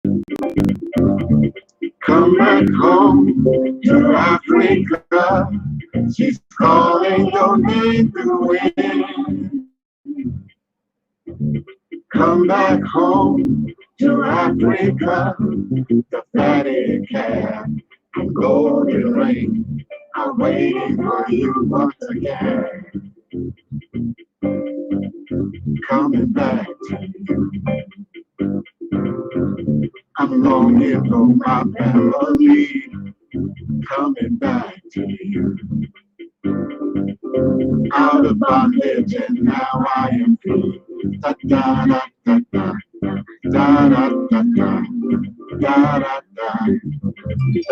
Come back home to Africa. She's calling your name through wind. Come back home to Africa. The fatted calf and golden ring are waiting for you once again. Coming back to you. I'm longing for my family. Coming back to you. Out of bondage and now I am free. Da da da da da da da da da da da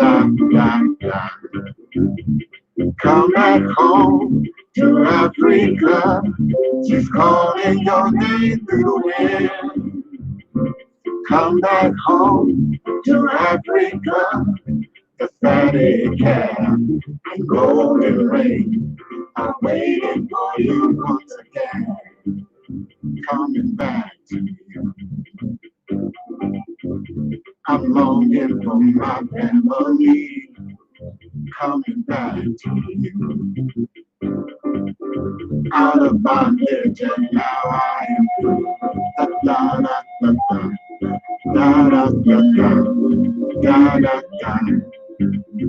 da da da. Come back home to Africa. She's calling your name through the wind. Come back home to Africa. The fatted calf and golden ring are waiting for you once again. Coming back to you. I'm longing for my family. Coming back to you. Out of bondage and now I am free. Da da da da da da da da da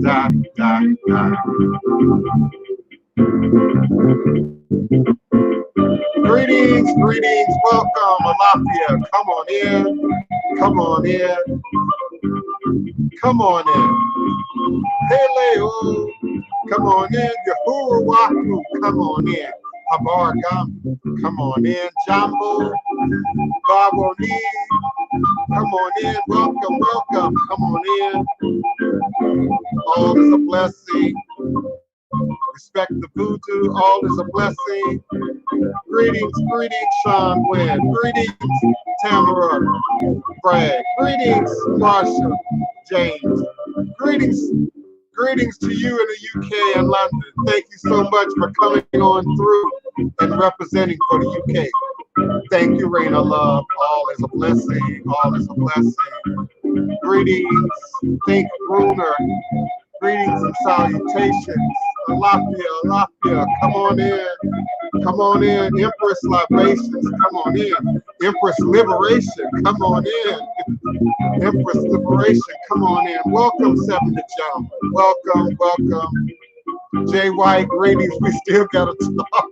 da da da da. Greetings, greetings, welcome, Alafia. Come on in, come on in, come on in. Hello, come on in. Yahoo Waku, come on in. Habargam, come on in. Jambo, Barboni, come on in. Welcome, welcome, come on in. All is a blessing. Respect the Voodoo, all is a blessing. Greetings, greetings, Sean Gwen. Greetings, Tamara Bragg. Greetings, Marsha James. Greetings to you in the UK and London. Thank you so much for coming on through and representing for the UK. Thank you, Raina Love. All is a blessing. All is a blessing. Greetings, Think Bruner. Greetings and salutations. Alafia, Alafia, come on in. Come on in. Empress Libations, come on in. Empress Liberation, come on in. Empress Liberation, come on in. Welcome, Seven to Gentlemen. Welcome, welcome. Jay White, greetings. We still gotta talk.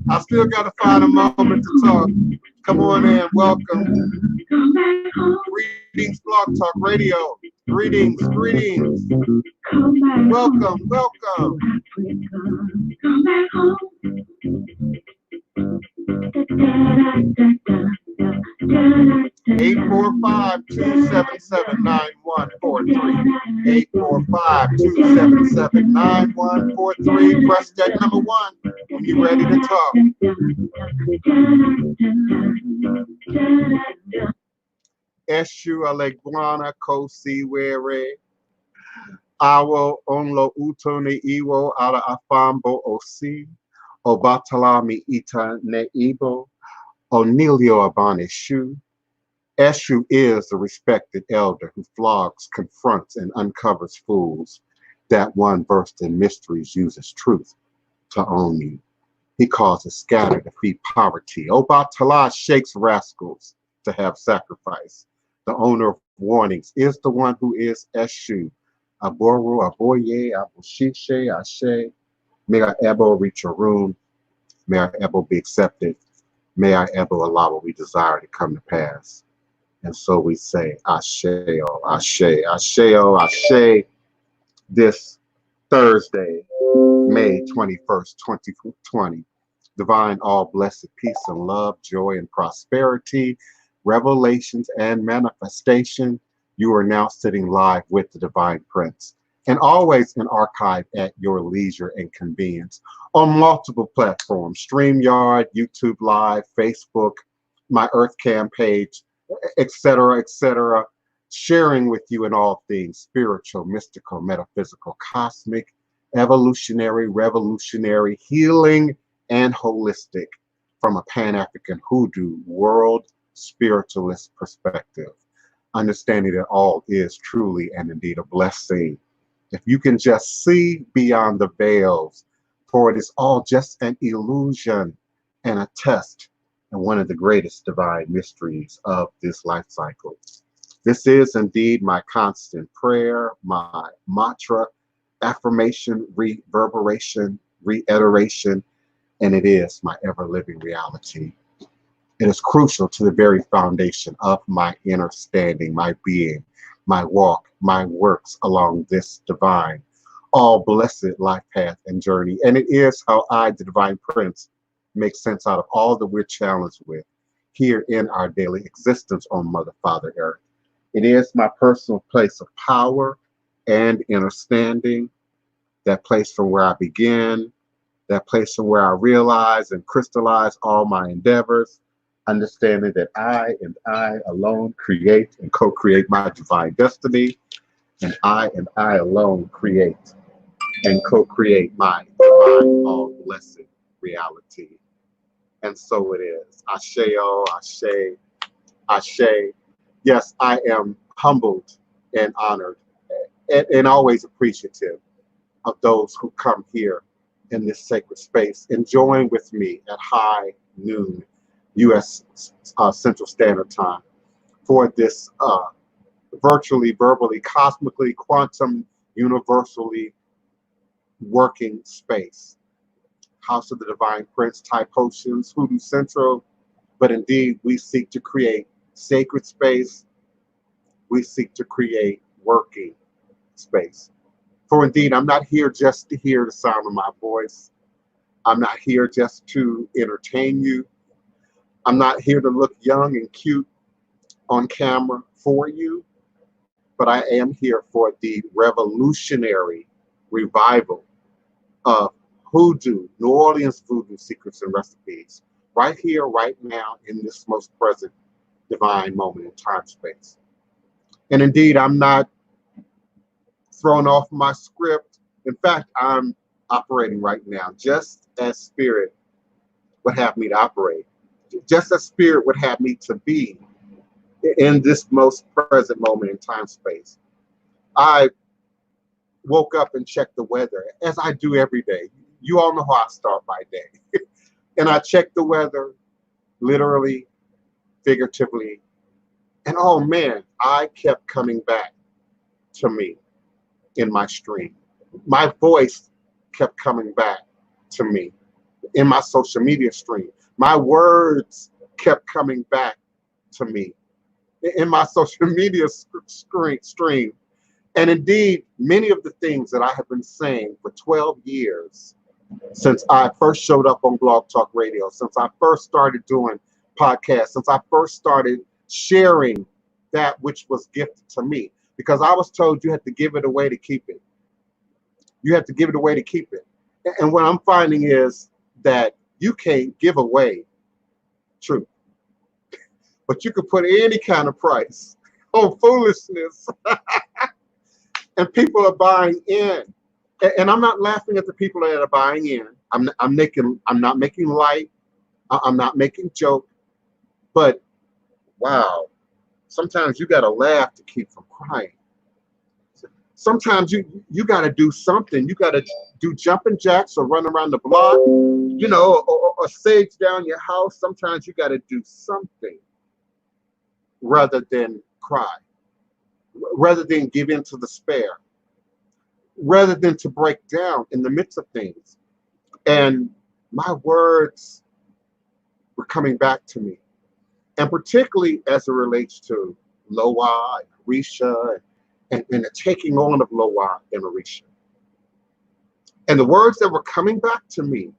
I still gotta find a moment to talk. Come on in, welcome. Greetings, Blog Talk Radio. Greetings, greetings. Welcome, welcome. 845-277-9143. 845-277-9143. Press that number 1 when you're ready to talk. Eshu Aleguana Kosi Were Awo Onlo Utone Iwo Ala Afambo Osi Obatalami Ita Neibo Onilio Abane Shu. Eshu is the respected elder who flogs, confronts, and uncovers fools. That one versed in mysteries uses truth to own you. He causes scatter to feed poverty. Obatala shakes rascals to have sacrifice. The owner of warnings is the one who is Eshu. Aboru, Aboye, Aboshishe, Ashe. May our Ebo reach your room. May our Ebo be accepted. May our Ebo allow what we desire to come to pass. And so we say, Asheo, Ashe, Asheo, Ashe, this Thursday, May 21st, 2020. Divine all blessed peace and love, joy and prosperity, revelations and manifestation. You are now sitting live with the Divine Prince, and always in archive at your leisure and convenience on multiple platforms: StreamYard, YouTube Live, Facebook, My EarthCam Page, etc., sharing with you in all things spiritual, mystical, metaphysical, cosmic, evolutionary, revolutionary, healing, and holistic from a Pan-African Hoodoo world spiritualist perspective. understanding that all is truly and indeed a blessing. If you can just see beyond the veils, for it is all just an illusion and a test and one of the greatest divine mysteries of this life cycle. This is indeed my constant prayer, my mantra, affirmation, reverberation, reiteration, and it is my ever-living reality. It is crucial to the very foundation of my inner standing, my being, my walk, my works along this divine, all blessed life path and journey. And it is how I, the Divine Prince, make sense out of all that we're challenged with here in our daily existence on Mother, Father, Earth. It is my personal place of power and understanding, that place from where I begin, that place from where I realize and crystallize all my endeavors, understanding that I and I alone create and co-create my divine destiny, and I alone create and co-create my divine, all blessed reality. And so it is. Asheo, Ashe, Ashe. Yes, I am humbled and honored and always appreciative of those who come here in this sacred space and join with me at high noon U.S. Central Standard Time for this virtually, verbally, cosmically, quantum, universally working space. House of the Divine Prince, Thai Potions, Hoodoo Central, but indeed we seek to create sacred space. We seek to create working space. For indeed, I'm not here just to hear the sound of my voice. I'm not here just to entertain you. I'm not here to look young and cute on camera for you, but I am here for the revolutionary revival of Hoodoo, New Orleans Voodoo secrets and recipes, right here, right now, in this most present divine moment in time space. And indeed, I'm not thrown off my script. In fact, I'm operating right now just as Spirit would have me to operate, just as Spirit would have me to be in this most present moment in time space. I woke up and checked the weather, as I do every day. You all know how I start my day. And I checked the weather, literally, figuratively, and oh man, I kept coming back to me in my stream. My voice kept coming back to me in my social media stream. My words kept coming back to me in my social media stream. And indeed, many of the things that I have been saying for 12 years, since I first showed up on Blog Talk Radio, since I first started doing podcasts, since I first started sharing that which was gifted to me, because I was told you had to give it away to keep it. You have to give it away to keep it. And what I'm finding is that you can't give away truth, but you can put any kind of price on foolishness. And people are buying in. And I'm not laughing at the people that are buying in. I'm not making light. I'm not making joke. But wow, sometimes you got to laugh to keep from crying. Sometimes you got to do something. You got to do jumping jacks or run around the block, or sage down your house. Sometimes you got to do something rather than cry, rather than give in to despair, rather than to break down in the midst of things. And my words were coming back to me. And particularly as it relates to Loa and Orisha and the taking on of Loa and Orisha. And the words that were coming back to me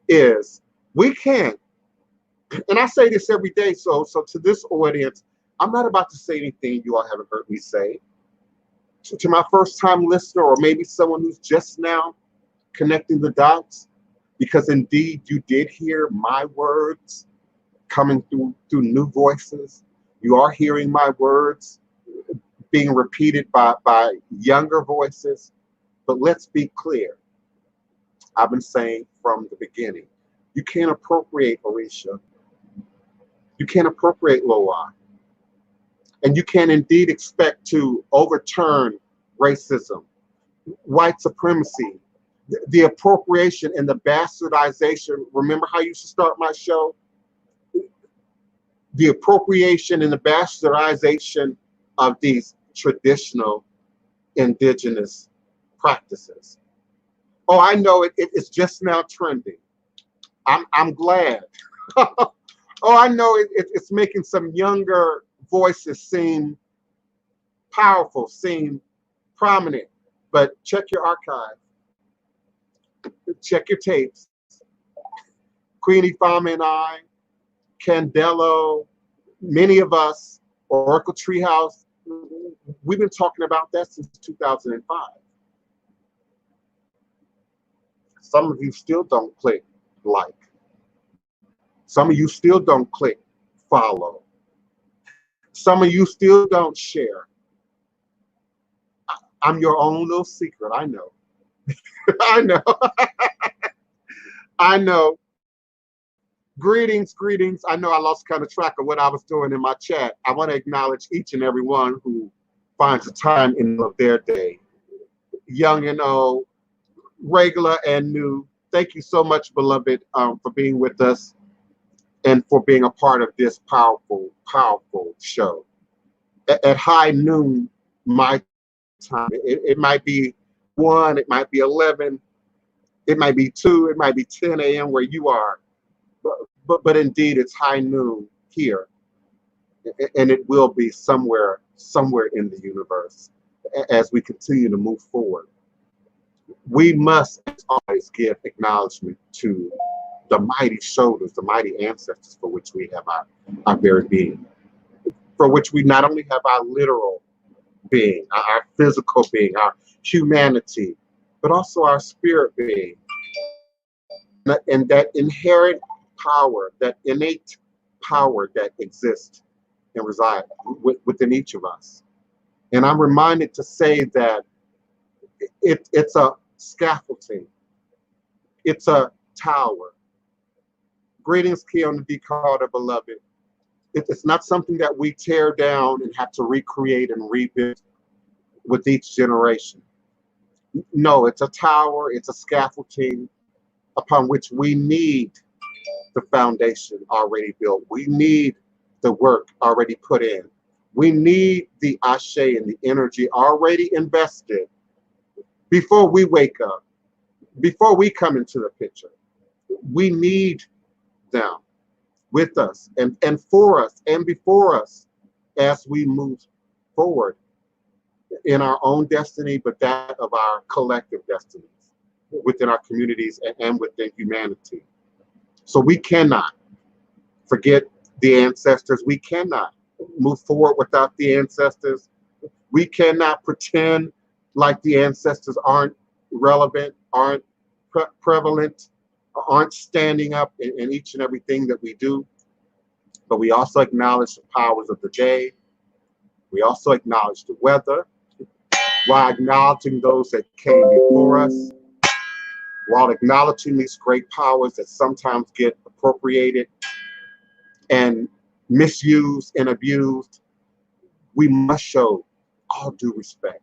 is, we can't, and I say this every day, so to this audience, I'm not about to say anything you all haven't heard me say. To my first time listener, or maybe someone who's just now connecting the dots, because indeed you did hear my words coming through new voices. You are hearing my words being repeated by younger voices. But let's be clear. I've been saying from the beginning, you can't appropriate Orisha. You can't appropriate Loa. And you can indeed expect to overturn racism, white supremacy, the appropriation and the bastardization. Remember how you used to start my show? The appropriation and the bastardization of these traditional indigenous practices. Oh, I know it's just now trending. I'm glad. Oh, I know it's making some younger voices seem powerful, seem prominent. But check your archive, check your tapes. Queenie Farmer and I, Candelo, many of us, Oracle Treehouse, we've been talking about that since 2005. Some of you still don't click like. Some of you still don't click follow. Some of you still don't share. I'm your own little secret, I know. I know. I know. Greetings, greetings. I know I lost kind of track of what I was doing in my chat. I want to acknowledge each and every one who finds the time in their day, young and old, regular and new. Thank you so much, beloved, for being with us and for being a part of this powerful, powerful show. At high noon, my time, it might be 1, it might be 11, it might be 2, it might be 10 a.m. where you are. But indeed, it's high noon here, and it will be somewhere in the universe as we continue to move forward. We must always give acknowledgement to the mighty shoulders, the mighty ancestors for which we have our very being, for which we not only have our literal being, our physical being, our humanity, but also our spirit being, and that inherent power, that innate power that exists and resides within each of us. And I'm reminded to say that it's a scaffolding, it's a tower. Greetings, Keona D. Carter, beloved. It's not something that we tear down and have to recreate and rebuild with each generation. No, it's a tower, it's a scaffolding upon which we need the foundation already built. We need the work already put in. We need the ashe and the energy already invested before we wake up, before we come into the picture. We need them with us and for us and before us as we move forward in our own destiny, but that of our collective destinies within our communities and within humanity. So we cannot forget the ancestors. We cannot move forward without the ancestors. We cannot pretend like the ancestors aren't relevant, aren't prevalent, aren't standing up in each and everything that we do. But we also acknowledge the powers of the day. We also acknowledge the weather, while acknowledging those that came before us, while acknowledging these great powers that sometimes get appropriated and misused and abused. We must show all due respect.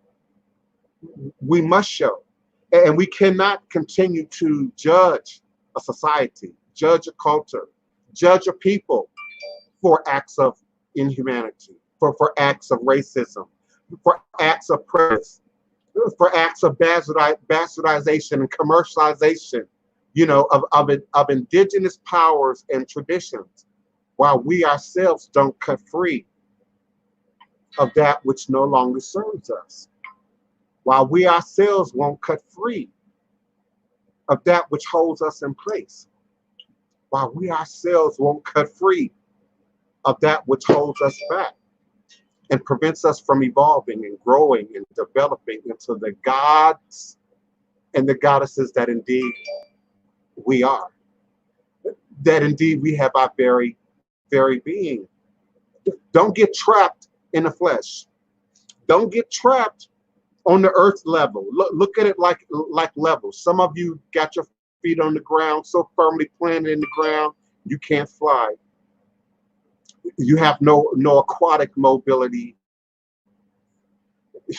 We must show. And we cannot continue to judge a society, judge a culture, judge a people for acts of inhumanity, for acts of racism, for acts of prejudice, for acts of bastardization and commercialization, of indigenous powers and traditions, while we ourselves don't cut free of that which no longer serves us, while we ourselves won't cut free of that which holds us in place, while we ourselves won't cut free of that which holds us back and prevents us from evolving and growing and developing into the gods and the goddesses that indeed we are, that indeed we have our very, very being. Don't get trapped in the flesh. Don't get trapped on the earth level. Look at it like levels. Some of you got your feet on the ground, so firmly planted in the ground, you can't fly. You have no aquatic mobility.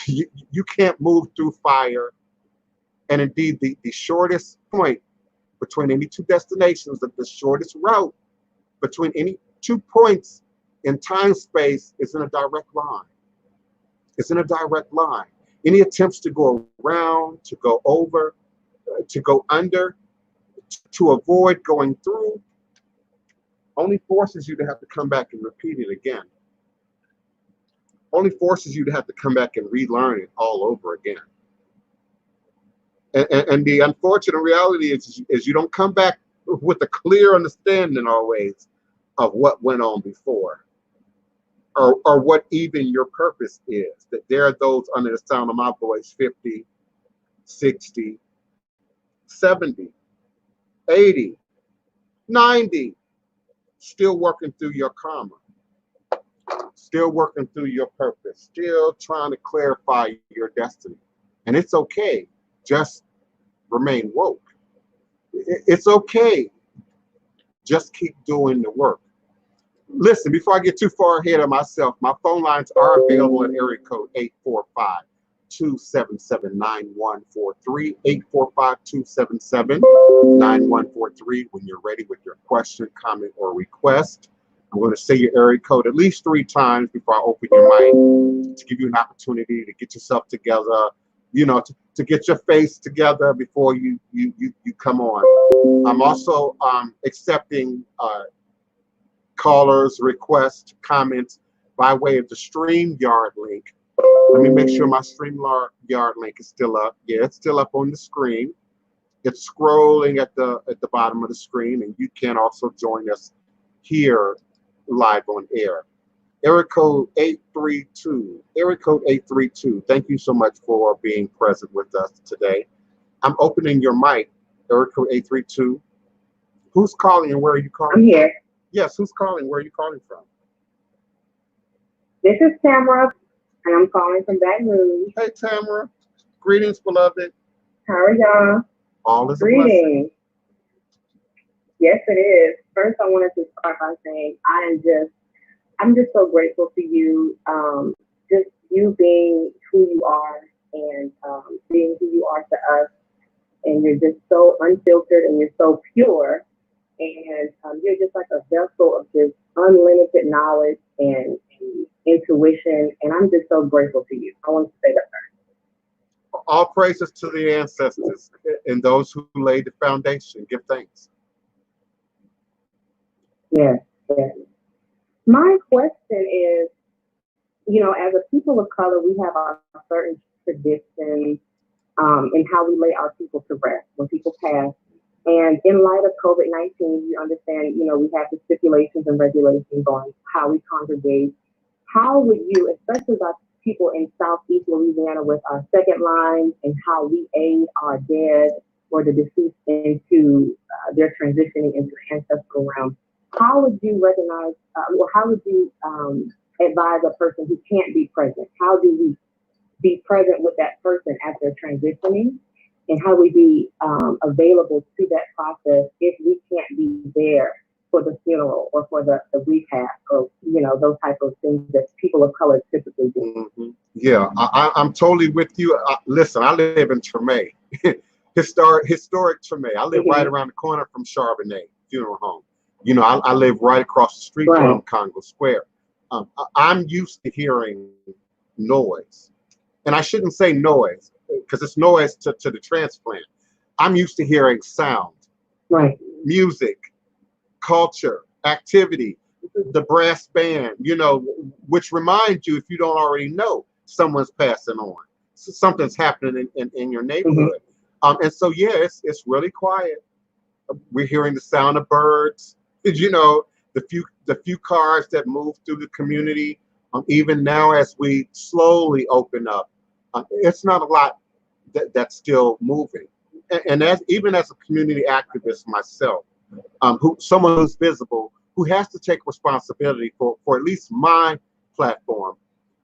You can't move through fire. And indeed, the shortest point between any two destinations, the shortest route between any 2 points in time space is in a direct line. It's in a direct line. Any attempts to go around, to go over, to go under, to avoid going through, only forces you to have to come back and repeat it again. Only forces you to have to come back and relearn it all over again. And the unfortunate reality is you don't come back with a clear understanding always of what went on before, or what even your purpose is. That there are those under the sound of my voice, 50, 60, 70, 80, 90, still working through your karma, still working through your purpose, still trying to clarify your destiny. And it's okay. Just remain woke. It's okay. Just keep doing the work. Listen, before I get too far ahead of myself, my phone lines are available at area code 845-277-9143, 845-277-9143 when you're ready with your question, comment, or request. I'm going to say your area code at least 3 times before I open your mic to give you an opportunity to get yourself together, to get your face together before you come on. I'm also accepting callers, requests, comments by way of the StreamYard link. Let me make sure my StreamYard link is still up. Yeah, it's still up on the screen. It's scrolling at the bottom of the screen, and you can also join us here live on air. Area code 832. Area code 832. Thank you so much for being present with us today. I'm opening your mic. Area code 832. Who's calling and where are you calling? I'm here. Yes, who's calling? Where are you calling from? This is Tamara, and I'm calling from Baton Rouge. Hey, Tamara. Greetings, beloved. How are y'all? All is a blessing. Greetings. Yes, it is. First, I wanted to start by saying I'm just so grateful for you, just you being who you are and being who you are to us. And you're just so unfiltered and you're so pure. And you're just like a vessel of just unlimited knowledge and intuition. And I'm just so grateful for you. I want to say that first. All praises to the ancestors and those who laid the foundation. Give thanks. Yes, yes. My question is, as a people of color, we have our certain traditions in how we lay our people to rest when people pass. And in light of COVID-19, you understand, we have the stipulations and regulations on how we congregate. How would you, especially about people in Southeast Louisiana with our second line and how we aid our dead or the deceased into their transitioning into ancestral realm, how would you recognize, or how would you advise a person who can't be present? How do we be present with that person as they're transitioning? And how we be available to that process if we can't be there for the funeral or for the repast or, those type of things that people of color typically do. Mm-hmm. Yeah, I'm totally with you. Listen, I live in Treme, historic Treme. I live right around the corner from Charbonnet Funeral Home. I live right across the street from Congo Square. I'm used to hearing noise. And I shouldn't say noise, because it's noise to the transplant. I'm used to hearing sound, music, culture, activity, the brass band, which reminds you, if you don't already know, someone's passing on. So something's happening in your neighborhood. And so, yeah, it's really quiet. We're hearing the sound of birds, the few cars that move through the community. Even now, as we slowly open up, it's not a lot that's still moving. And even as a community activist myself, someone who's visible, who has to take responsibility for at least my platform,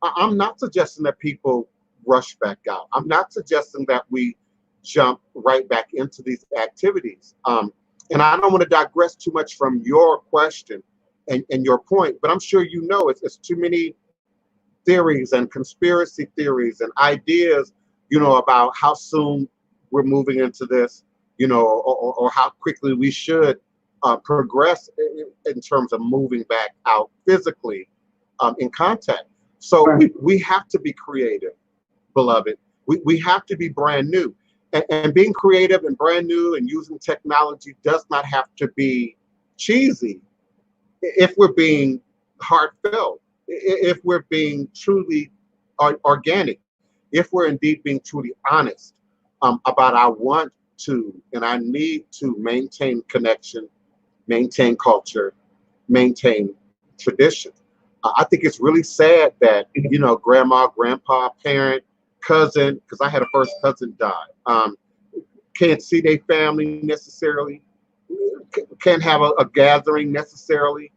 I'm not suggesting that people rush back out. I'm not suggesting that we jump right back into these activities. And I don't want to digress too much from your question, and your point, but I'm sure you know it's too many theories and conspiracy theories and ideas, about how soon we're moving into this, or how quickly we should progress in terms of moving back out physically in contact. So we have to be creative, beloved. We have to be brand new. And being creative and brand new and using technology does not have to be cheesy if we're being heartfelt, if we're being truly organic, if we're indeed being truly honest about our want to and our need to maintain connection, maintain culture, maintain tradition. I think it's really sad that, grandma, grandpa, parent, cousin, because I had a first cousin die, can't see their family necessarily, can't have a gathering necessarily.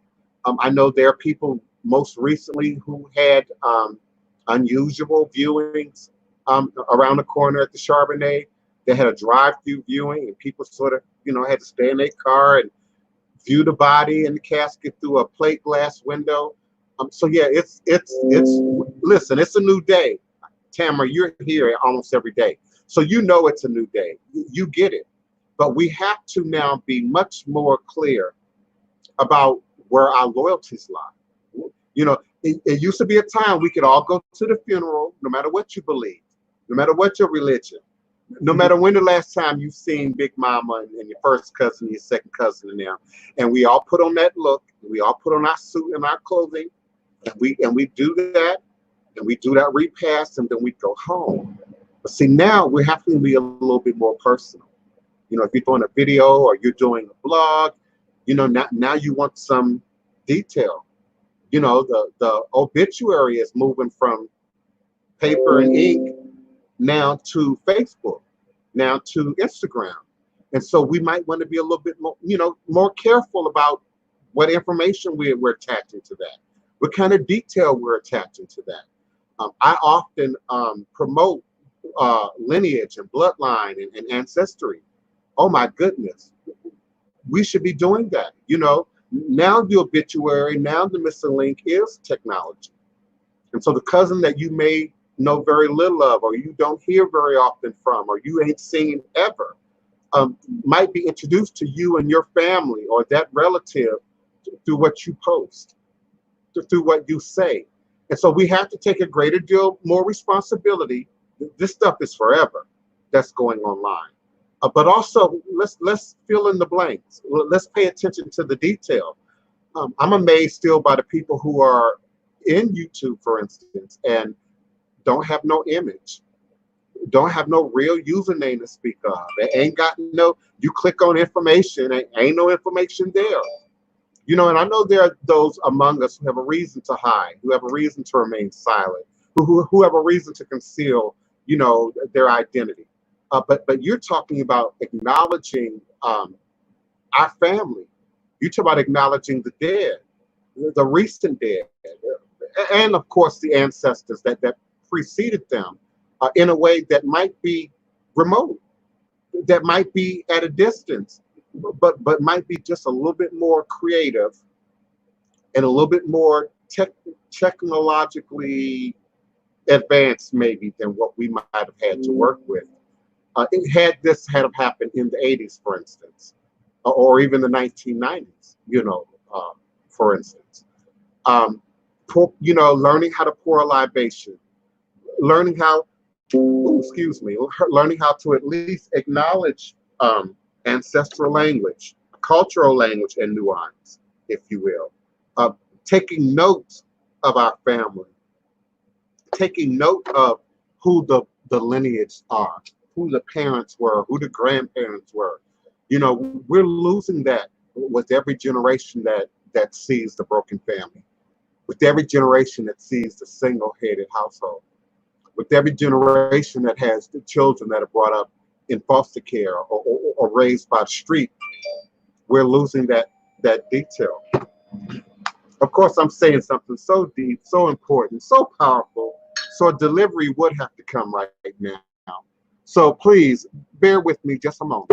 I know there are people most recently who had unusual viewings around the corner at the Charbonnet. They had a drive-through viewing, and people sort of, had to stay in their car and view the body and the casket through a plate glass window. So yeah, it's listen, it's a new day. Tamara, you're here almost every day, so it's a new day. You get it, but we have to now be much more clear about where our loyalties lie. It used to be a time we could all go to the funeral, no matter what you believe, no matter what your religion, no matter when the last time you've seen Big Mama and your first cousin, your second cousin, and them, and we all put on that look, and we all put on our suit and our clothing, and we do that, and we do that repast, and then we go home. But see, now we have to be a little bit more personal. If you're doing a video or you're doing a blog, now you want some detail. The obituary is moving from paper and ink now to Facebook, now to Instagram. And so we might want to be a little bit more, more careful about what information we're attaching to that, what kind of detail we're attaching to that. I often promote lineage and bloodline and ancestry. Oh my goodness, we should be doing that. Now the obituary, now the missing link is technology. And so the cousin that you may know very little of, or you don't hear very often from, or you ain't seen ever, might be introduced to you and your family or that relative through what you post, through what you say. And so we have to take a greater deal, more responsibility. This stuff is forever that's going online. But also, let's fill in the blanks. Let's pay attention to the detail. I'm amazed still by the people who are in YouTube, for instance, and don't have no image, don't have no real username to speak of. They ain't got no, you click on information, ain't no information there. And I know there are those among us who have a reason to hide, who have a reason to remain silent, who have a reason to conceal, their identity. But you're talking about acknowledging our family. You talk about acknowledging the dead, the recent dead, and of course the ancestors that preceded them in a way that might be remote, that might be at a distance, but might be just a little bit more creative and a little bit more technologically advanced maybe than what we might have had to work with. Had this happened in the 80s, for instance, or even the 1990s, for instance. Learning how to pour a libation, learning how, learning how to at least acknowledge ancestral language, cultural language and nuance, if you will. Taking note of our family, taking note of who the lineage are, who the parents were, who the grandparents were. We're losing that with every generation that sees the broken family, with every generation that sees the single-headed household, with every generation that has the children that are brought up in foster care or raised by the street. We're losing that detail. Of course, I'm saying something so deep, so important, so powerful, so a delivery would have to come right now. So please bear with me just a moment.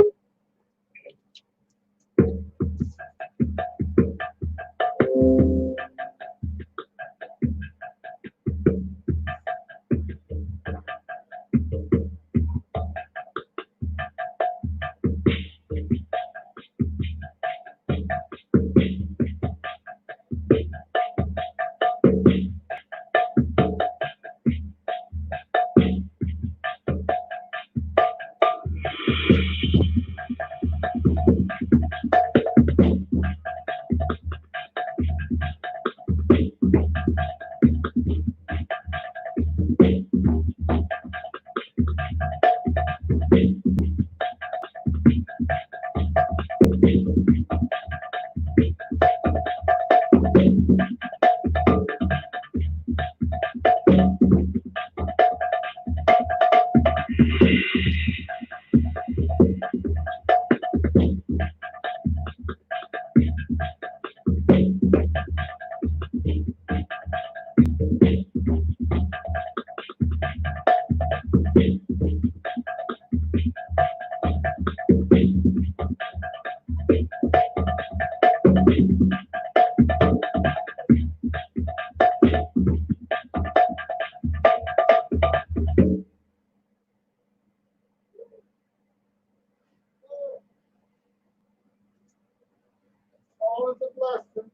All is a blessing.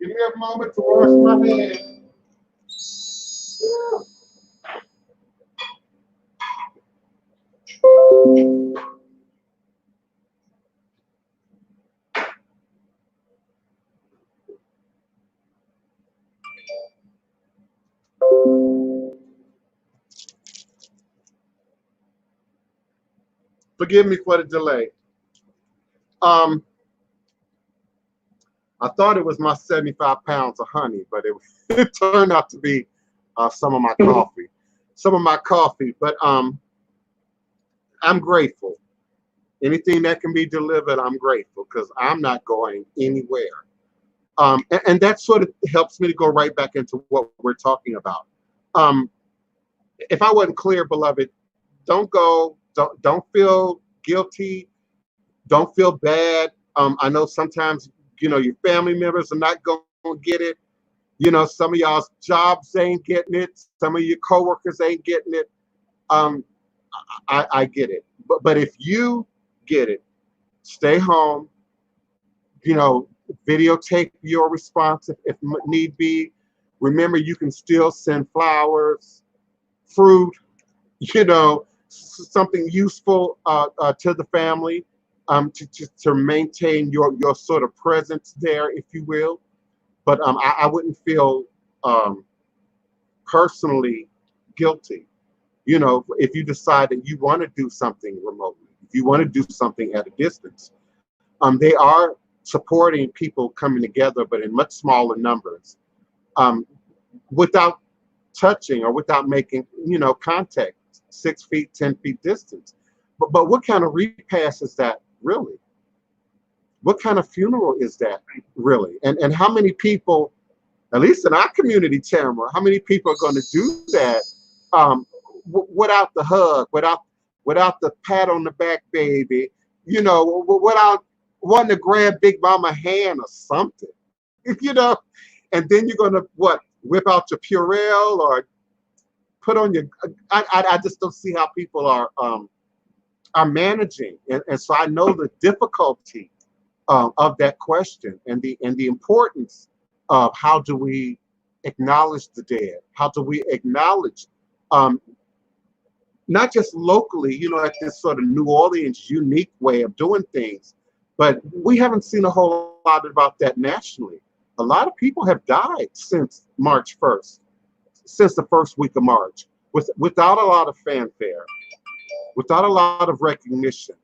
Give me a moment to wash my hands. Forgive me for the delay. I thought it was my 75 pounds of honey, but it turned out to be some of my coffee. Some of my coffee, but I'm grateful. Anything that can be delivered, I'm grateful because I'm not going anywhere. And that sort of helps me to go right back into what we're talking about. If I wasn't clear, beloved, don't go. Don't feel guilty. Don't feel bad. I know sometimes your family members are not going to get it. Some of y'all's jobs ain't getting it. Some of your coworkers ain't getting it. I get it. But if you get it, stay home. Videotape your response if need be. Remember, you can still send flowers, fruit, something useful to the family, to maintain your sort of presence there, if you will. But I wouldn't feel personally guilty, if you decide that you want to do something remotely, if you want to do something at a distance. They are supporting people coming together, but in much smaller numbers, without touching or without making, contact, 6 feet, 10 feet distance. But what kind of repast is that really? What kind of funeral is that really? And how many people, at least in our community, Tamara, how many people are going to do that without the hug, without the pat on the back, baby, without wanting to grab Big Mama hand or something, and then you're going to whip out your Purell or put on your, I just don't see how people are managing. And so I know the difficulty of that question and the importance of how do we acknowledge the dead? How do we acknowledge, not just locally, at this sort of New Orleans unique way of doing things, but we haven't seen a whole lot about that nationally. A lot of people have died since March 1st, since the first week of March, without a lot of fanfare, without a lot of recognition.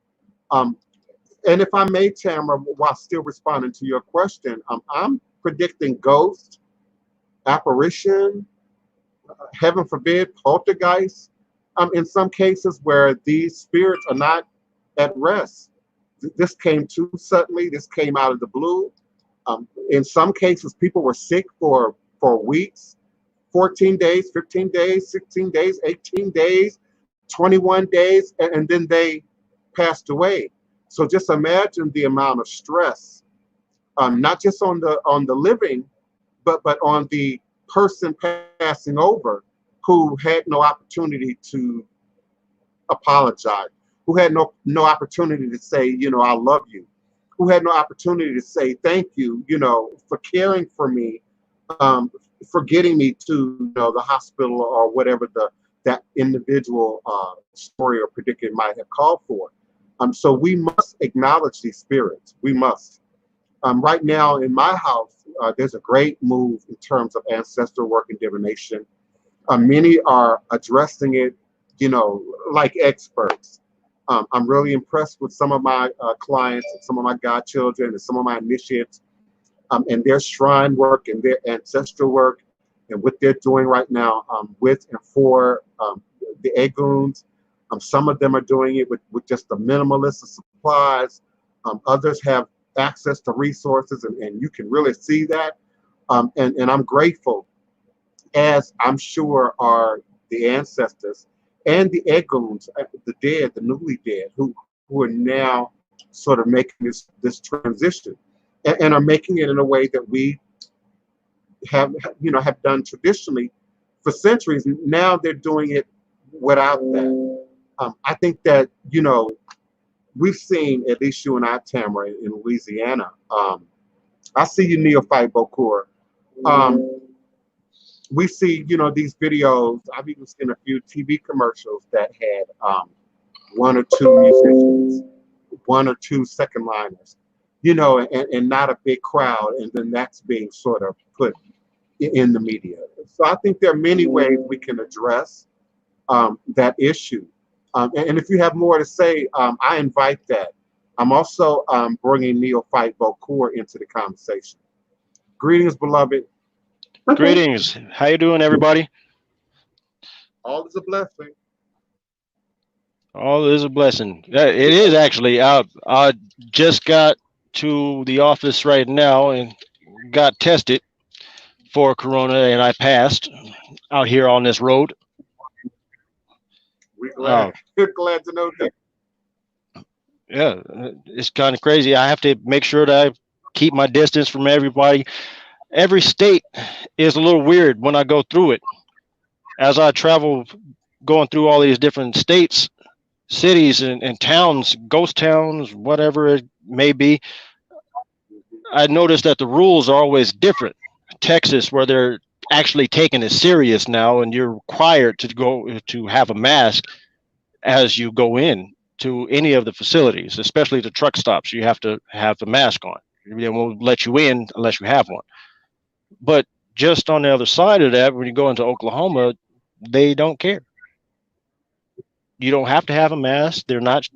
And if I may, Tamara, while still responding to your question, I'm predicting ghost, apparition, heaven forbid, poltergeist, in some cases where these spirits are not at rest. This came too suddenly. This came out of the blue. In some cases, people were sick for weeks, 14 days, 15 days, 16 days, 18 days, 21 days, and then they passed away. So just imagine the amount of stress, not just on the living, but on the person passing over who had no opportunity to apologize, who had no opportunity to say, I love you, who had no opportunity to say thank you, for caring for me, for getting me to the hospital or whatever that individual story or predicament might have called for. So we must acknowledge these spirits. We must. Right now in my house, there's a great move in terms of ancestral work and divination. Many are addressing it, like experts. I'm really impressed with some of my clients and some of my godchildren and some of my initiates, and their shrine work and their ancestral work and what they're doing right now with and for the Eguns. Some of them are doing it with just a minimalist of supplies. Others have access to resources, and you can really see that. And I'm grateful, as I'm sure are the ancestors and the Eguns, the dead, the newly dead, who are now sort of making this transition and are making it in a way that we have done traditionally for centuries. Now they're doing it without that. I think that we've seen, at least you and I, Tamara, in Louisiana. I see you, Neophyte Bokur. We see these videos. I've even seen a few TV commercials that had one or two musicians, one or two second liners, and not a big crowd, and then that's being sort of put in the media. So I think there are many ways we can address that issue. And if you have more to say, I invite that. I'm also bringing Neophyte Bokur into the conversation. Greetings, beloved. Greetings. How you doing, everybody? All is a blessing. All is a blessing. It is actually. I just got to the office right now and got tested for corona, and I passed out here on this road. We're glad. Glad to know that. Yeah, it's kind of crazy. I have to make sure that I keep my distance from everybody. Every state is a little weird when I go through it. As I travel, going through all these different states, cities, and towns, ghost towns, whatever it may be, I noticed that the rules are always different. Texas, where they're actually taking it serious now, and you're required to have a mask as you go in to any of the facilities, especially the truck stops. You have to have the mask on. They won't let you in unless you have one. But just on the other side of that, when you go into Oklahoma, they don't care. You don't have to have a mask. They're not,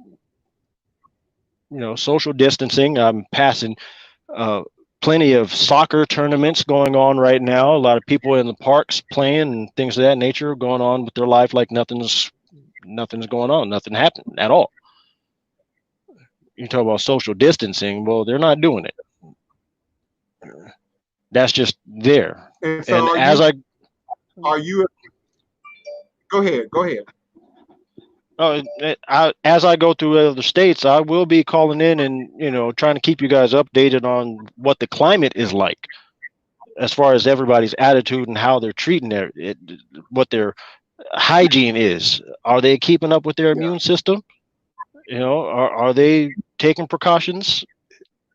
social distancing. I'm passing plenty of soccer tournaments going on right now. A lot of people in the parks playing and things of that nature going on with their life like nothing's going on. Nothing happened at all. You talk about social distancing. Well, they're not doing it. That's just there. And so are you? Go ahead. As I go through other states, I will be calling in and trying to keep you guys updated on what the climate is like, as far as everybody's attitude and how they're treating what their hygiene is. Are they keeping up with their immune system? Are they taking precautions?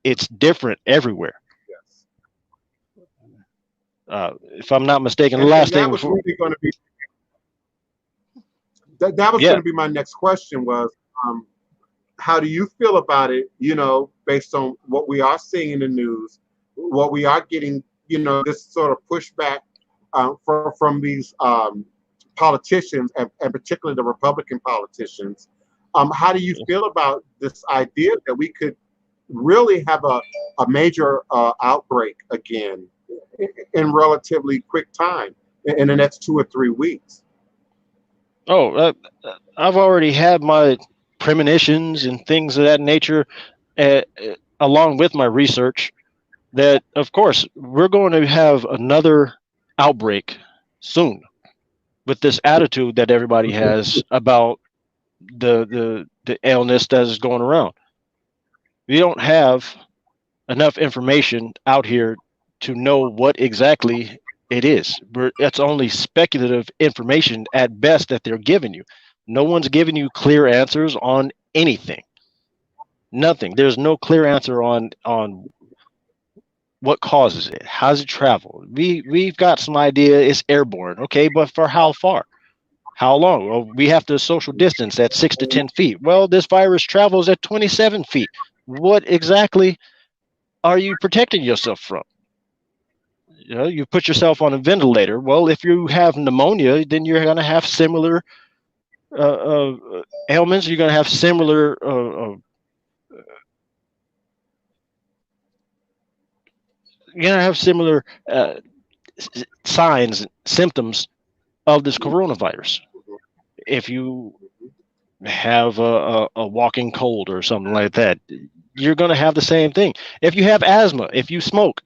It's different everywhere. If I'm not mistaken, the last thing was really going to be that was going to be my next question was, how do you feel about it? Based on what we are seeing in the news, what we are getting, this sort of pushback from these politicians, and particularly the Republican politicians. How do you feel about this idea that we could really have a major outbreak again in relatively quick time in the next 2 or 3 weeks? Oh, I've already had my premonitions and things of that nature, along with my research, that, of course, we're going to have another outbreak soon with this attitude that everybody has about the illness that is going around. We don't have enough information out here to know what exactly it is. It's only speculative information at best that they're giving you. No one's giving you clear answers on anything. Nothing. There's no clear answer on what causes it. How does it travel? We've got some idea. It's airborne. Okay, but for how far? How long? Well, we have to social distance at 6 to 10 feet. Well, this virus travels at 27 feet. What exactly are you protecting yourself from? You know, you put yourself on a ventilator. Well, if you have pneumonia, then you're going to have similar ailments. You're going to have similar signs, symptoms of this coronavirus. If you have a walking cold or something like that, you're going to have the same thing. If you have asthma, if you smoke,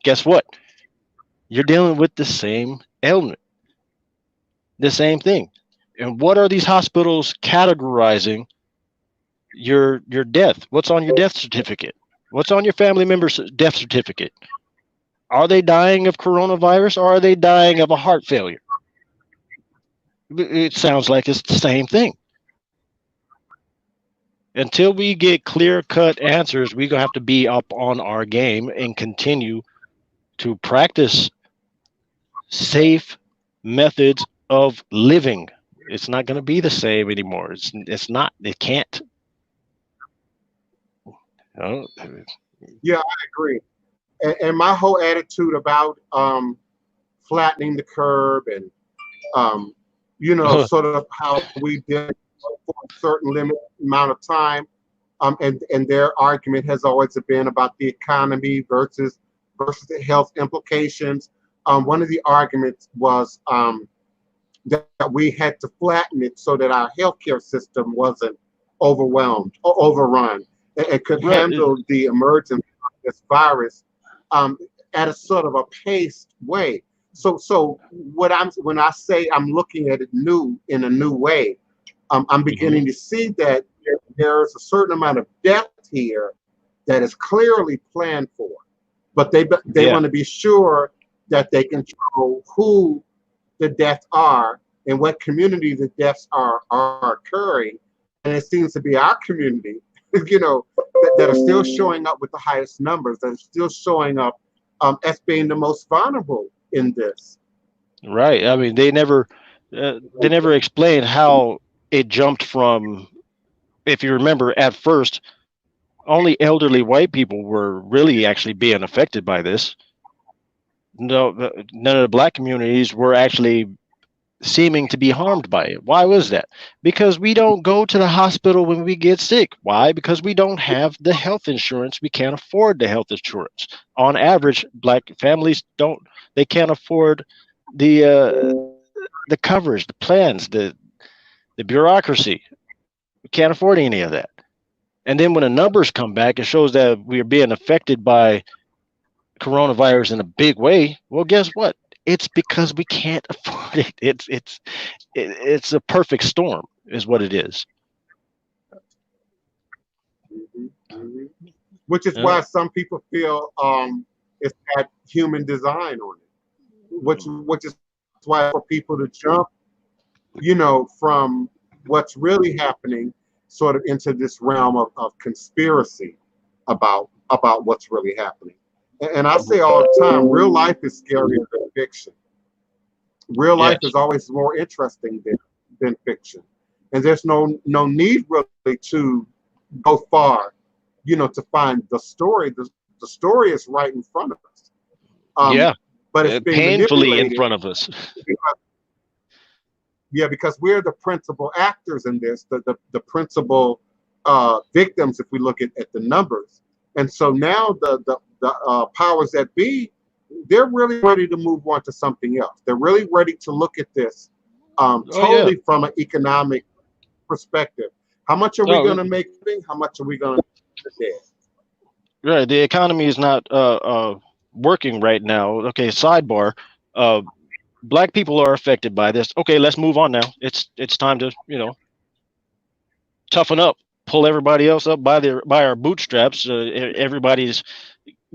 guess what? You're dealing with the same ailment, the same thing. And what are these hospitals categorizing your death? What's on your death certificate? What's on your family member's death certificate? Are they dying of coronavirus or are they dying of a heart failure? It sounds like it's the same thing. Until we get clear-cut answers, we're going to have to be up on our game and continue to practice safe methods of living. It's not going to be the same anymore. It's not. It can't. Oh. Yeah, I agree. And my whole attitude about flattening the curve and sort of how we did for a certain limit amount of time, and their argument has always been about the economy versus the health implications. One of the arguments was that we had to flatten it so that our healthcare system wasn't overwhelmed or overrun and could handle the emergence of this virus at a sort of a paced way. So when I say I'm looking at it in a new way, I'm beginning to see that there's a certain amount of death here that is clearly planned for, but they want to be sure that they control who the deaths are and what community the deaths are occurring. And it seems to be our community, that are still showing up with the highest numbers, that are still showing up as being the most vulnerable in this. Right. I mean, they never explained how it jumped from, if you remember, at first, only elderly white people were really actually being affected by this. No, none of the black communities were actually seeming to be harmed by it. Why was that? Because we don't go to the hospital when we get sick. Why? Because we don't have the health insurance. We can't afford the health insurance. On average, black families they can't afford the coverage, the plans, the bureaucracy. We can't afford any of that. And then when the numbers come back, it shows that we are being affected by coronavirus in a big way. Well, guess what? It's because we can't afford it. It's a perfect storm, is what it is. Which is why some people feel it's had human design on it. Which is why for people to jump, from what's really happening, sort of into this realm of conspiracy about what's really happening. And I say all the time, real life is scarier than fiction. Real life is always more interesting than fiction. And there's no need really to go far, to find the story. The story is right in front of us. But it's being painfully in front of us. Because we're the principal actors in this, the principal victims, if we look at the numbers. And so now the powers that be, they're really ready to move on to something else. They're really ready to look at this totally from an economic perspective. How much are we going to make? How much are we going to dead? Right. The economy is not working right now. Okay, sidebar. Black people are affected by this. Okay, let's move on now. It's time to, toughen up, pull everybody else up by our bootstraps. Everybody's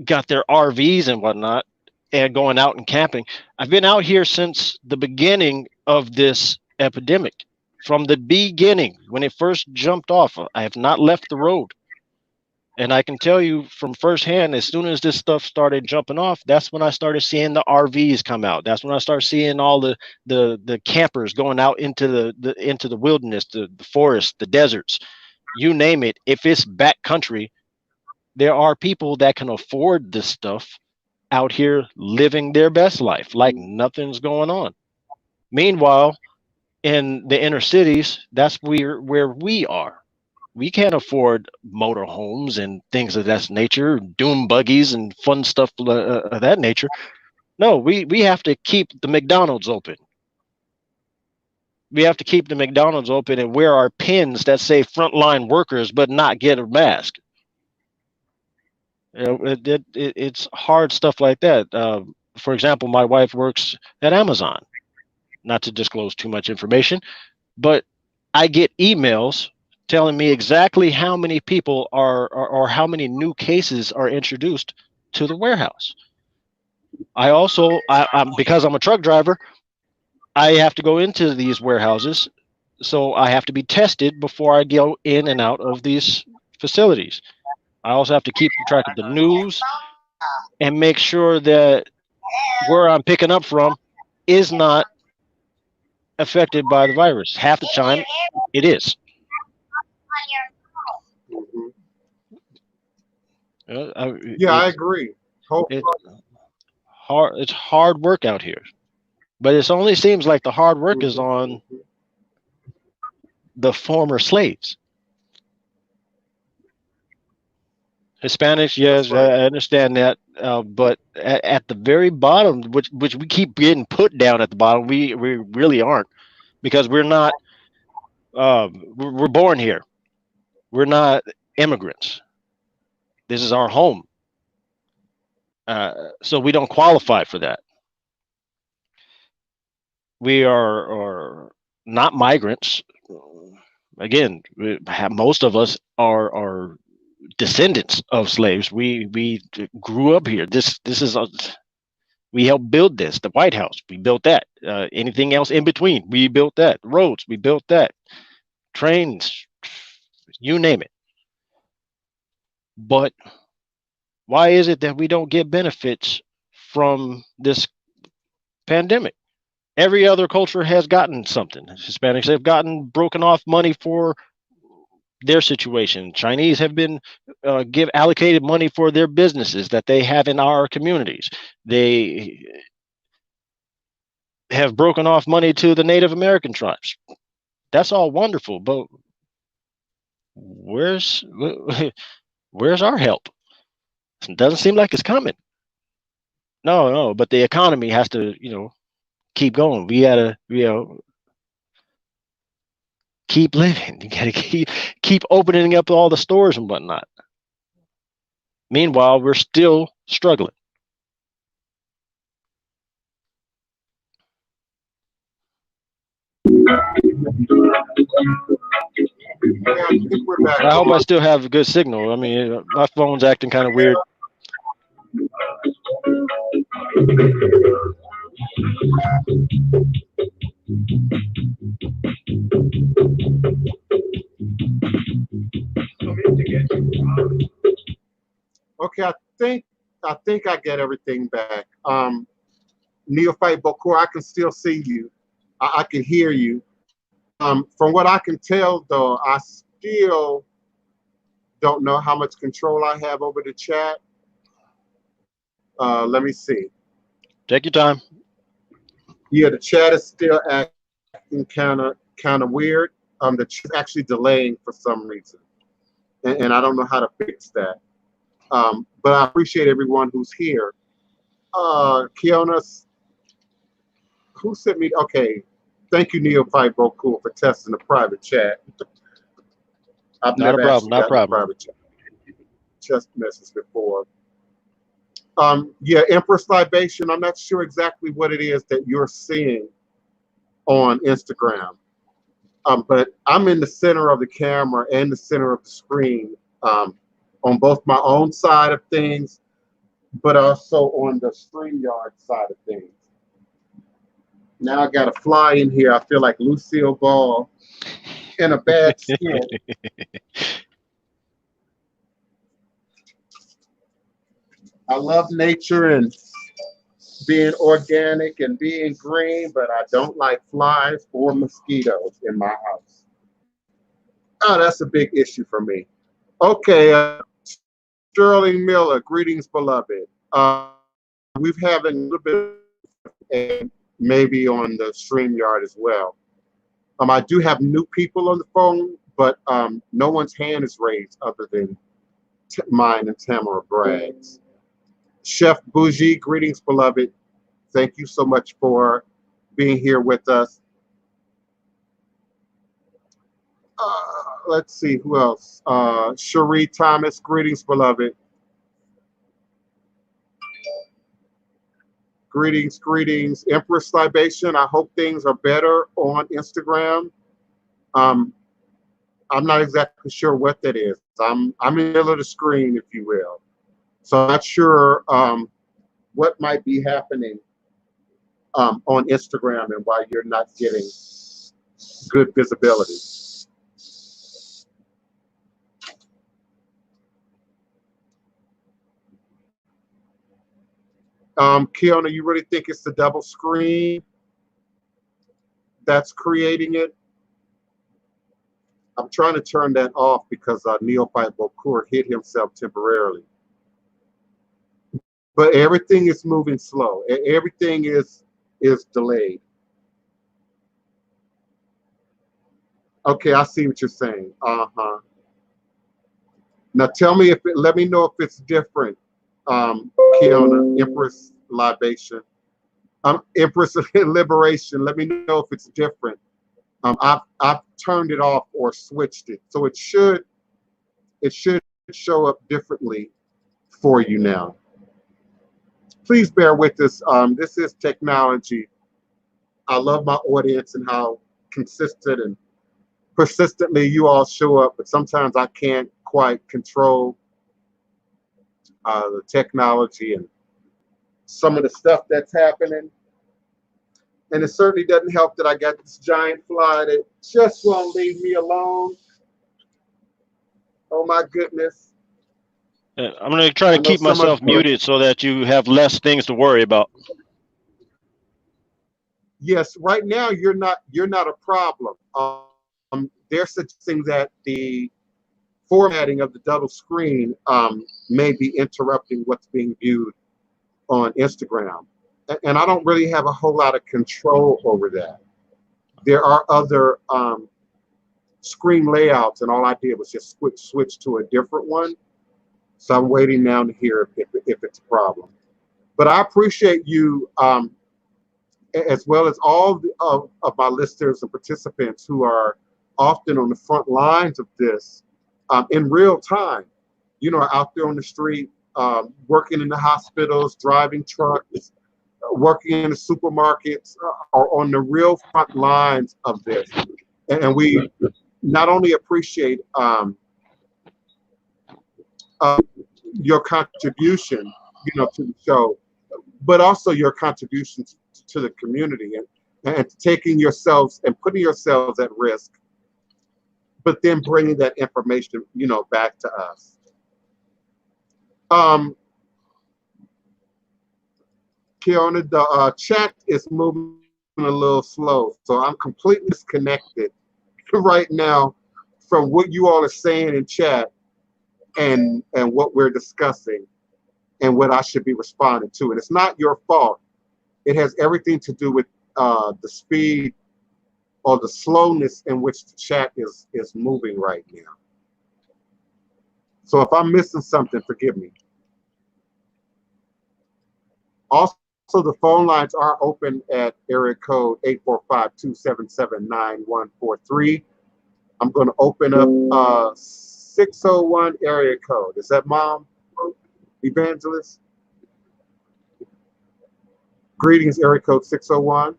got their RVs and whatnot and going out and camping. I've been out here since the beginning of this epidemic. From the beginning, when it first jumped off, I have not left the road. And I can tell you from firsthand, as soon as this stuff started jumping off, that's when I started seeing the RVs come out. That's when I started seeing all the campers going out into the wilderness, the forest, the deserts, you name it. If it's backcountry, there are people that can afford this stuff out here living their best life, like nothing's going on. Meanwhile, in the inner cities, that's where we are. We can't afford motorhomes and things of that nature, doom buggies and fun stuff of that nature. No, we have to keep the McDonald's open. We have to keep the McDonald's open and wear our pins that say frontline workers, but not get a mask. You know, it's hard stuff like that. For example, my wife works at Amazon. Not to disclose too much information, but I get emails telling me exactly how many people are or how many new cases are introduced to the warehouse. I also, I'm because I'm a truck driver, I have to go into these warehouses, so I have to be tested before I go in and out of these facilities. I also have to keep track of the news and make sure that where I'm picking up from is not affected by the virus. Half the time, it is. Mhm. Yeah, I It's agree. it hard. It's hard work out here, but it only seems like the hard work is Mhm, on mhm. the former slaves. Hispanics, That's yes, right. I understand that, but at the very bottom, which we keep getting put down at the bottom, we really aren't because we're not. We're born here. We're not immigrants. This is our home, so we don't qualify for that. We are not migrants. Again, most of us are descendants of slaves. We grew up here. This is we helped build this. The White House, we built that. Anything else in between, we built that. Roads, we built that. Trains, you name it. But why is it that we don't get benefits from this pandemic? Every other culture has gotten something. Hispanics have gotten broken off money for their situation. Chinese have been give allocated money for their businesses that they have in our communities. They have broken off money to the Native American tribes. That's all wonderful, but where's where's our help? It doesn't seem like it's coming. No, no, but the economy has to, keep going. We gotta, keep living. You gotta keep opening up all the stores and whatnot. Meanwhile, we're still struggling. Yeah, I think we're back. I hope I still have a good signal. I mean, my phone's acting kind of weird. Okay, I think I get everything back. Neophyte Bokur, I can still see you. I can hear you. From what I can tell, though, I still don't know how much control I have over the chat. Let me see. Take your time. Yeah, the chat is still acting kind of weird. The chat's actually delaying for some reason, and I don't know how to fix that. But I appreciate everyone who's here. Kiona, who sent me? Okay, thank you, Neophyte Boku, for testing the private chat. I've Not a never problem. actually Not a gotten a problem. private chat message before. Yeah, Empress Libation. I'm not sure exactly what it is that you're seeing on Instagram, but I'm in the center of the camera and the center of the screen on both my own side of things, but also on the StreamYard side of things. Now I got to fly in here. I feel like Lucille Ball in a bad skin. I love nature and being organic and being green, but I don't like flies or mosquitoes in my house. Oh, that's a big issue for me. Okay, Sterling Miller, greetings, beloved. We've having a little bit and maybe on the StreamYard as well. I do have new people on the phone, but no one's hand is raised other than mine and Tamara Bragg's. Chef Bougie, greetings, beloved. Thank you so much for being here with us. Let's see, who else? Cherie Thomas, greetings, beloved. Greetings, greetings. Empress Libation, I hope things are better on Instagram. I'm not exactly sure what that is. I'm in the middle of the screen, if you will. So I'm not sure what might be happening on Instagram and why you're not getting good visibility. Kiona, you really think it's the double screen that's creating it? I'm trying to turn that off because Neophyte Bokur hit himself temporarily. But everything is moving slow. Everything is delayed. Okay, I see what you're saying. Now tell me if let me know if it's different. Kiona, Empress Libation, Empress Liberation. Let me know if it's different. I've turned it off or switched it, so it should show up differently for you now. Please bear with us. This is technology. I love my audience and how consistent and persistently you all show up, but sometimes I can't quite control the technology and some of the stuff that's happening. And it certainly doesn't help that I got this giant fly that just won't leave me alone. Oh my goodness. I'm going to try to keep myself muted so that you have less things to worry about. Yes, right now you're not a problem. They're suggesting that the formatting of the double screen may be interrupting what's being viewed on Instagram. And I don't really have a whole lot of control over that. There are other screen layouts, and all I did was just switch to a different one. So I'm waiting now to hear if it's a problem. But I appreciate you, as well as all of my listeners and participants who are often on the front lines of this in real time. You know, out there on the street, working in the hospitals, driving trucks, working in the supermarkets, are on the real front lines of this. And we not only appreciate your contribution, you know, to the show, but also your contributions to the community and taking yourselves and putting yourselves at risk, but then bringing that information, you know, back to us. Kiona, the chat is moving a little slow, so I'm completely disconnected right now from what you all are saying in chat and what we're discussing and what I should be responding to. And it's not your fault. It has everything to do with the speed or the slowness in which the chat is moving right now. So if I'm missing something, forgive me. Also, the phone lines are open at area code 845-277-9143. I'm going to open up 601 area code. Is that Mom? Evangelist? Greetings, area code 601.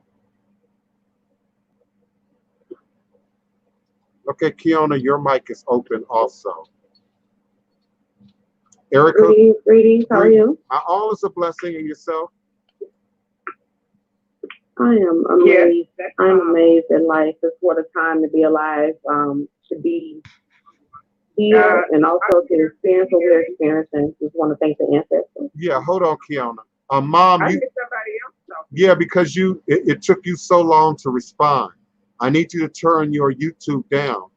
Okay, Kiona, your mic is open also. Area code. Greetings, how are you? All is a blessing in yourself. I am amazed. Yes, I'm amazed at life. It's what a time to be alive. To be here and also to experience what we're experiencing. Just want to thank the ancestors. Yeah, hold on, Kiana. Mom, I you, hear somebody else talking. yeah, because it took you so long to respond. I need you to turn your YouTube down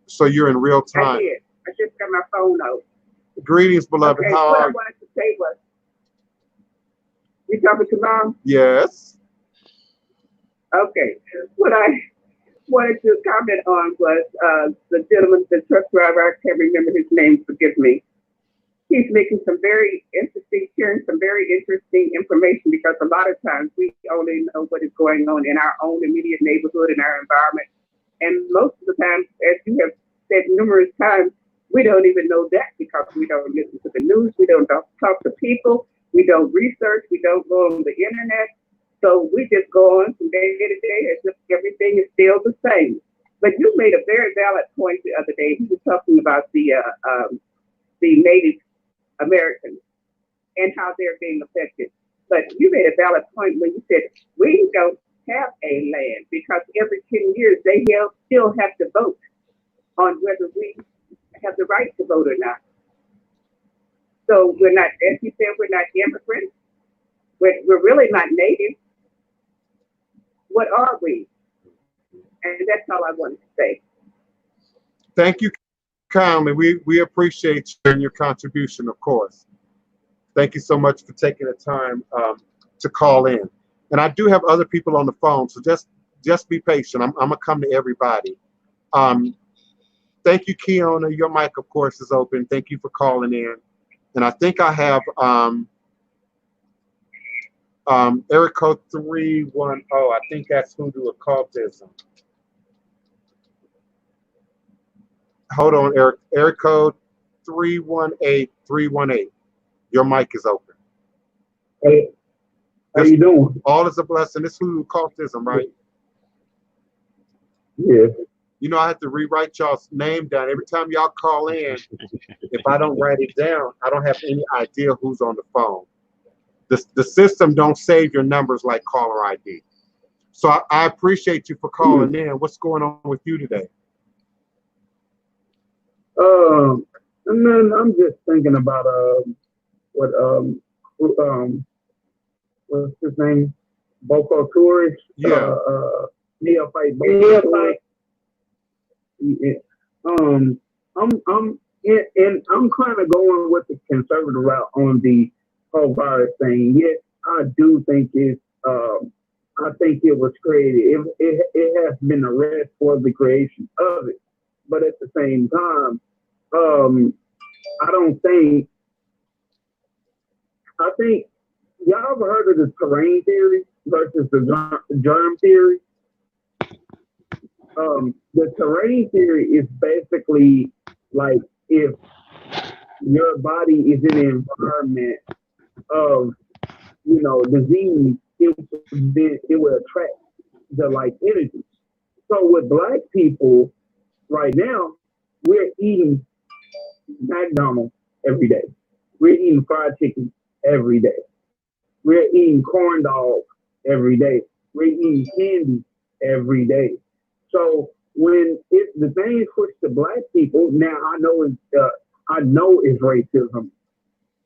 so you're in real I time. did. I just got my phone out. Greetings, beloved. Okay, How what I are you? wanted to say was, you talking to Mom? Yes. Okay. What I wanted to comment on was the gentleman, the truck driver, I can't remember his name, forgive me. He's making some very interesting, sharing some very interesting information, because a lot of times we only know what is going on in our own immediate neighborhood, in our environment. And most of the time, as you have said numerous times, we don't even know that because we don't listen to the news, we don't talk to people, we don't research, we don't go on the internet. So we just go on from day to day as if everything is still the same. But you made a very valid point the other day. He was talking about the Native Americans and how they're being affected. But you made a valid point when you said we don't have a land, because every 10 years they still have to vote on whether we have the right to vote or not. So we're not, as you said, we're not immigrants. We're really not native. What are we? And that's all I wanted to say. Thank you kindly. We appreciate you and your contribution, of course. Thank you so much for taking the time to call in. And I do have other people on the phone, so just be patient. I'm gonna come to everybody. Thank you, Kiona. Your mic, of course, is open. Thank you for calling in. And I think I have area code 310. I think that's Hoodoo occultism. Hold on, Eric. Area code 318-318. Your mic is open. Hey, how you doing? All is a blessing. It's Hoodoo occultism, right? Yeah. You know, I have to rewrite y'all's name down every time y'all call in. If I don't write it down, I don't have any idea who's on the phone. The system don't save your numbers like caller ID. So I appreciate you for calling in. What's going on with you today? And then I'm just thinking about what what's his name? Boko Tourist. Yeah. Neophyte. Neophyte. Yeah. I'm kind of going with the conservative route on the whole virus thing. Yes, I do think it's I think it was created. It has been a rest for the creation of it, but at the same time, I don't think. I think y'all ever heard of the terrain theory versus the germ theory? The terrain theory is basically like if your body is in an environment of, disease, it will attract the like energy. So with Black people right now, we're eating McDonald's every day. We're eating fried chicken every day. We're eating corn dogs every day. We're eating candy every day. So when the thing switched to Black people, now I know it's racism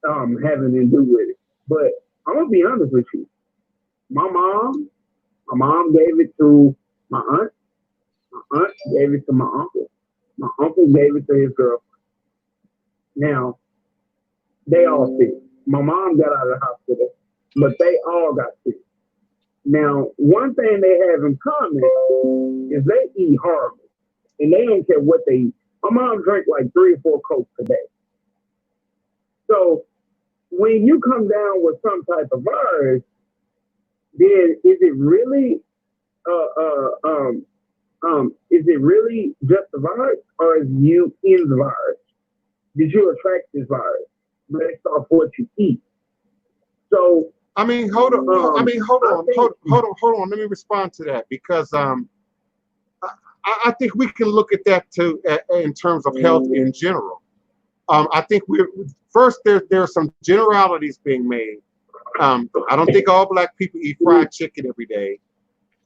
having to do with it. But I'm gonna be honest with you. My mom gave it to my aunt. My aunt gave it to my uncle. My uncle gave it to his girlfriend. Now, they all sick. My mom got out of the hospital, but they all got sick. Now, one thing they have in common is they eat horrible, and they don't care what they eat. My mom drank like 3 or 4 Cokes a day. So when you come down with some type of virus, then is it really just the virus, or is you in the virus? Did you attract this virus based off what you eat? So I mean, hold on. Hold on. Let me respond to that, because I think we can look at that too in terms of health in general. I think there are some generalities being made. I don't think all Black people eat fried chicken every day.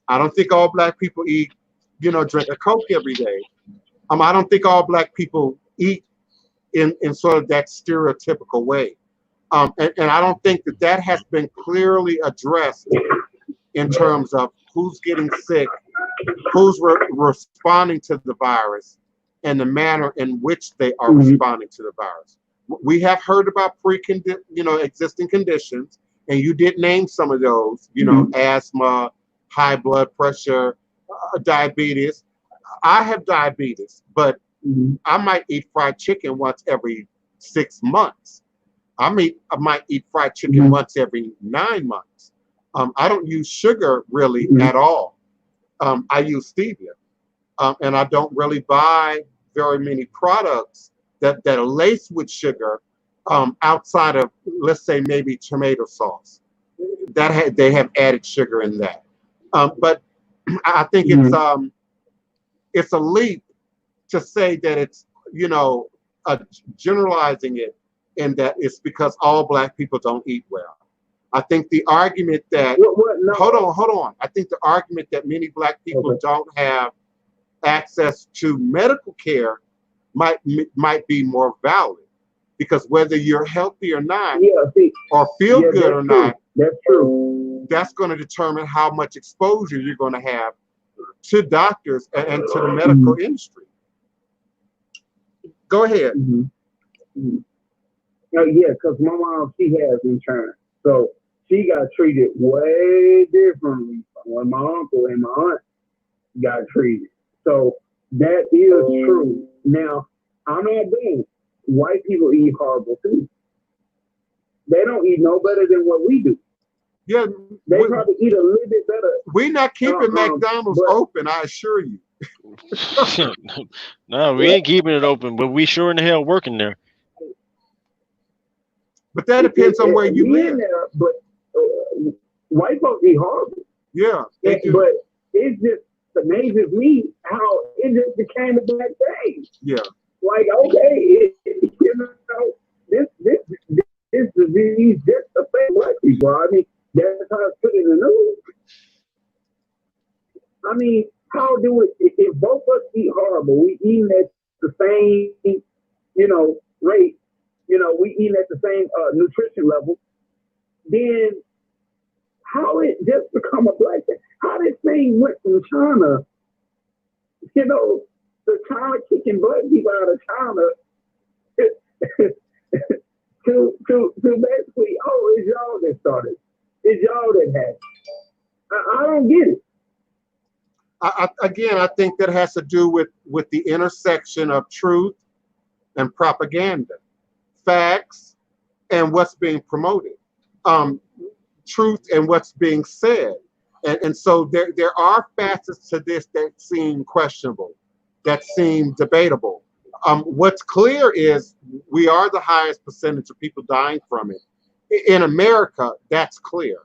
I don't think all Black people eat, drink a Coke every day. I don't think all Black people eat in sort of that stereotypical way. And I don't think that has been clearly addressed in terms of who's getting sick, who's responding to the virus, and the manner in which they are responding to the virus. We have heard about existing conditions, and you did name some of those, asthma, high blood pressure, diabetes. I have diabetes, but I might eat fried chicken once every 6 months. I might eat fried chicken once every 9 months. I don't use sugar really at all. I use stevia, and I don't really buy very many products that are laced with sugar outside of, let's say, maybe tomato sauce. They have added sugar in that. But I think it's a leap to say that it's generalizing it, in that it's because all Black people don't eat well. I think the argument that hold on. I think the argument that many Black people don't have access to medical care might be more valid, because whether you're healthy or not, or feel good or not, that's true. That's going to determine how much exposure you're going to have to doctors and to the medical industry. Go ahead. Yeah, because my mom, she has insurance, so she got treated way differently from when my uncle and my aunt got treated. So that is true. Now, I'm not doing. White people eat horrible too. They don't eat no better than what we do. Yeah, they probably eat a little bit better. We're not keeping McDonald's open, I assure you. No, we ain't keeping it open, but we sure in the hell working there. But that depends on where you live. There, but white folks eat horrible. Yeah, but it just amazes me how it just became a bad thing. Yeah. Like, okay, this disease just affects Black people. I mean, that's how it's put in the news. I mean, how do it, if both of us eat horrible, we eating at the same, rate, we eating at the same nutrition level, then how it just become a Black thing? How this thing went from China, the China kicking Black people out of China to basically, it's y'all that started. It's y'all that had it. I don't get it. I think that has to do with the intersection of truth and propaganda, facts and what's being promoted, truth and what's being said. And so there are facets to this that seem questionable, that seem debatable. What's clear is we are the highest percentage of people dying from it. In America, that's clear.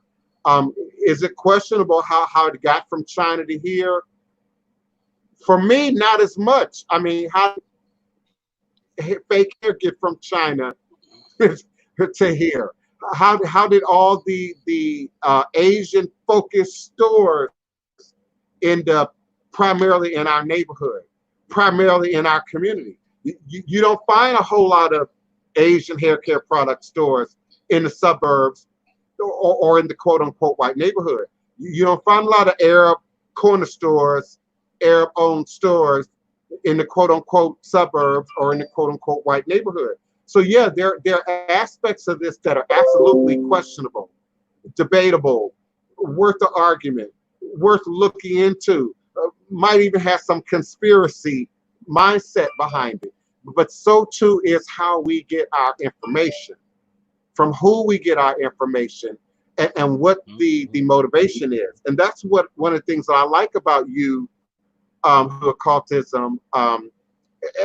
Is it questionable how it got from China to here? For me, not as much. I mean, how did fake hair get from China to here? How did all the Asian focused stores end up primarily in our neighborhood, primarily in our community? You don't find a whole lot of Asian hair care product stores in the suburbs or in the quote unquote white neighborhood. You don't find a lot of Arab corner stores, Arab owned stores in the quote unquote suburbs or in the quote unquote white neighborhood. So yeah, there are aspects of this that are absolutely questionable, debatable, worth the argument, worth looking into, might even have some conspiracy mindset behind it. But so too is how we get our information, from who we get our information, and what the motivation is. And that's what one of the things that I like about you, who occultism,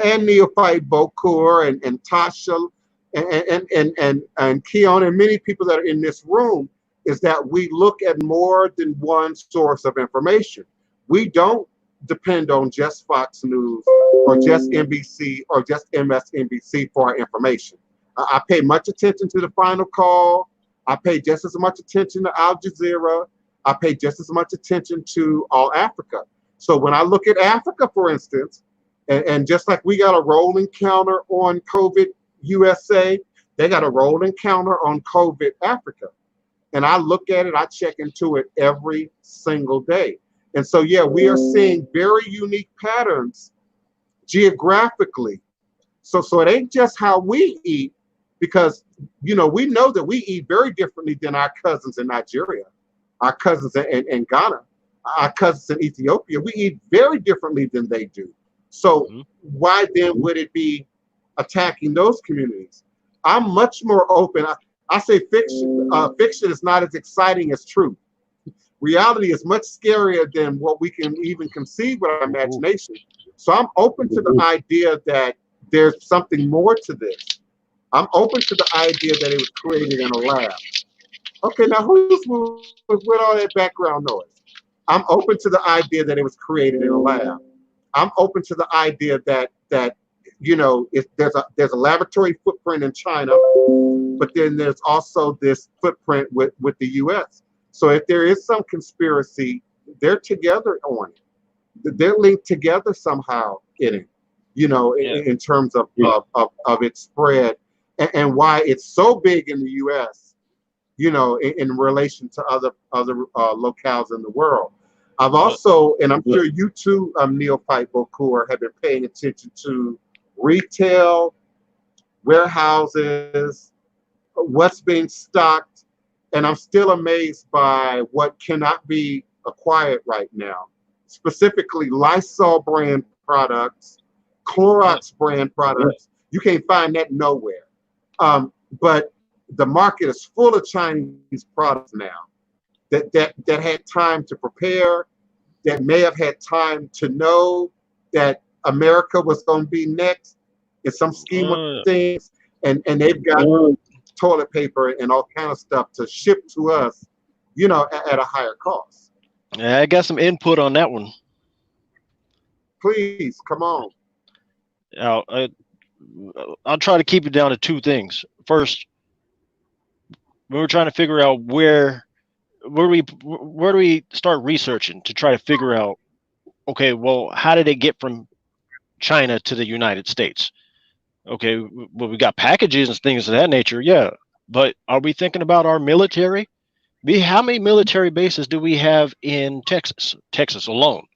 and Neophyte Bokur and Tasha and Keon and many people that are in this room, is that we look at more than one source of information. We don't depend on just Fox News or just NBC or just MSNBC for our information. I pay much attention to the Final Call. I pay just as much attention to Al Jazeera. I pay just as much attention to All Africa. So when I look at Africa, for instance, And just like we got a rolling counter on COVID USA, they got a rolling counter on COVID Africa. And I look at it, I check into it every single day. And so, yeah, we are seeing very unique patterns geographically. So it ain't just how we eat, because, we know that we eat very differently than our cousins in Nigeria, our cousins in Ghana, our cousins in Ethiopia. We eat very differently than they do. So why then would it be attacking those communities? I'm much more open. I say fiction. Fiction is not as exciting as truth. Reality is much scarier than what we can even conceive with our imagination. So I'm open to the idea that there's something more to this. I'm open to the idea that it was created in a lab. Okay, now who's with all that background noise? I'm open to the idea that it was created in a lab. I'm open to the idea that there's a laboratory footprint in China, but then there's also this footprint with the U.S. So if there is some conspiracy, they're together on it. They're linked together somehow in it, in terms of its spread and why it's so big in the U.S. In relation to other locales in the world. I've also, and I'm sure you too, Neophyte Bokur, have been paying attention to retail, warehouses, what's being stocked, and I'm still amazed by what cannot be acquired right now. Specifically, Lysol brand products, Clorox brand products. You can't find that nowhere. But the market is full of Chinese products now that had time to prepare, that may have had time to know that America was going to be next in some scheme of things, and they've got toilet paper and all kind of stuff to ship to us, at a higher cost. Yeah, I got some input on that one. Please, come on. I'll try to keep it down to two things. First, we were trying to figure out where do we start researching to try to figure out, okay, well, how did it get from China to the United States? Okay, well, we got packages and things of that nature, yeah. But are we thinking about our military? How many military bases do we have in Texas? Texas alone,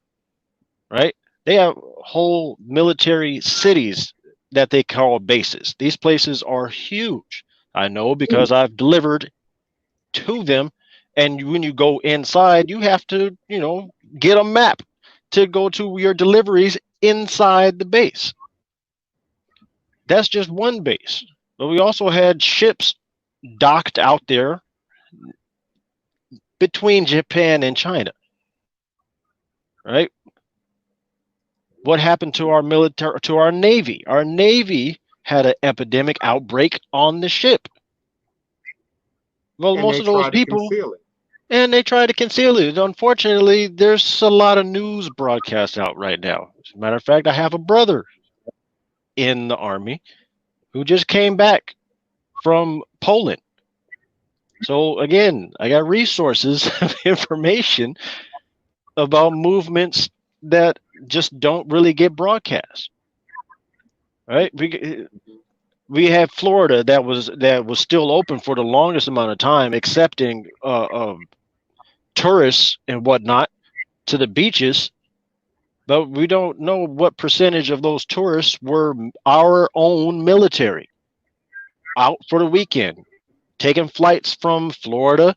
right? They have whole military cities that they call bases. These places are huge. I know because I've delivered to them. And when you go inside, you have to, get a map to go to your deliveries inside the base. That's just one base. But we also had ships docked out there between Japan and China. Right? What happened to our military, to our Navy? Our Navy had an epidemic outbreak on the ship. Well, and most of those people, and they try to conceal it. Unfortunately, there's a lot of news broadcasts out right now. As a matter of fact, I have a brother in the Army who just came back from Poland. So again, I got resources of information about movements that just don't really get broadcast. Right? We have Florida that was still open for the longest amount of time, accepting tourists and whatnot to the beaches, but we don't know what percentage of those tourists were our own military out for the weekend, taking flights from Florida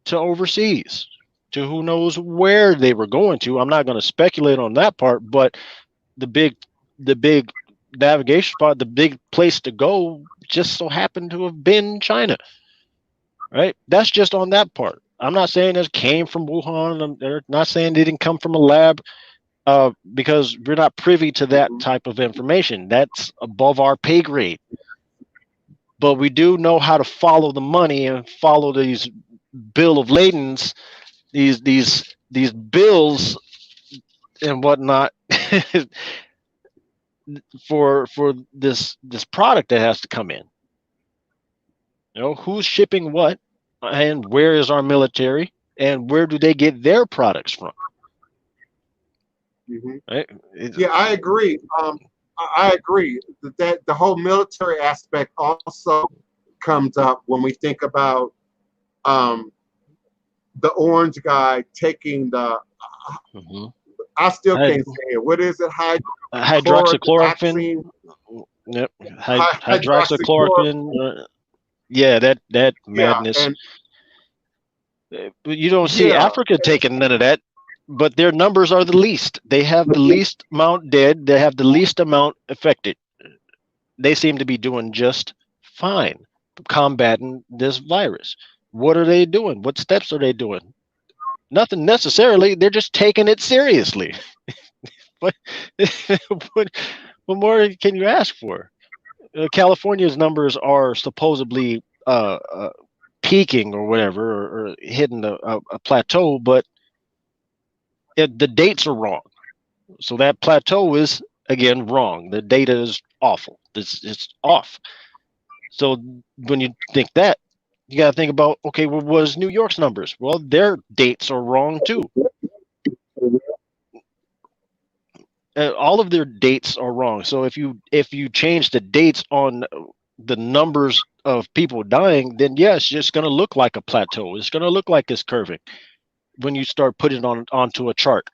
to overseas, to who knows where they were going to. I'm not going to speculate on that part, but the big navigation spot, the big place to go, just so happened to have been China. Right? That's just on that part. I'm not saying it came from Wuhan. They're not saying they didn't come from a lab, because we're not privy to that type of information. That's above our pay grade. But we do know how to follow the money and follow these bill of ladings, these bills and whatnot for this product that has to come in. Who's shipping what, and where is our military, and where do they get their products from? Right? Yeah, I agree. I agree that the whole military aspect also comes up when we think about um, the orange guy taking the. I still can't say it. What is it? Hydroxychloroquine. Hydroxychloroquine. Yep. Hydroxychloroquine. Hydroxychloroquine. Yeah, that Yeah, madness. and But you don't see yeah, Africa taking none of that. But their numbers are the least. They have the least amount dead. They have the least amount affected. They seem to be doing just fine combating this virus. What are they doing? What steps are they doing? Nothing necessarily. They're just taking it seriously. what, what, what more can you ask for? California's numbers are supposedly peaking or whatever, or hitting a plateau, but the dates are wrong. So that plateau is again wrong. The data is awful. It's off. So when you think that, you got to think about, okay, well, what is New York's numbers? Well, their dates are wrong too. All of their dates are wrong. So if you change the dates on the numbers of people dying, then yes, it's just going to look like a plateau. It's going to look like it's curving when you start putting it onto a chart.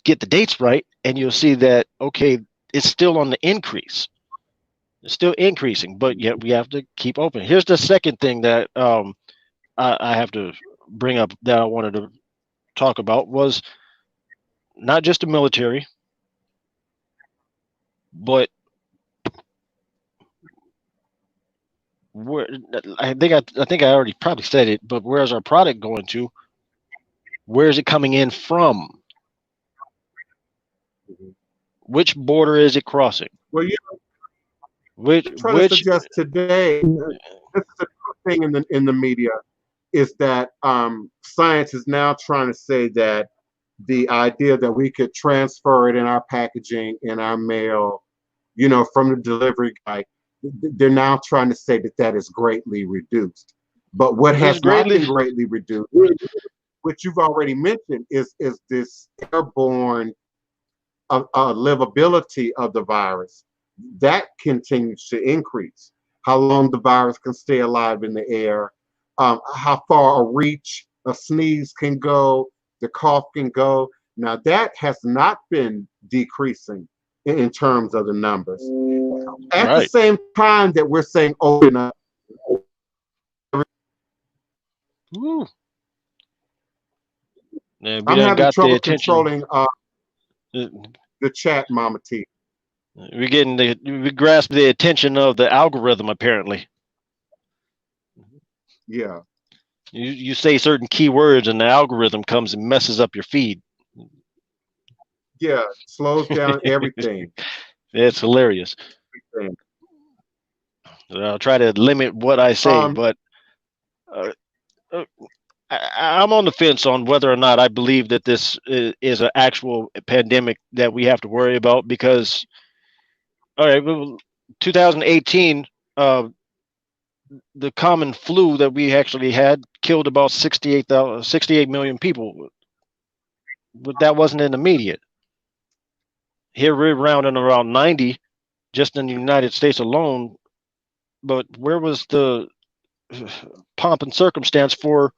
Get the dates right, and you'll see that, okay, it's still on the increase. It's still increasing, but yet we have to keep open. Here's the second thing that I have to bring up that I wanted to talk about was not just the military, but where I think I already probably said it, but where's our product going to? Where is it coming in from? Which border is it crossing? well, Which trying to suggest today. This is a thing in the media is that science is now trying to say that the idea that we could transfer it in our packaging, in our mail, from the delivery guy, they're now trying to say that is greatly reduced. But what has not been greatly reduced, which you've already mentioned, is this airborne livability of the virus. That continues to increase. How long the virus can stay alive in the air, how far a reach a sneeze can go, the cough can go. Now that has not been decreasing in terms of the numbers. At the same time that we're saying open up. Yeah, I'm having trouble controlling the chat, Mama T. We grasp the attention of the algorithm, apparently. Yeah. You say certain keywords and the algorithm comes and messes up your feed. Yeah, slows down everything. It's hilarious. I'll try to limit what I say, but I'm on the fence on whether or not I believe that this is an actual pandemic that we have to worry about, because, all right, well, 2018, the common flu that we actually had killed about 68 million people, but that wasn't in the media. Here we're rounding around 90 just in the United States alone, but where was the pomp and circumstance for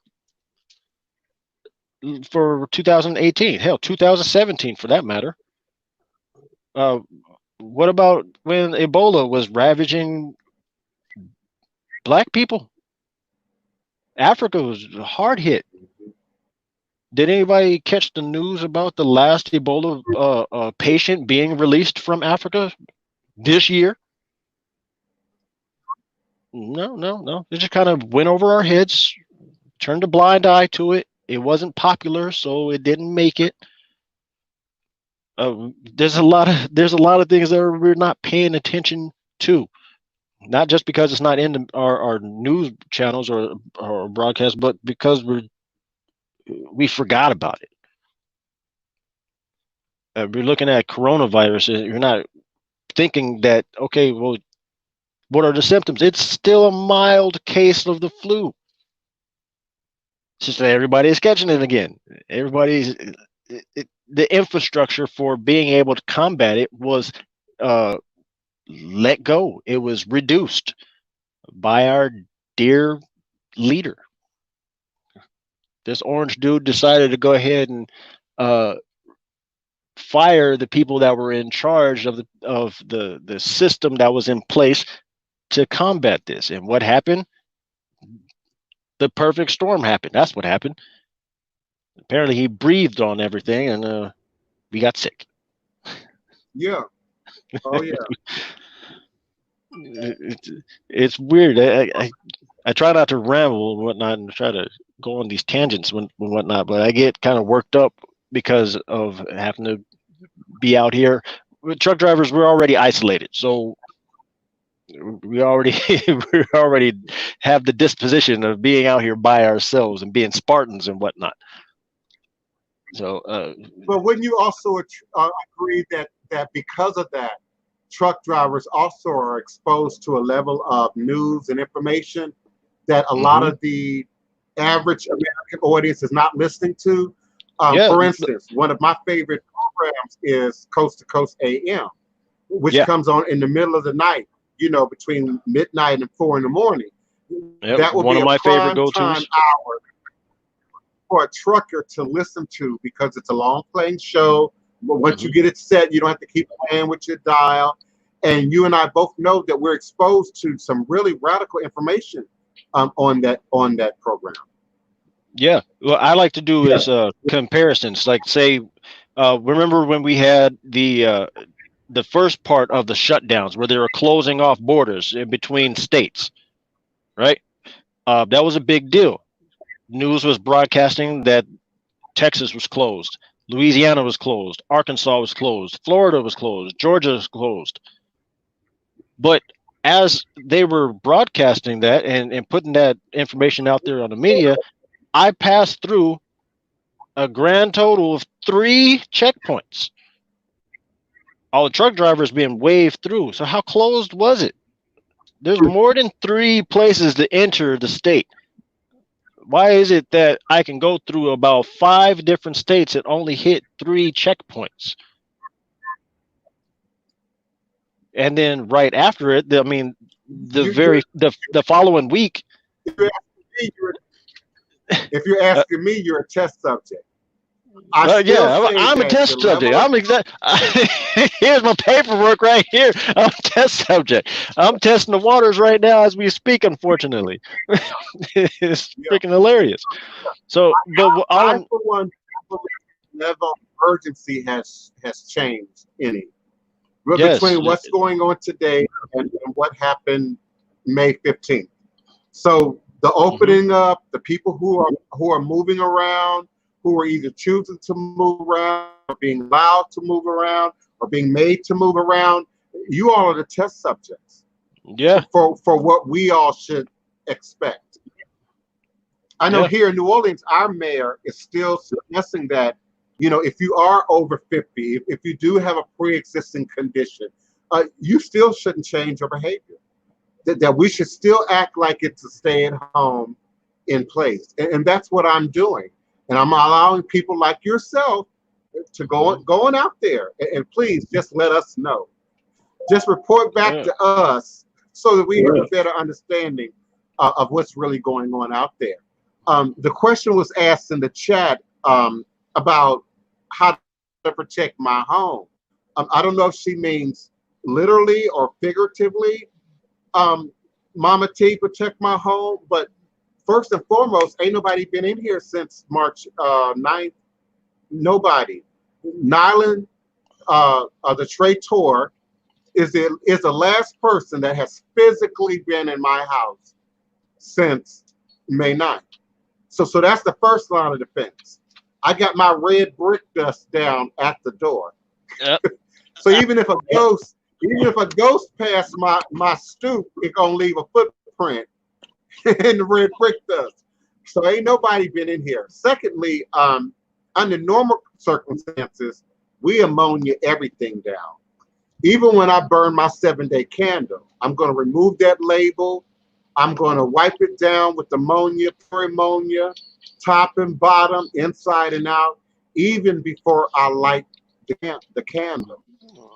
2018? Hell, 2017 for that matter. What about when Ebola was ravaging Black people? Africa was hard hit. Did anybody catch the news about the last Ebola patient being released from Africa this year? No. It just kind of went over our heads, turned a blind eye to it. It wasn't popular, so it didn't make it. There's a lot of things that we're not paying attention to, not just because it's not in our news channels or broadcasts, but because we forgot about it. We're looking at coronavirus. You're not thinking that, okay, well, what are the symptoms? It's still a mild case of the flu. It's just that everybody is catching it again. Everybody's the infrastructure for being able to combat it was let go. It was reduced by our dear leader. This orange dude decided to go ahead and fire the people that were in charge of the system that was in place to combat this. And what happened? The perfect storm happened. That's what happened. Apparently, he breathed on everything, and we got sick. Yeah. Oh yeah. It's weird. I try not to ramble and whatnot, and try to go on these tangents and whatnot, but I get kind of worked up because of having to be out here. Truck drivers, we're already isolated, so we already we already have the disposition of being out here by ourselves and being Spartans and whatnot. So, but wouldn't you also agree that because of that, truck drivers also are exposed to a level of news and information that a lot of the average American audience is not listening to? For instance, one of my favorite programs is Coast to Coast AM, which comes on in the middle of the night, between midnight and 4 in the morning. That would one be of my a favorite prime go-tos time hour for a trucker to listen to, because it's a long playing show. But once you get it set, you don't have to keep playing with your dial. And you and I both know that we're exposed to some really radical information on that program. Yeah, what I like to do is comparisons. Like, say, remember when we had the first part of the shutdowns where they were closing off borders in between states, right? That was a big deal. News was broadcasting that Texas was closed, Louisiana was closed, Arkansas was closed, Florida was closed, Georgia was closed. But as they were broadcasting that and putting that information out there on the media, I passed through a grand total of 3 checkpoints. All the truck drivers being waved through. So how closed was it? There's more than 3 places to enter the state. Why is it that I can go through about 5 different states and only hit 3 checkpoints? And then right after it, the following week. If you're asking me, you're a test subject. I'm a test subject. Here's my paperwork right here. I'm a test subject. I'm testing the waters right now as we speak, unfortunately. It's freaking hilarious. So, but I for one, level of urgency has changed between what's going on today and what happened May 15th. So the opening up, the people who are moving around, who are either choosing to move around, or being allowed to move around, or being made to move around, you all are the test subjects. Yeah. For what we all should expect. I know here in New Orleans, our mayor is still suggesting that, if you are over 50, if you do have a pre-existing condition, you still shouldn't change your behavior. That we should still act like it's a stay-at-home in place. And that's what I'm doing. And I'm allowing people like yourself to going out there. And please just let us know. Just report back to us so that we have a better understanding of what's really going on out there. The question was asked in the chat about how to protect my home. I don't know if she means literally or figuratively. Mama T, protect my home, but first and foremost, ain't nobody been in here since March 9th. Nobody. Nyland, the traitor, is the last person that has physically been in my house since May 9th. So that's the first line of defense. I got my red brick dust down at the door. Yep. So even if a ghost passed my stoop, it gonna leave a footprint in the red brick dust. So ain't nobody been in here. Secondly, under normal circumstances, we ammonia everything down. Even when I burn my 7-day candle, I'm gonna remove that label. I'm gonna wipe it down with ammonia, pure ammonia, top and bottom, inside and out. even before I light the candle.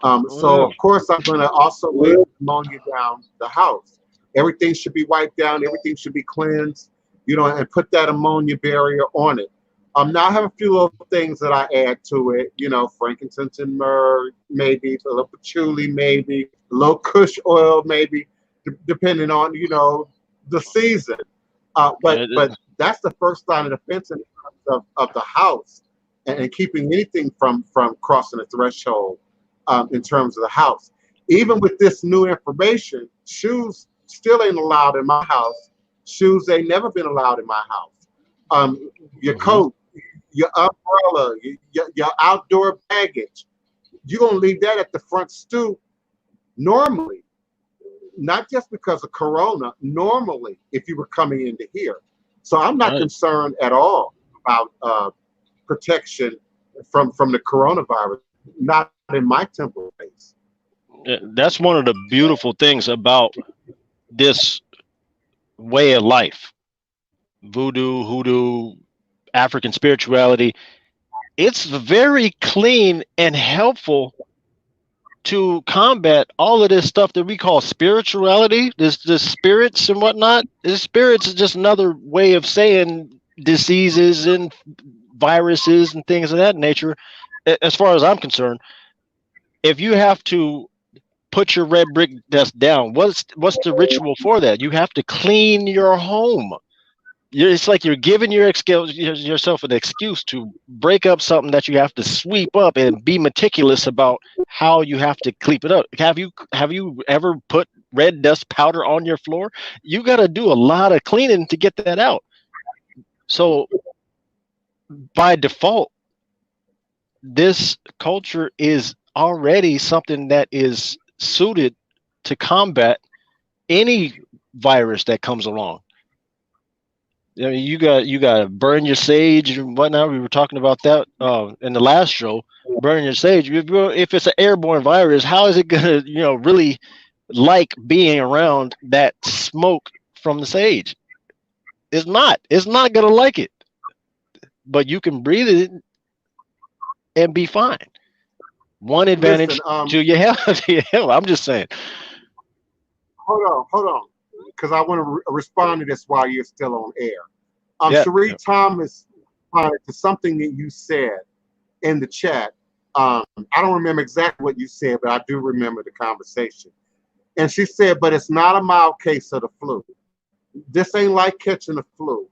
So of course I'm going to also lay ammonia down the house. Everything should be wiped down. Everything should be cleansed, and put that ammonia barrier on it. Now I have a few little things that I add to it, frankincense and myrrh, maybe a little patchouli, maybe a little kush oil, maybe, depending on, the season. But that's the first line of defense in terms of the house and keeping anything from crossing the threshold in terms of the house. Even with this new information, shoes still ain't allowed in my house. Shoes ain't never been allowed in my house. Your coat, your umbrella, your outdoor baggage, you're going to leave that at the front stoop normally. Not just because of Corona, normally, if you were coming into here. So I'm not concerned at all about protection from the coronavirus, not in my temple space. That's one of the beautiful things about this way of life. Voodoo, Hoodoo, African spirituality. It's very clean and helpful to combat all of this stuff that we call spirituality, this spirits and whatnot. The spirits is just another way of saying diseases and viruses and things of that nature. As far as I'm concerned, if you have to put your red brick dust down, what's the ritual for that? You have to clean your home. It's like you're giving yourself an excuse to break up something that you have to sweep up and be meticulous about how you have to clean it up. Have you ever put red dust powder on your floor? You got to do a lot of cleaning to get that out. So by default, this culture is already something that is suited to combat any virus that comes along. I mean, you got to burn your sage and whatnot. We were talking about that in the last show. Burn your sage. If it's an airborne virus, how is it gonna, really like being around that smoke from the sage? It's not. It's not gonna like it. But you can breathe it and be fine. One advantage to your health. I'm just saying. Hold on. Because I want to respond to this while you're still on air. Cherie Thomas responded to something that you said in the chat. I don't remember exactly what you said, but I do remember the conversation. And she said, but it's not a mild case of the flu. This ain't like catching the flu.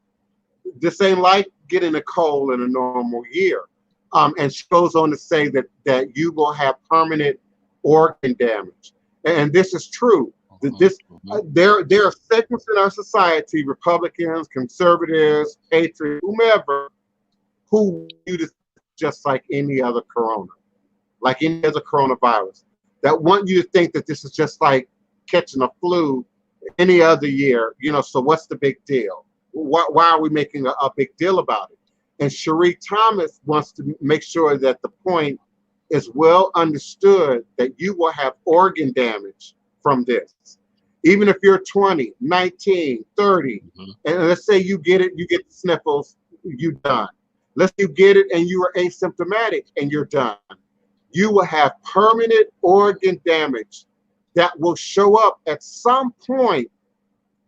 This ain't like getting a cold in a normal year. And she goes on to say that you will have permanent organ damage. And this is true. There are segments in our society, Republicans, conservatives, patriots, whomever, who view this just like any other corona, like any other coronavirus, that want you to think that this is just like catching a flu any other year. So what's the big deal? Why are we making a big deal about it? And Cherie Thomas wants to make sure that the point is well understood that you will have organ damage from this. Even if you're 20, 19, 30, and let's say you get it, you get the sniffles, you're done. Let's say you get it and you are asymptomatic and you're done. You will have permanent organ damage that will show up at some point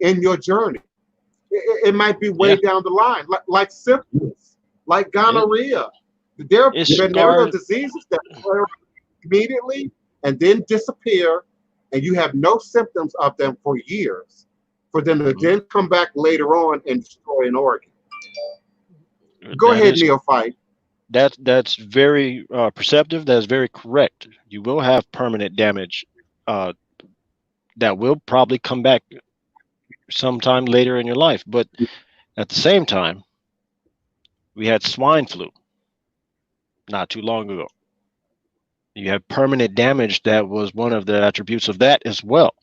in your journey. It might be way down the line, like symptoms, like gonorrhea. There are venereal diseases that occur immediately and then disappear, and you have no symptoms of them for years, for them to then come back later on and destroy an organ. Go ahead, Neophyte. That's very perceptive. That's very correct. You will have permanent damage that will probably come back sometime later in your life. But at the same time, we had swine flu not too long ago. You have permanent damage that was one of the attributes of that as well.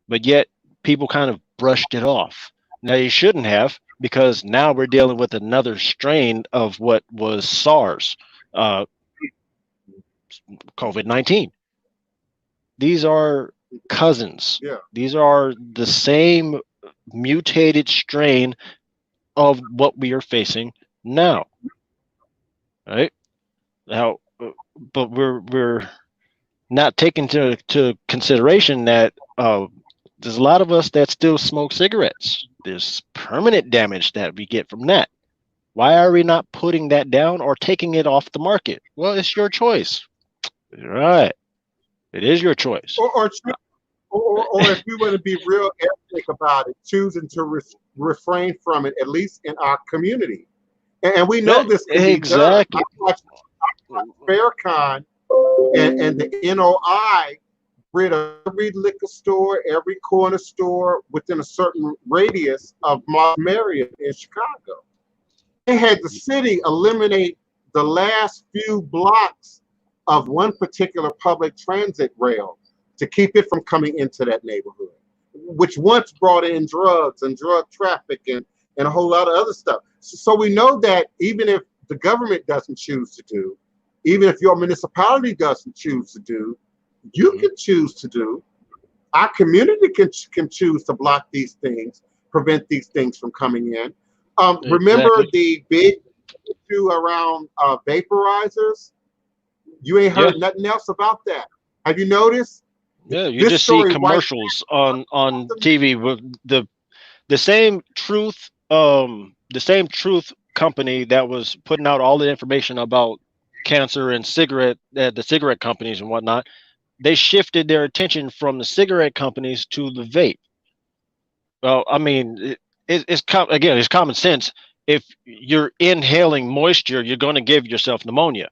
But yet people kind of brushed it off. Now you shouldn't have, because now we're dealing with another strain of what was SARS, COVID-19. These are cousins. Yeah. These are the same mutated strain of what we are facing now. right? Now, but we're not taking to consideration that there's a lot of us that still smoke cigarettes. There's permanent damage that we get from that. Why are we not putting that down or taking it off the market? Well, it's your choice. Right. It is your choice. Or if you want to be real ethnic about it, choosing to refrain from it, at least in our community. And we know this can be done. I watched Farrakhan and the NOI rid of every liquor store, every corner store within a certain radius of Marriott in Chicago. They had the city eliminate the last few blocks of one particular public transit rail to keep it from coming into that neighborhood, which once brought in drugs and drug trafficking and a whole lot of other stuff. So we know that even if the government doesn't choose to do, even if your municipality doesn't choose to do, you can choose to do. Our community can choose to block these things, prevent these things from coming in. Remember the big issue around vaporizers? You ain't heard nothing else about that. Have you noticed? Yeah, you just see commercials on TV with the same truth company that was putting out all the information about cancer and the cigarette companies and whatnot. They shifted their attention from the cigarette companies to the vape. Well, I mean, it's common sense. If you're inhaling moisture, you're going to give yourself pneumonia.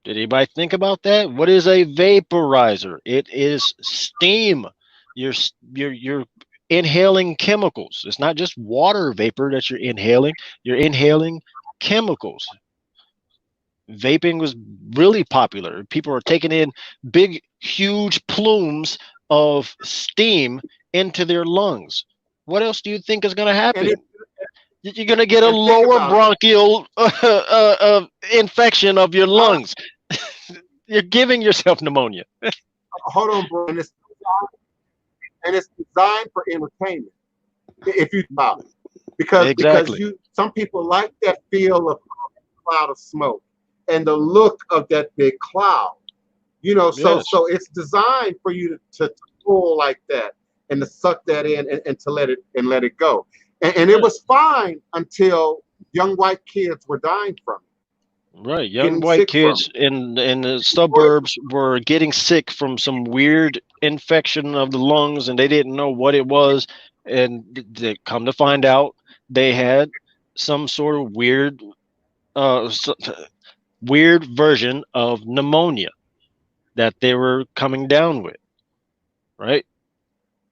Did anybody think about that? What is a vaporizer? It is steam. You're inhaling chemicals. It's not just water vapor that you're inhaling. You're inhaling chemicals. Vaping was really popular. People are taking in big, huge plumes of steam into their lungs. What else do you think is going to happen? You're going to get a lower bronchial infection of your lungs. You're giving yourself pneumonia. Hold on, bro. And it's designed for entertainment. If you about it, because some people like that feel of a cloud of smoke and the look of that big cloud. You know, so it's designed for you to pull like that and to suck that in and to let it go. And it was fine until young white kids were dying from it. Right, young white kids in the suburbs were getting sick from some weird infection of the lungs, and they didn't know what it was. And they come to find out they had some sort of weird version of pneumonia that they were coming down with. Right?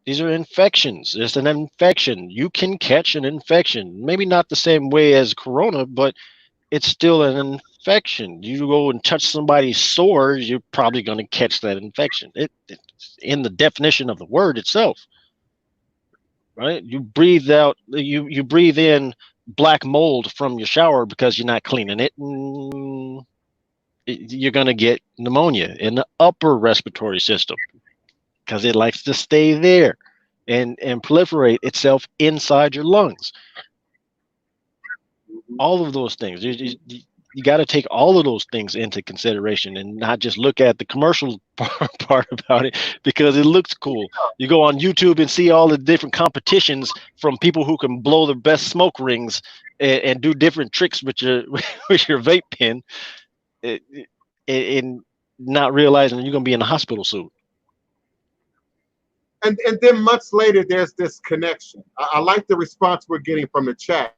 These are infections. It's an infection. You can catch an infection. Maybe not the same way as corona, but it's still an infection. You go and touch somebody's sores, you're probably going to catch that infection. It's in the definition of the word itself, right? You breathe out, you breathe in black mold from your shower because you're not cleaning it. You're going to get pneumonia in the upper respiratory system because it likes to stay there and proliferate itself inside your lungs. All of those things. You got to take all of those things into consideration and not just look at the commercial part about it because it looks cool. You go on YouTube and see all the different competitions from people who can blow the best smoke rings and do different tricks with your vape pen, and not realizing you're going to be in a hospital soon. And then months later, there's this connection. I like the response we're getting from the chat.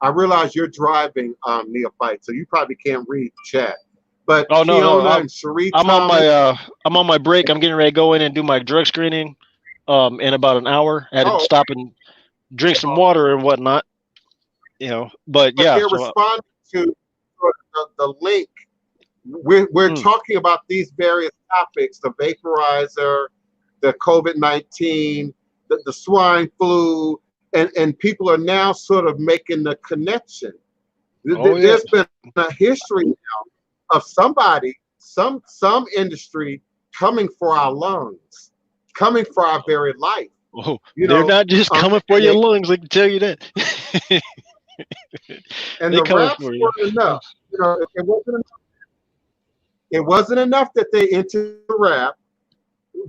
I realize you're driving, Neophyte, so you probably can't read the chat. But Fiona and Cherie, I'm on my break. I'm getting ready to go in and do my drug screening in about an hour. I had to stop and drink some water and whatnot. You know, but yeah. They're responding to the link. We're talking about these various topics: the vaporizer, the COVID-19, the swine flu. And people are now sort of making the connection. There's been a history now of somebody, some industry coming for our lungs, coming for our very life. They're not just coming for your lungs, I can tell you that. And They the coming raps for you. weren't enough. You know, it wasn't enough that they entered the rap,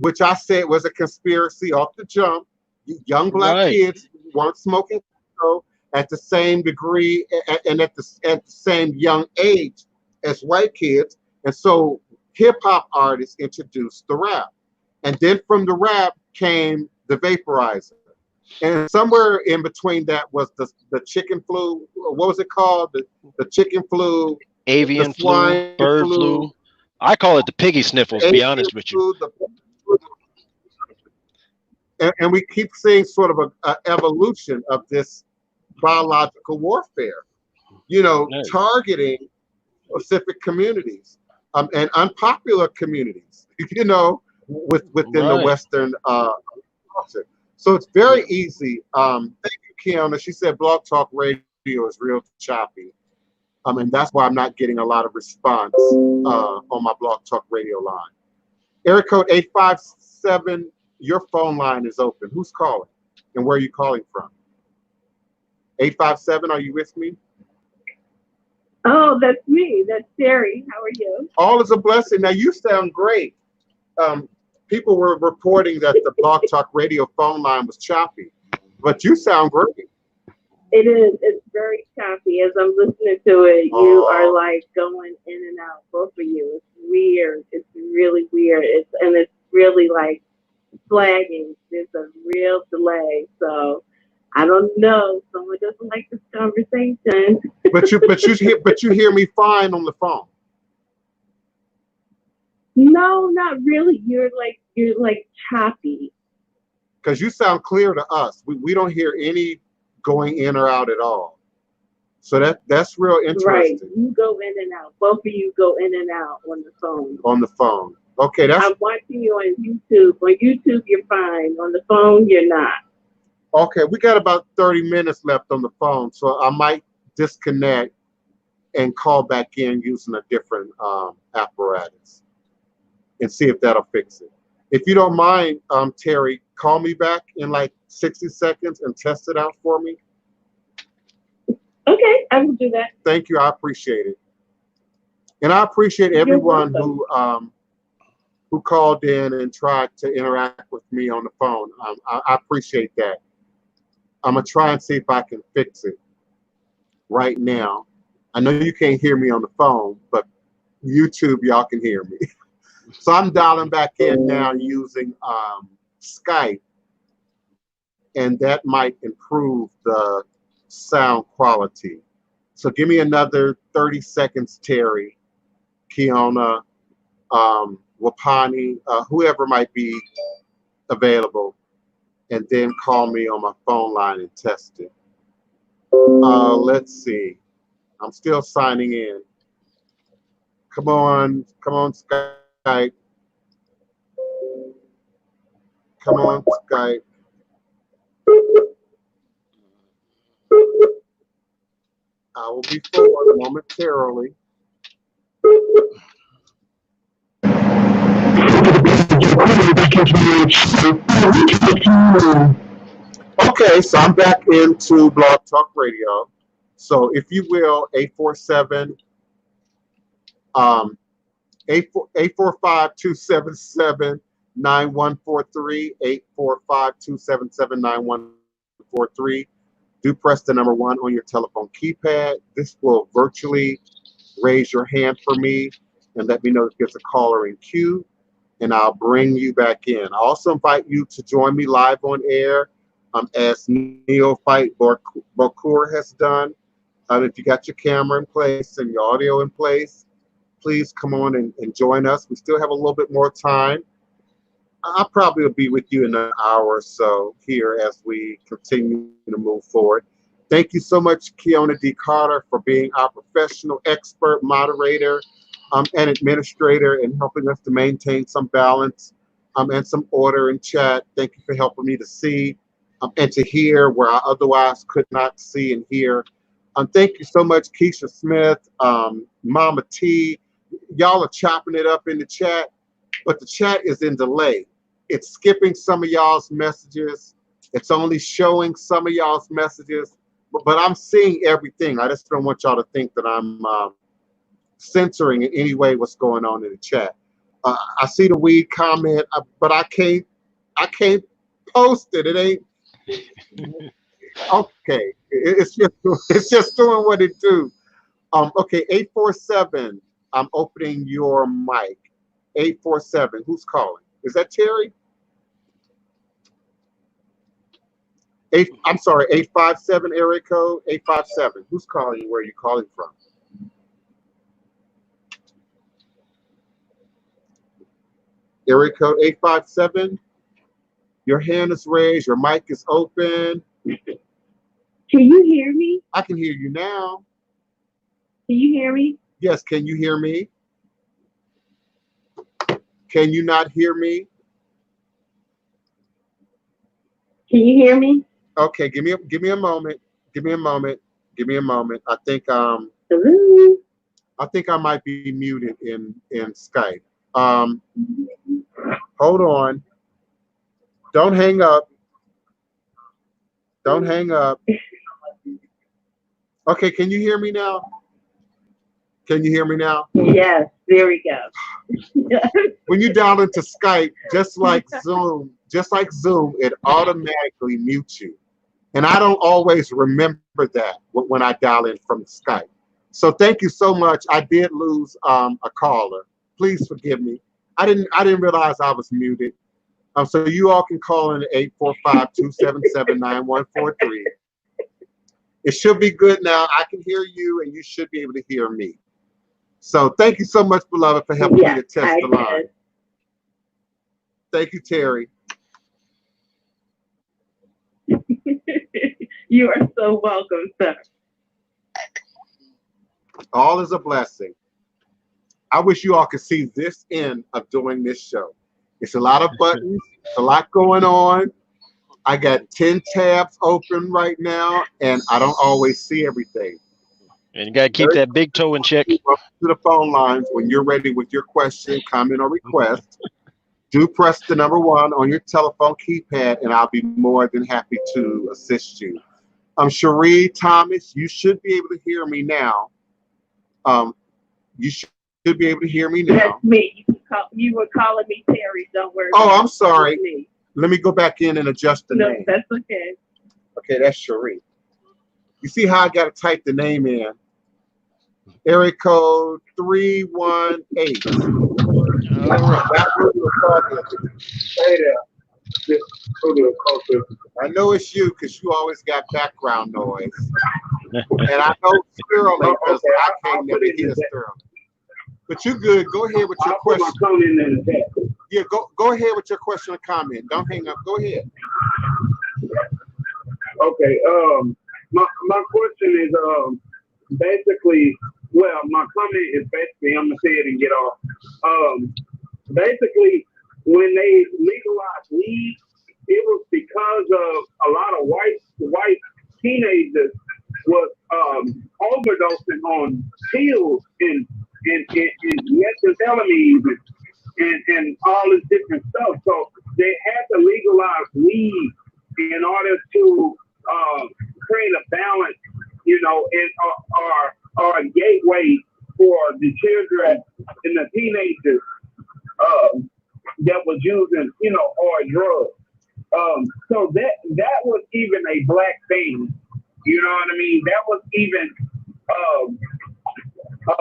which I said was a conspiracy off the jump. Young black Right. kids weren't smoking at the same degree and at the same young age as white kids, and so hip hop artists introduced the rap, and then from the rap came the vaporizer, and somewhere in between that was the chicken flu. What was it called? The chicken flu, the Avian flu, swine bird flu, flu. I call it the piggy sniffles, to be avian honest with you. flu, and we keep seeing sort of a evolution of this biological warfare, Right. targeting specific communities, and unpopular communities, within the Right. Western culture. So it's very easy. Thank you, Kiana. She said Blog Talk Radio is real choppy. And that's why I'm not getting a lot of response on my Blog Talk Radio line. Area code 857, your phone line is open. Who's calling? And where are you calling from? 857, are you with me? Oh, that's me. That's Sherry. How are you? All is a blessing. Now, you sound great. People were reporting that the Blog Talk Radio phone line was choppy, but you sound great. It is. It's very choppy. As I'm listening to it, you are like going in and out, both of you. It's weird. It's really weird. It's really like flagging. There's a real delay. So I don't know. Someone doesn't like this conversation. But you hear me fine on the phone. No, not really. You're like choppy. Because you sound clear to us. We don't hear any going in or out at all. So that's real interesting. Right. You go in and out. Both of you go in and out on the phone. On the phone. Okay, I'm watching you on YouTube. On YouTube, you're fine. On the phone, you're not. Okay, we got about 30 minutes left on the phone, so I might disconnect and call back in using a different apparatus and see if that'll fix it. If you don't mind, Terry, call me back in like 60 seconds and test it out for me. Okay, I will do that. Thank you. I appreciate it. And I appreciate everyone who called in and tried to interact with me on the phone. I appreciate that. I'm going to try and see if I can fix it right now. I know you can't hear me on the phone, but YouTube, y'all can hear me. So I'm dialing back in now using Skype, and that might improve the sound quality. So give me another 30 seconds, Terry, Kiona, Wapani, whoever might be available, and then call me on my phone line and test it. Let's see. I'm still signing in. Come on, Skype. Come on, Skype. I will be forward momentarily. Okay, so I'm back into Blog Talk Radio. So if you will, 847 845-277-9143, 845-277-9143. Do press the number 1 on your telephone keypad. This will virtually raise your hand for me and let me know if there's a caller in queue, and I'll bring you back in. I also invite you to join me live on air, as Neophyte Bokur has done. If you got your camera in place and your audio in place, please come on and join us. We still have a little bit more time. I'll probably be with you in an hour or so here as we continue to move forward. Thank you so much, Kiona D. Carter, for being our professional expert, moderator, and administrator, and helping us to maintain some balance and some order in chat. Thank you for helping me to see and to hear where I otherwise could not see and hear. Thank you so much, Keisha Smith, Mama T. Y'all are chopping it up in the chat, but the chat is in delay. It's skipping some of y'all's messages. It's only showing some of y'all's messages, but I'm seeing everything. I just don't want y'all to think that I'm censoring in any way what's going on in the chat. I see the weed comment, but I can't post it. It ain't okay. It's just doing what it do. Okay, 847. I'm opening your mic. 847. Who's calling? Is that Terry? I'm sorry, 857 area code. 857. Who's calling you? Where are you calling from? Area code 857. Your hand is raised. Your mic is open. Can you hear me? I can hear you now. Can you hear me? Yes, can you hear me? Can you not hear me? Can you hear me? Okay, give me a moment. Give me a moment. Give me a moment. I think Hello? I think I might be muted in Skype. Hold on. Don't hang up. Don't hang up. Okay, can you hear me now? Can you hear me now? Yes, there we go. When you dial into Skype, just like Zoom, it automatically mutes you. And I don't always remember that when I dial in from Skype. So thank you so much. I did lose a caller. Please forgive me. I didn't realize I was muted. So you all can call in at 845-277-9143. It should be good now. I can hear you, and you should be able to hear me. So thank you so much, beloved, for helping me to test the line. Thank you, Terry. You are so welcome, sir. All is a blessing. I wish you all could see this end of doing this show. It's a lot of buttons, it's a lot going on. I got 10 tabs open right now, and I don't always see everything. And you got to keep that big toe in check. To the phone lines when you're ready with your question, comment, or request. Do press the number 1 on your telephone keypad, and I'll be more than happy to assist you. Cherie Thomas, you should be able to hear me now. You should be able to hear me now. That's me. You were calling me Terry. Don't worry. Oh, I'm sorry. Let me go back in and adjust the name. No, that's okay. Okay, that's Cherie. You see how I got to type the name in? Area code 318. Hey there. I know it's you because you always got background noise. And I know Sterling because I can't never hear Sterling. But you good. Go ahead with your question. Yeah, go ahead with your question or comment. Don't hang up. Go ahead. Okay. My question is basically, well, my comment is basically, I'm gonna say it and get off. Basically, when they legalized weed, it was because of a lot of white teenagers was overdosing on pills and methamphetamines and all this different stuff. So they had to legalize weed in order to create a balance, you know, and or a gateway for the children and the teenagers that was using, you know, hard drugs. So that was even a black thing. You know what I mean? That was even a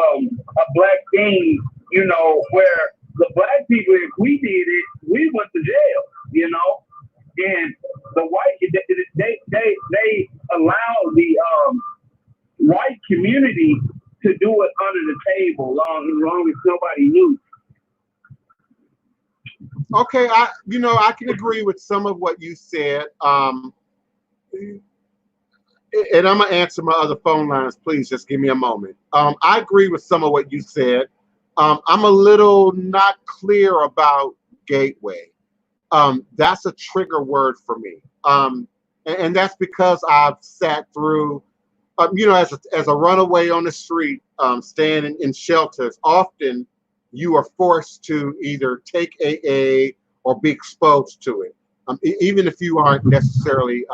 black thing, you know, where the black people, if we did it, we went to jail, you know. And the white, they allow the white community to do it under the table, as long as nobody knew. Okay, I can agree with some of what you said. And I'm gonna answer my other phone lines. Please just give me a moment. I agree with some of what you said. I'm a little not clear about gateway. That's a trigger word for me. And that's because I've sat through, as a runaway on the street, staying in shelters. Often, you are forced to either take AA or be exposed to it, even if you aren't necessarily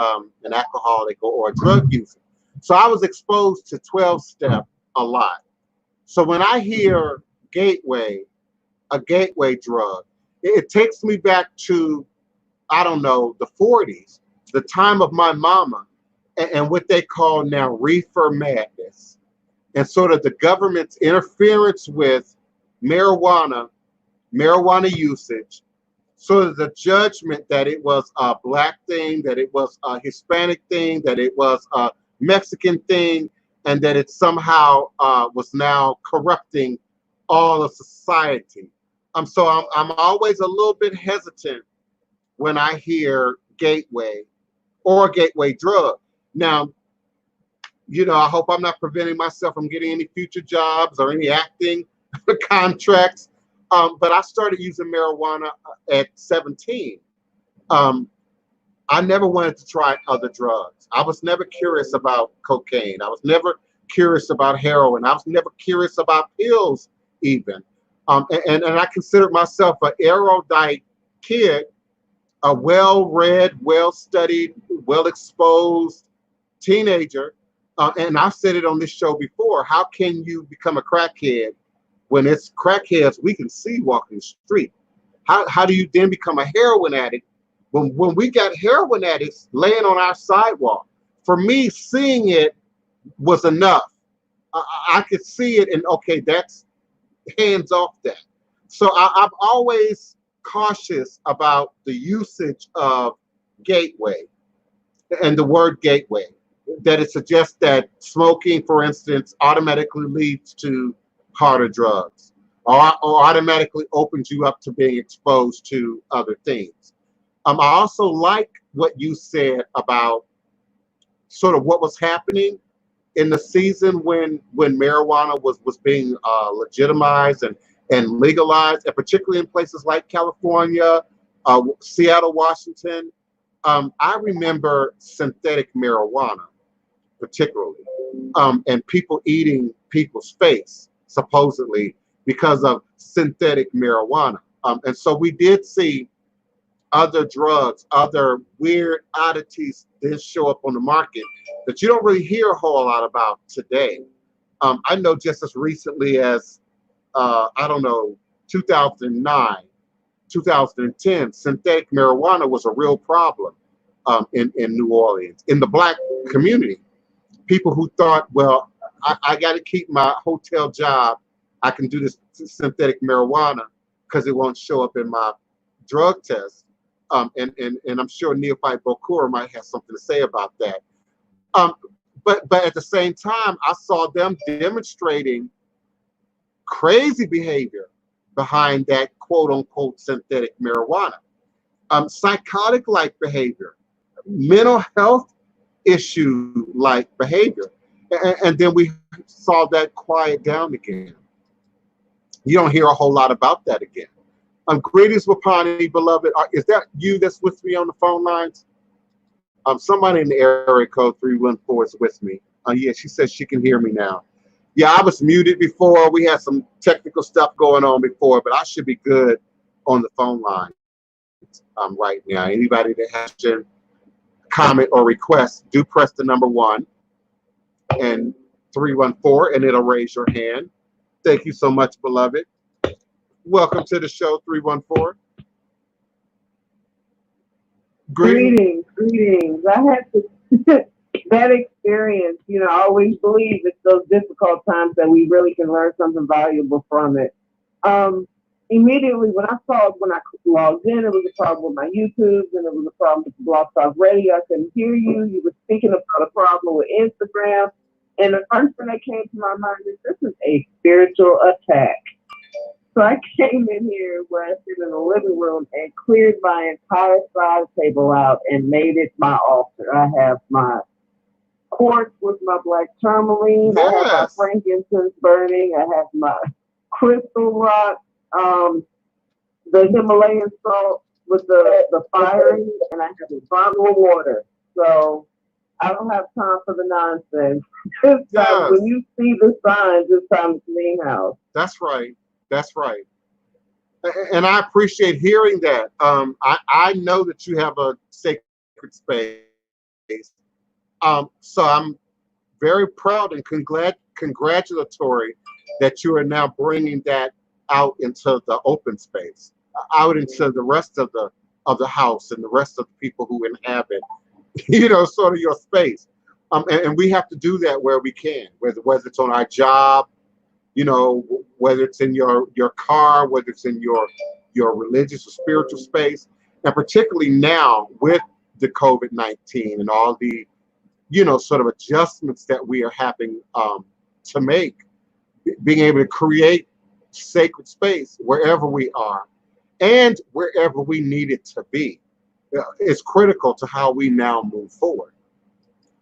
an alcoholic or a drug user. So I was exposed to 12-step a lot. So when I hear gateway, a gateway drug, it takes me back to, I don't know, the 40s, the time of my mama, and what they call now reefer madness, and sort of the government's interference with marijuana usage, sort of the judgment that it was a black thing, that it was a Hispanic thing, that it was a Mexican thing, and that it somehow was now corrupting all of society. So I'm always a little bit hesitant when I hear gateway or gateway drug. Now, I hope I'm not preventing myself from getting any future jobs or any acting contracts. But I started using marijuana at 17. I never wanted to try other drugs. I was never curious about cocaine. I was never curious about heroin. I was never curious about pills even. And I considered myself an erudite kid, a well-read, well-studied, well-exposed teenager. And I've said it on this show before. How can you become a crackhead when it's crackheads we can see walking the street? How do you then become a heroin addict when we got heroin addicts laying on our sidewalk? For me, seeing it was enough. I could see it, and okay, that's hands off that. So I'm always cautious about the usage of gateway and the word gateway, that it suggests that smoking, for instance, automatically leads to harder drugs, or automatically opens you up to being exposed to other things. I also like what you said about sort of what was happening in the season when marijuana was being legitimized and legalized, and particularly in places like California, Seattle, Washington. I remember synthetic marijuana, particularly, and people eating people's face, supposedly because of synthetic marijuana. And so we did see other drugs, other weird oddities that show up on the market that you don't really hear a whole lot about today. I know just as recently as, I don't know, 2009, 2010, synthetic marijuana was a real problem in New Orleans, in the Black community. People who thought, well, I got to keep my hotel job. I can do this synthetic marijuana because it won't show up in my drug test. And I'm sure Neophyte Bokura might have something to say about that. But at the same time, I saw them demonstrating crazy behavior behind that quote unquote synthetic marijuana, psychotic-like behavior, mental health issue-like behavior, and then we saw that quiet down again. You don't hear a whole lot about that again. Greetings, Wapani, beloved. Is that you that's with me on the phone lines? Somebody in the area code 314 is with me. Yeah, she says she can hear me now. Yeah, I was muted before. We had some technical stuff going on before, but I should be good on the phone line right now. Anybody that has a comment or request, do press the number 1 and 314, and it'll raise your hand. Thank you so much, beloved. Welcome to the show, 314. Greetings. I had to, that experience, I always believe it's those difficult times that we really can learn something valuable from it. Immediately when I logged in, it was a problem with my YouTube, and it was a problem with the Blog Talk Radio. I couldn't hear you. You were speaking about a problem with Instagram. And the first thing that came to my mind is this is a spiritual attack. So I came in here where I sit in the living room and cleared my entire side table out and made it my altar. I have my quartz with my black tourmaline. Yes. I have my frankincense burning. I have my crystal rock, the Himalayan salt with the fire, and I have a bottle of water. So I don't have time for the nonsense. Yes. When you see the signs, it's time to clean house. That's right. That's right. And I appreciate hearing that. I know that you have a sacred space. So very proud and congratulatory that you are now bringing that out into the open space, out into the rest of the house and the rest of the people who inhabit, sort of your space. And we have to do that where we can, whether it's on our job, whether it's in your car, whether it's in your religious or spiritual space, and particularly now with the COVID-19 and all the sort of adjustments that we are having to make, being able to create sacred space wherever we are and wherever we need it to be is critical to how we now move forward,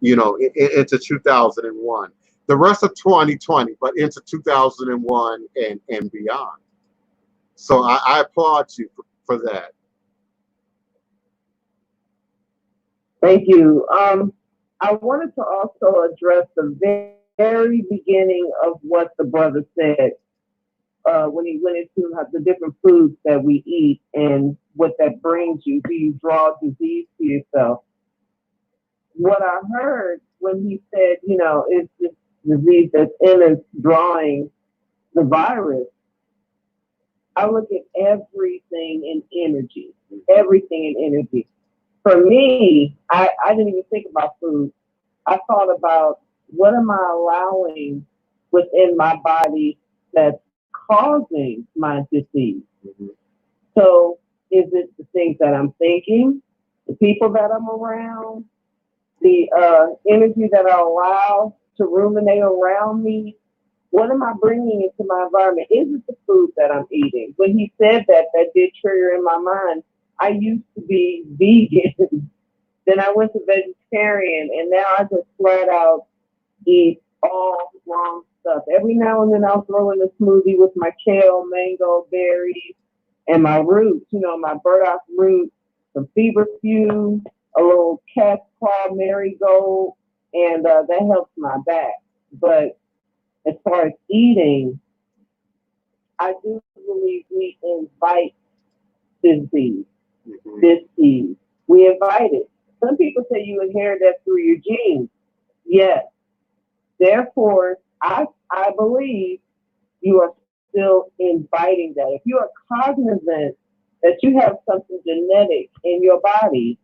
into 2001, the rest of 2020, but into 2001 and beyond. So I applaud you for that. Thank you. I wanted to also address the very beginning of what the brother said when he went into the different foods that we eat and what that brings you. Do you draw disease to yourself? What I heard when he said, it's this disease that's in us drawing the virus, I look at everything in energy, everything in energy. For me, I didn't even think about food. I thought about what am I allowing within my body that's causing my disease. Mm-hmm. So is it the things that I'm thinking, the people that I'm around, the energy that I allow to ruminate around me? What am I bringing into my environment? Is it the food that I'm eating? When he said that did trigger in my mind. I used to be vegan. Then I went to vegetarian, and now I just flat out eat all wrong stuff. Every now and then I'll throw in a smoothie with my kale, mango, berries, and my roots, my burdock root, some feverfew, a little cat's claw marigold, and that helps my back. But as far as eating, I do believe we invite disease, disease. We invite it. Some people say you inherit that through your genes. Yes. Therefore, I believe you are still inviting that. If you are cognizant that you have something genetic in your body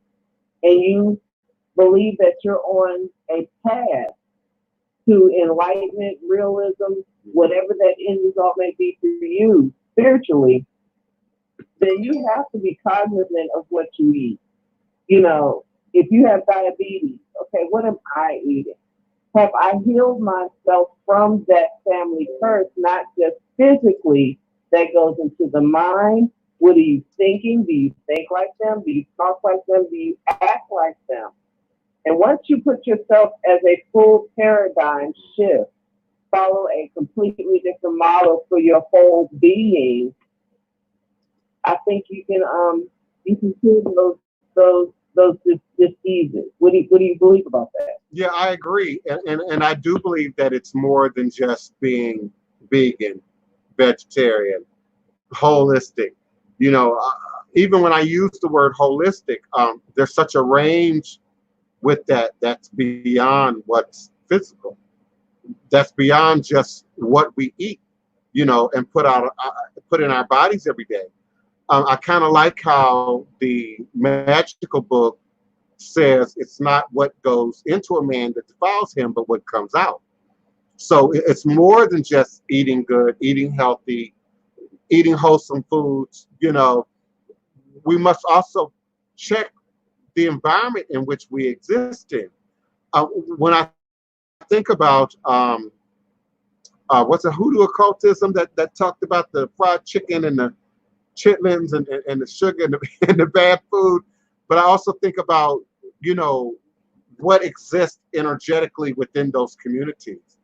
and you believe that you're on a path to enlightenment, realism, whatever that end result may be for you spiritually, then you have to be cognizant of what you eat. If you have diabetes, okay, what am I eating? Have I healed myself from that family curse, not just physically, that goes into the mind? What are you thinking? Do you think like them? Do you talk like them? Do you act like them? And once you put yourself as a full paradigm shift, follow a completely different model for your whole being, I think you can cure those diseases. What do you believe about that? Yeah, I agree, and I do believe that it's more than just being vegan, vegetarian, holistic. Even when I use the word holistic, there's such a range with that's beyond what's physical. That's beyond just what we eat, and put in our bodies every day. I kind of like how the magical book says it's not what goes into a man that defiles him, but what comes out. So it's more than just eating good, eating healthy, eating wholesome foods. We must also check the environment in which we exist in. When I think about what's a Hoodoo occultism that talked about the fried chicken and the chitlins and the sugar and the bad food, but I also think about what exists energetically within those communities,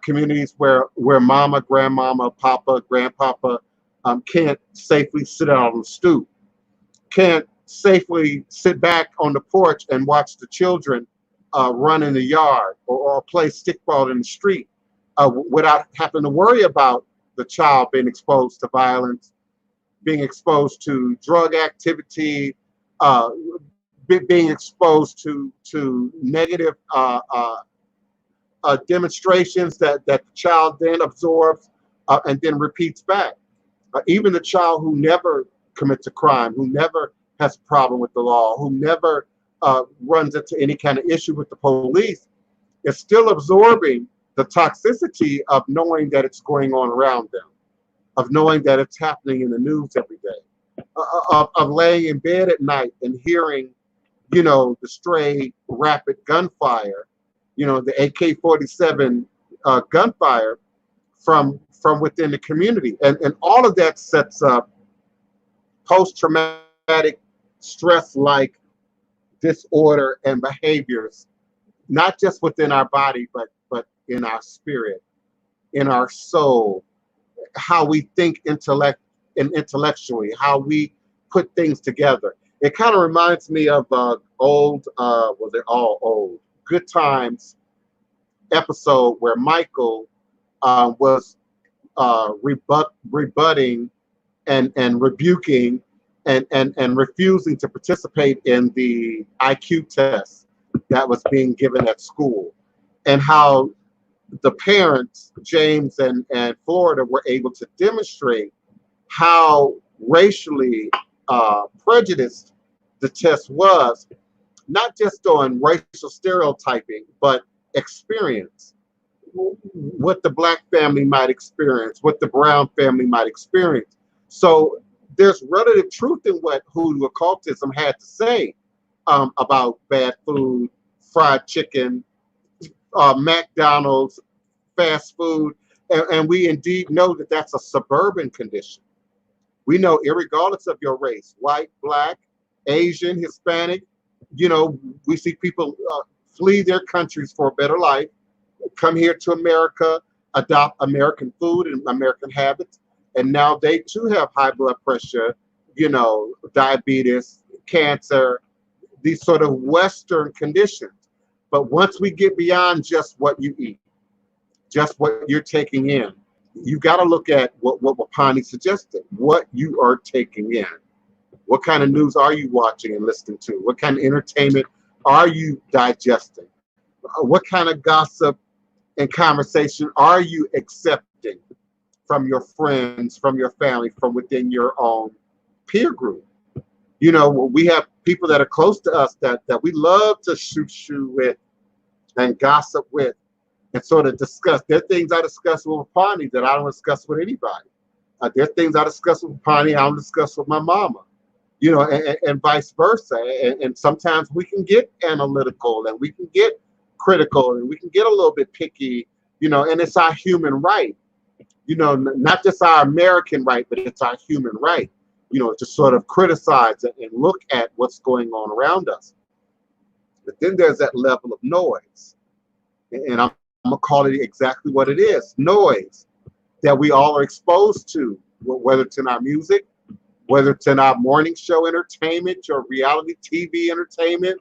communities where mama, grandmama, papa, grandpapa can't safely sit out on the stoop, can't safely sit back on the porch and watch the children run in the yard or play stickball in the street without having to worry about the child being exposed to violence, being exposed to drug activity, being exposed to negative demonstrations that the child then absorbs and then repeats back. Even the child who never commits a crime, who never has a problem with the law, who never runs into any kind of issue with the police, is still absorbing the toxicity of knowing that it's going on around them, of knowing that it's happening in the news every day, of laying in bed at night and hearing, the stray rapid gunfire, the AK-47 gunfire from within the community. And all of that sets up post-traumatic stress-like disorder and behaviors, not just within our body, but in our spirit, in our soul, how we think intellectually, how we put things together. It kind of reminds me of old, well, they're all old, Good Times episode where Michael was rebutting and rebuking and refusing to participate in the IQ test that was being given at school, and how the parents, James and Florida, were able to demonstrate how racially prejudiced the test was, not just on racial stereotyping, but experience. What the black family might experience, what the brown family might experience. So there's relative truth in what Hoodoo occultism had to say about bad food, fried chicken, McDonald's, fast food, and we indeed know that that's a suburban condition. We know, irregardless of your race, white, black, Asian, Hispanic, we see people flee their countries for a better life, come here to America, adopt American food and American habits, and now they too have high blood pressure, diabetes, cancer, these sort of Western conditions. But once we get beyond just what you eat, just what you're taking in, you got to look at what Wapani suggested, what you are taking in. What kind of news are you watching and listening to? What kind of entertainment are you digesting? What kind of gossip and conversation are you accepting from your friends, from your family, from within your own peer group? We have people that are close to us that we love to shoot with and gossip with and sort of discuss. There are things I discuss with Wapani that I don't discuss with anybody. There are things I discuss with Wapani I don't discuss with my mama. And vice versa. And sometimes we can get analytical and we can get critical and we can get a little bit picky, and it's our human right, not just our American right, but it's our human right, to sort of criticize and look at what's going on around us. But then there's that level of noise. And I'm going to call it exactly what it is, noise, that we all are exposed to, whether it's in our music, whether it's in our morning show entertainment, your reality TV entertainment,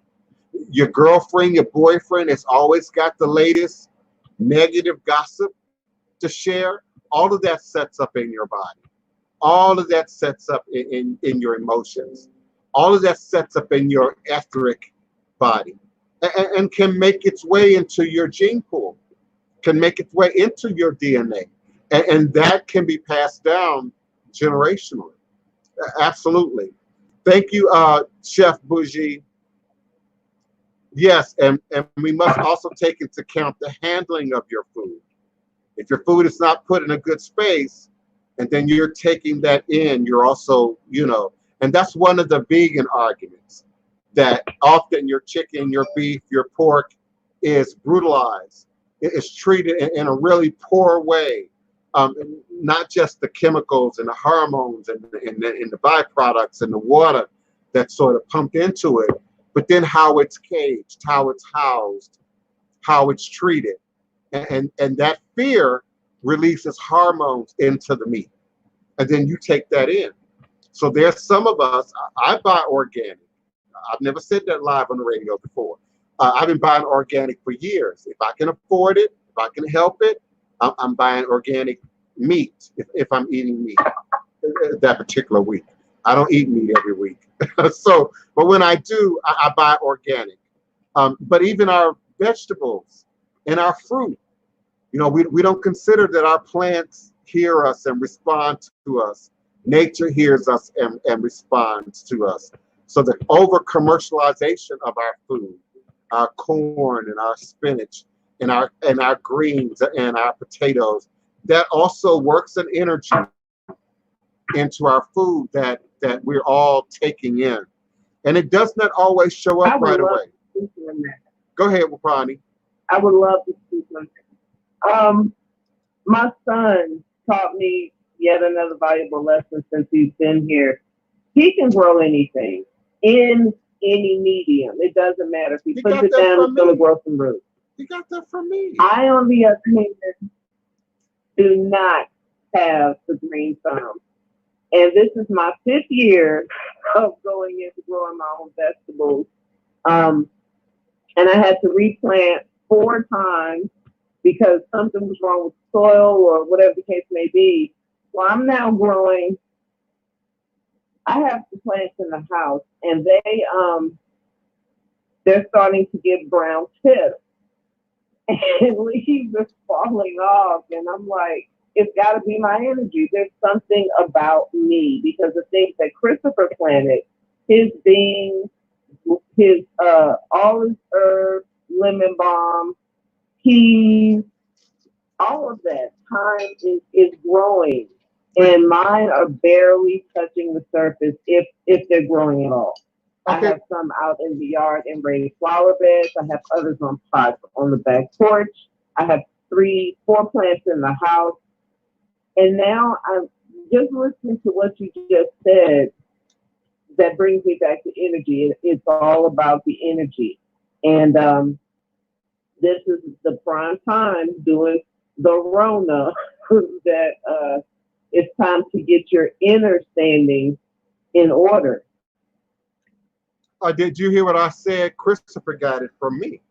your girlfriend, your boyfriend has always got the latest negative gossip to share. All of that sets up in your body. All of that sets up in your emotions. All of that sets up in your etheric body and can make its way into your gene pool, can make its way into your DNA. And that can be passed down generationally. Absolutely. Thank you, Chef Bougie. Yes, and we must also take into account the handling of your food. If your food is not put in a good space, and then you're taking that in, you're also, and that's one of the vegan arguments, that often your chicken, your beef, your pork is brutalized. It is treated in a really poor way. Not just the chemicals and the hormones and the byproducts and the water that's sort of pumped into it, but then how it's caged, how it's housed, how it's treated. And that fear releases hormones into the meat. And then you take that in. So there's some of us, I buy organic. I've never said that live on the radio before. I've been buying organic for years. If I can afford it, if I can help it, I'm buying organic meat if I'm eating meat that particular week. I don't eat meat every week. But when I do, I buy organic. But even our vegetables, and our fruit. You know, we don't consider that our plants hear us and respond to us. Nature hears us and responds to us. So the over commercialization of our food, our corn and our spinach and our greens and our potatoes, that also works an energy into our food that we're all taking in. And it does not always show up right away. Go ahead, Wapani. I would love to speak on that. My son taught me yet another valuable lesson since he's been here. He can grow anything in any medium. It doesn't matter. If he puts it down, it's going to grow some roots. He got that from me. I, on the other hand, do not have the green thumb. And this is my 5th year of going into growing my own vegetables. And I had to replant 4 times because something was wrong with soil or whatever the case may be. Well, I'm now growing. I have the plants in the house, and they're starting to get brown tips, and leaves are falling off. And I'm like, it's got to be my energy. There's something about me, because the things that Christopher planted, his beans, his all his herbs, lemon balm, peas, all of that time is growing, and mine are barely touching the surface if they're growing at all. Okay. I have some out in the yard in raised flower beds. I have others on pots on the back porch. I have 4 plants in the house. And now I'm just listening to what you just said. That brings me back to energy. It's all about the energy. And this is the prime time doing the Rona that it's time to get your inner standing in order. Did you hear what I said? Christopher got it from me.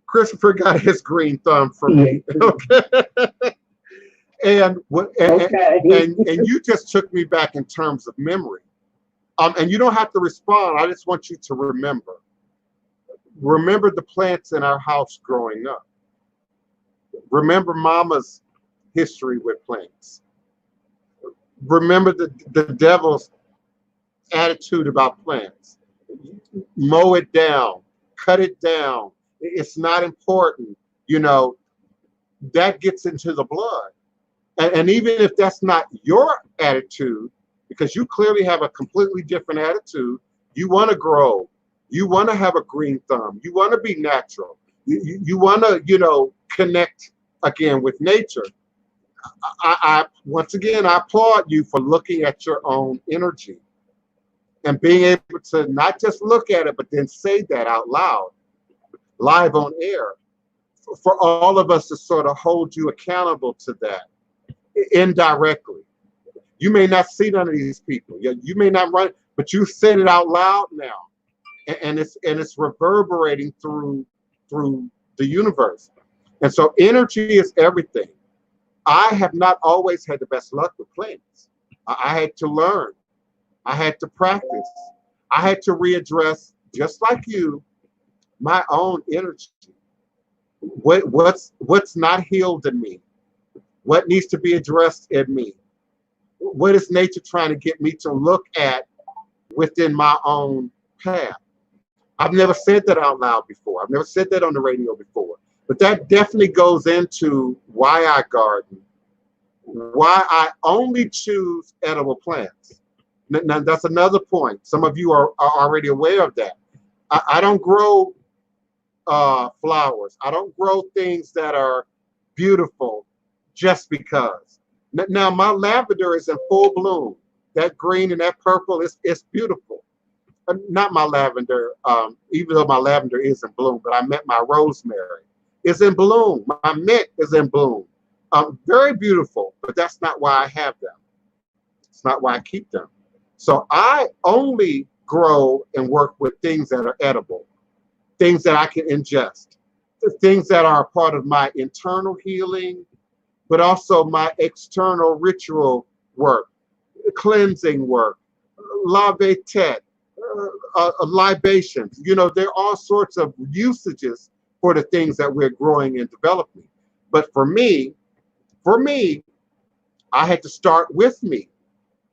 Christopher got his green thumb from me. Okay. And you just took me back in terms of memory. And you don't have to respond. I just want you to remember. Remember the plants in our house growing up. Remember Mama's history with plants. Remember the devil's attitude about plants. Mow it down, cut it down. It's not important. You know, that gets into the blood. And even if that's not your attitude, because you clearly have a completely different attitude, you want to grow. You want to have a green thumb. You want to be natural. You want to, connect again with nature. I once again, I applaud you for looking at your own energy and being able to not just look at it, but then say that out loud, live on air, for all of us to sort of hold you accountable to that indirectly. You may not see none of these people. You may not run, but you said it out loud now, and it's reverberating through the universe. And so energy is everything. I have not always had the best luck with plants. I had to learn. I had to practice. I had to readdress, just like you, my own energy. What's not healed in me? What needs to be addressed in me? What is nature trying to get me to look at within my own path? I've never said that out loud before. I've never said that on the radio before. But that definitely goes into why I garden, why I only choose edible plants. Now, that's another point. Some of you are already aware of that. I don't grow flowers. I don't grow things that are beautiful just because. Now, my lavender is in full bloom. That green and that purple, it's beautiful. Not my lavender, even though my lavender is in bloom, but I meant my rosemary is in bloom. My mint is in bloom. Very beautiful, but that's not why I have them. It's not why I keep them. So I only grow and work with things that are edible, things that I can ingest, things that are a part of my internal healing, but also my external ritual work, cleansing work, lave-tete, libations. There are all sorts of usages for the things that we're growing and developing. But for me, I had to start with me.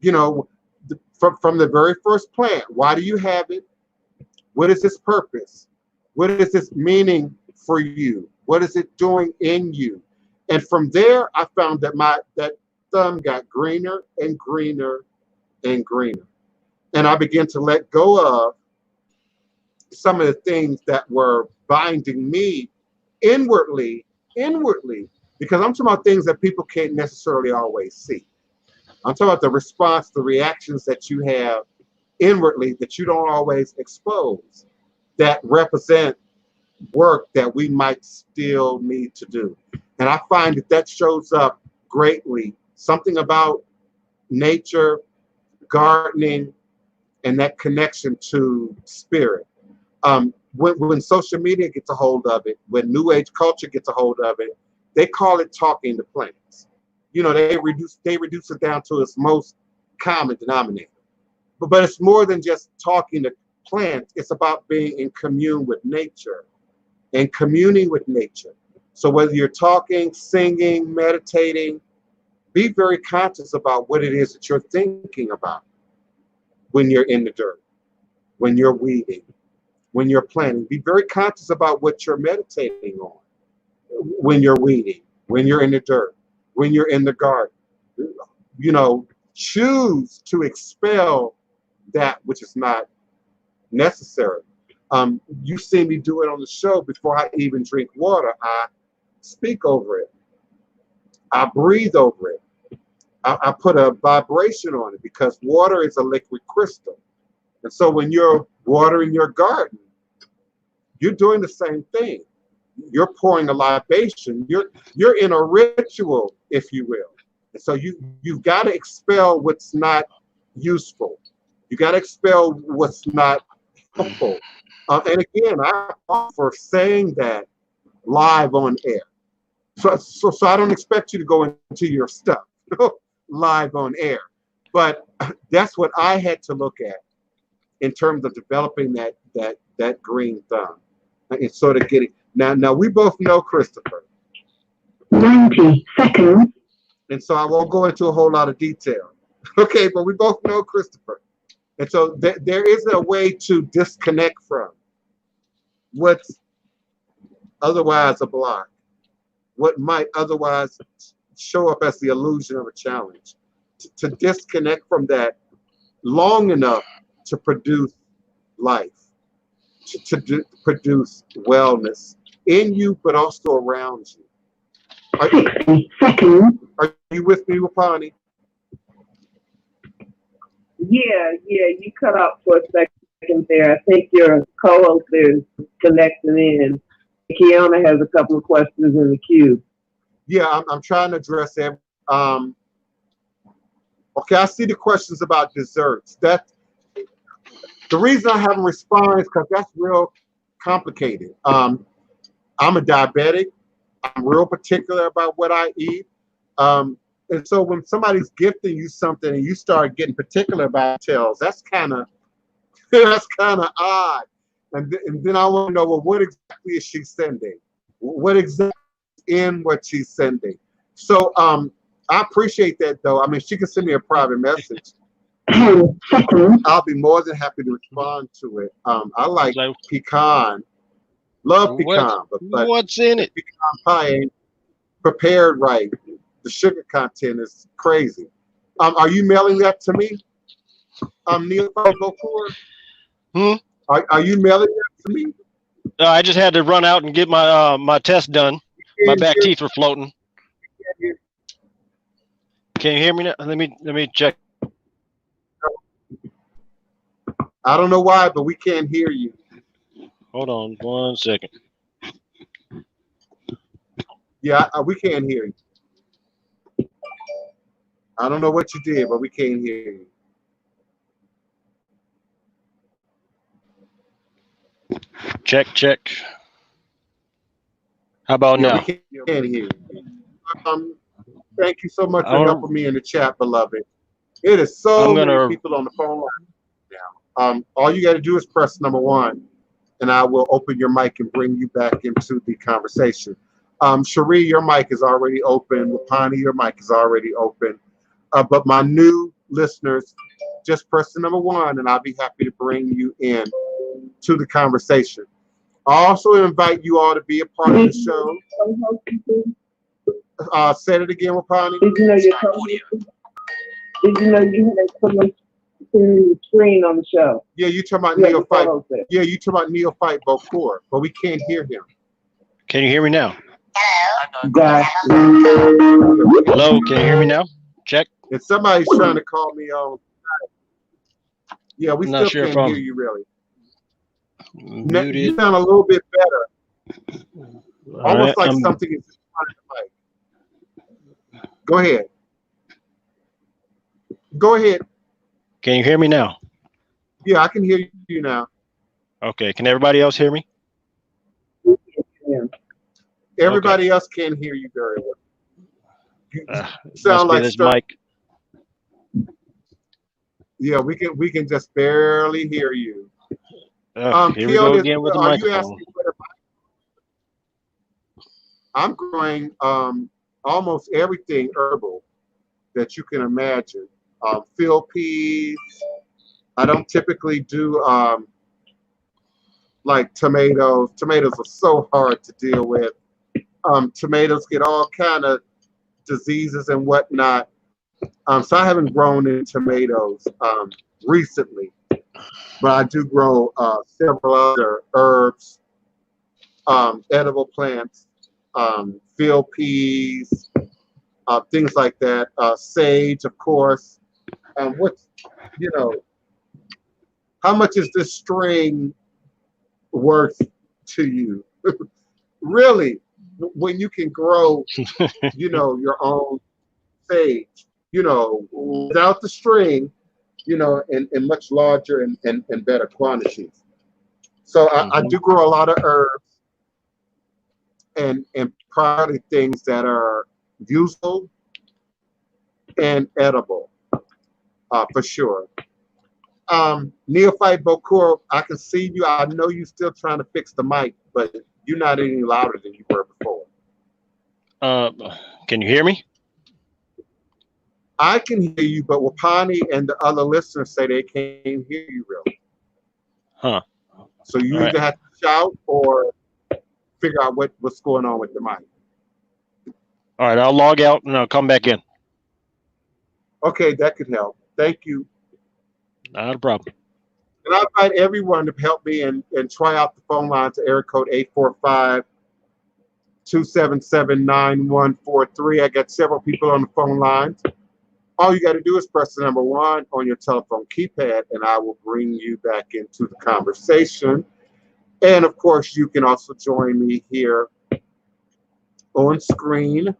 You know, from the very first plant. Why do you have it? What is its purpose? What is its meaning for you? What is it doing in you? And from there, I found that that thumb got greener and greener and greener. And I began to let go of some of the things that were binding me inwardly, because I'm talking about things that people can't necessarily always see. I'm talking about the response, the reactions that you have inwardly that you don't always expose, that represent work that we might still need to do. And I find that shows up greatly. Something about nature, gardening, and that connection to spirit. When social media gets a hold of it, when New Age culture gets a hold of it, they call it talking to plants. You know, they reduce it down to its most common denominator. But it's more than just talking to plants. It's about being in commune with nature and communing with nature. So whether you're talking, singing, meditating, be very conscious about what it is that you're thinking about when you're in the dirt, when you're weeding, when you're planting. Be very conscious about what you're meditating on when you're weeding, when you're in the dirt, when you're in the garden. You know, choose to expel that which is not necessary. You see me do it on the show. Before I even drink water, I speak over it. I breathe over it. I put a vibration on it, because water is a liquid crystal. And so when you're watering your garden, you're doing the same thing. You're pouring a libation. You're in a ritual, if you will. And so you've got to expel what's not useful. You got to expel what's not helpful. And again, I offer saying that live on air. So I don't expect you to go into your stuff live on air. But that's what I had to look at in terms of developing that green thumb. And sort of getting now we both know Christopher. 90 seconds. And so I won't go into a whole lot of detail. Okay, but we both know Christopher. And so there is a way to disconnect from what's otherwise a block, what might otherwise show up as the illusion of a challenge, to disconnect from that long enough to produce life, to produce wellness in you, but also around you. 60 seconds. Are you with me, Wapani? Yeah, you cut out for a second there. I think your co-host is connecting in. Kiana has a couple of questions in the queue. Yeah, I'm trying to address that. Okay, I see the questions about desserts. The reason I haven't responded is because that's real complicated. I'm a diabetic. I'm real particular about what I eat. And so when somebody's gifting you something and you start getting particular about details, that's kind of odd. And then I want to know, well, what exactly is she sending? What exactly is in what she's sending? So I appreciate that, though. I mean, she can send me a private message. I'll be more than happy to respond to it. I like pecan. Love pecan. But what's in it? Pecan pie ain't prepared right. The sugar content is crazy. Are you mailing that to me? Neil 504? Are you mailing that to me? I just had to run out and get my my test done. My back teeth were floating. Can you hear me now? Let me check. I don't know why, but we can't hear you. Hold on 1 second. Yeah, we can't hear you. I don't know what you did, but we can't hear you. Check. How about now? We can't hear you. Thank you so much for helping me in the chat, beloved. It is so many people on the phone line now. All you got to do is press number 1, and I will open your mic and bring you back into the conversation. Cherie, your mic is already open. Wapani, your mic is already open. But my new listeners, just press the number 1, and I'll be happy to bring you in to the conversation. I also invite you all to be a part of the show. Say it again, Wapani. Did you know you had someone the screen on the show? Yeah, you talking about Neophyte. Yeah, you talking about Neophyte Bokor, but we can't hear him. Can you hear me now? Got Hello, can you hear me now? Check. If somebody's trying to call me on, yeah, we still can't hear you really. Muted. You sound a little bit better. Almost like something is in front of the mic. Go ahead. Go ahead. Can you hear me now? Yeah, I can hear you now. Okay, can everybody else hear me? Yeah. Everybody else can hear you very well. You sound like this mic. Yeah, we can just barely hear you. Here we go again with the microphone. I'm growing almost everything herbal that you can imagine. Field peas. I don't typically do like tomatoes. Tomatoes are so hard to deal with. Tomatoes get all kind of diseases and whatnot. So I haven't grown any tomatoes recently, but I do grow several other herbs, edible plants, field peas, things like that. Sage, of course. What's, how much is this string worth to you? Really, when you can grow, your own sage, without the string, in much larger and better quantities. So I do grow a lot of herbs and probably things that are useful and edible, for sure. Neophyte Bokor, I can see you. I know you're still trying to fix the mic, but you're not any louder than you were before. Can you hear me? I can hear you, but Wapani and the other listeners say they can't hear you really. Huh. So you either have to shout or figure out what's going on with the mic. All right, I'll log out and I'll come back in. Okay, that could help. Thank you. Not a problem. And I invite everyone to help me and try out the phone lines to area code 845-277-9143. I got several people on the phone lines. All you got to do is press the number 1 on your telephone keypad, and I will bring you back into the conversation. And of course, you can also join me here on screen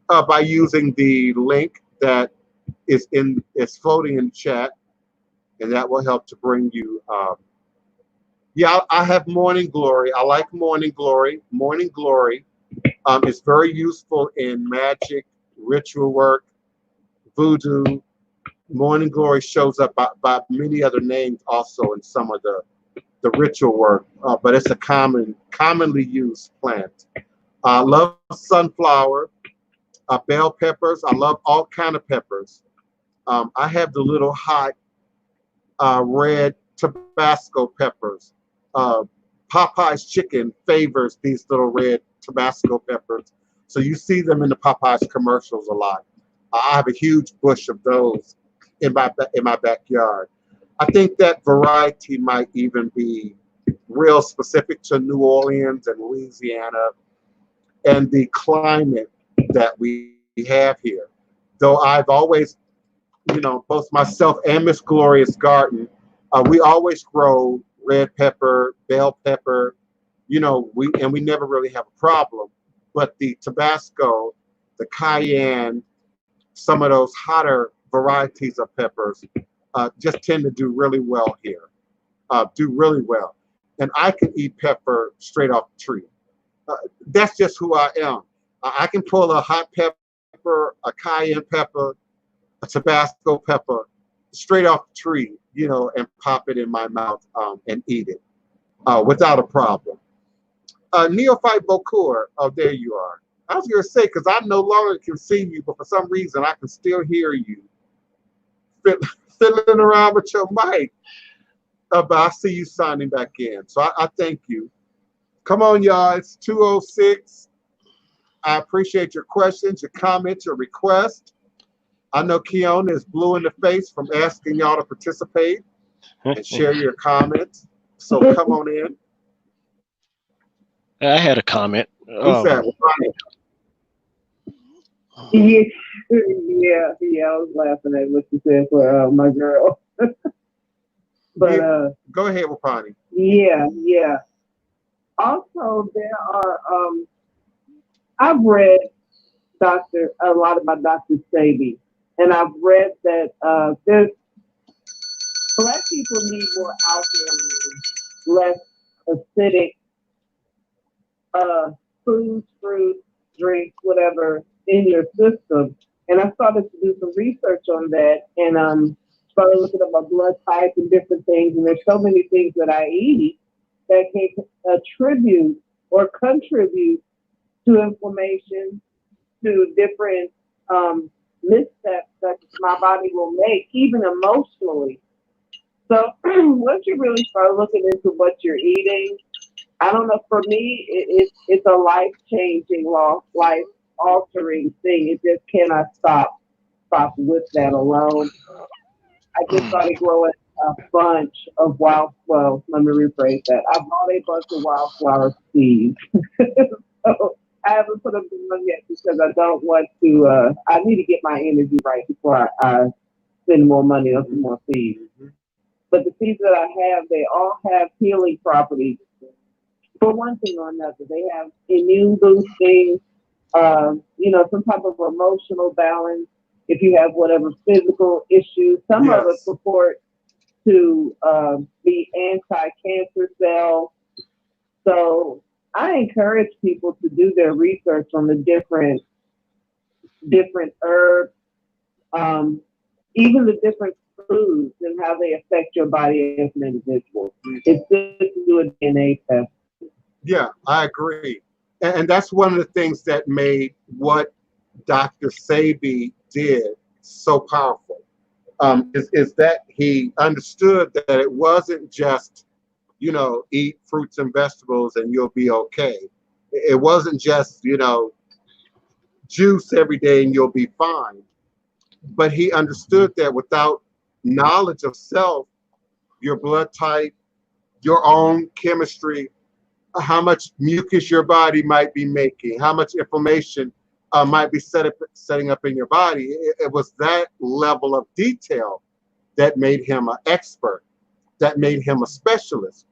by using the link that is floating in the chat, and that will help to bring you. I have morning glory. I like morning glory. Morning glory is very useful in magic, ritual work, voodoo. Morning glory shows up by many other names also in some of the ritual work, but it's a commonly used plant. I love sunflower, bell peppers. I love all kind of peppers. I have the little hot red Tabasco peppers. Popeye's chicken favors these little red Tabasco peppers, so you see them in the Popeye's commercials a lot. I have a huge bush of those in my backyard. I think that variety might even be real specific to New Orleans and Louisiana and the climate that we have here. Though I've always, both myself and Miss Gloria's garden, we always grow red pepper, bell pepper, we never really have a problem. But the Tabasco, the cayenne, some of those hotter varieties of peppers just tend to do really well here, do really well. And I can eat pepper straight off the tree. That's just who I am. I can pull a hot pepper, a cayenne pepper, a Tabasco pepper straight off the tree, and pop it in my mouth and eat it. without a problem. Neophyte Bokur, oh, there you are. I was going to say, because I no longer can see you, but for some reason I can still hear you fiddling around with your mic. But I see you signing back in. So I thank you. Come on, y'all. It's 2:06. I appreciate your questions, your comments, your requests. I know Keona is blue in the face from asking y'all to participate and share your comments. So come on in. I had a comment. Who's that? Yeah, yeah, I was laughing at what you said for my girl. But go ahead, Wapani. Yeah. Also, there are I've read a lot about Dr. Sebi, and I've read that there's Black people need more alkaline, less acidic foods, fruits, drinks, whatever in your system. And I started to do some research on that, and started looking at my blood type and different things. And there's so many things that I eat that can attribute or contribute to inflammation, to different missteps that my body will make, even emotionally. So once you really start looking into what you're eating, I don't know, for me, it's a life-changing, life-altering thing. It just cannot stop with that alone. I just started growing a bunch of well, let me rephrase that. I bought a bunch of wildflower seeds. So I haven't put them in yet because I don't want to, I need to get my energy right before I spend more money on some more seeds. But the seeds that I have, they all have healing properties. For one thing or another, they have immune boosting, some type of emotional balance. If you have whatever physical issues, some of it purport to be anti-cancer cells. So I encourage people to do their research on the different herbs, even the different foods and how they affect your body as an individual. It's good to do a DNA test. Yeah, I agree. And that's one of the things that made what Dr. Sebi did so powerful, is that he understood that it wasn't just, eat fruits and vegetables and you'll be okay. It wasn't just, juice every day and you'll be fine. But he understood that without knowledge of self, your blood type, your own chemistry, how much mucus your body might be making, how much inflammation might be setting up in your body. It was that level of detail that made him an expert, that made him a specialist.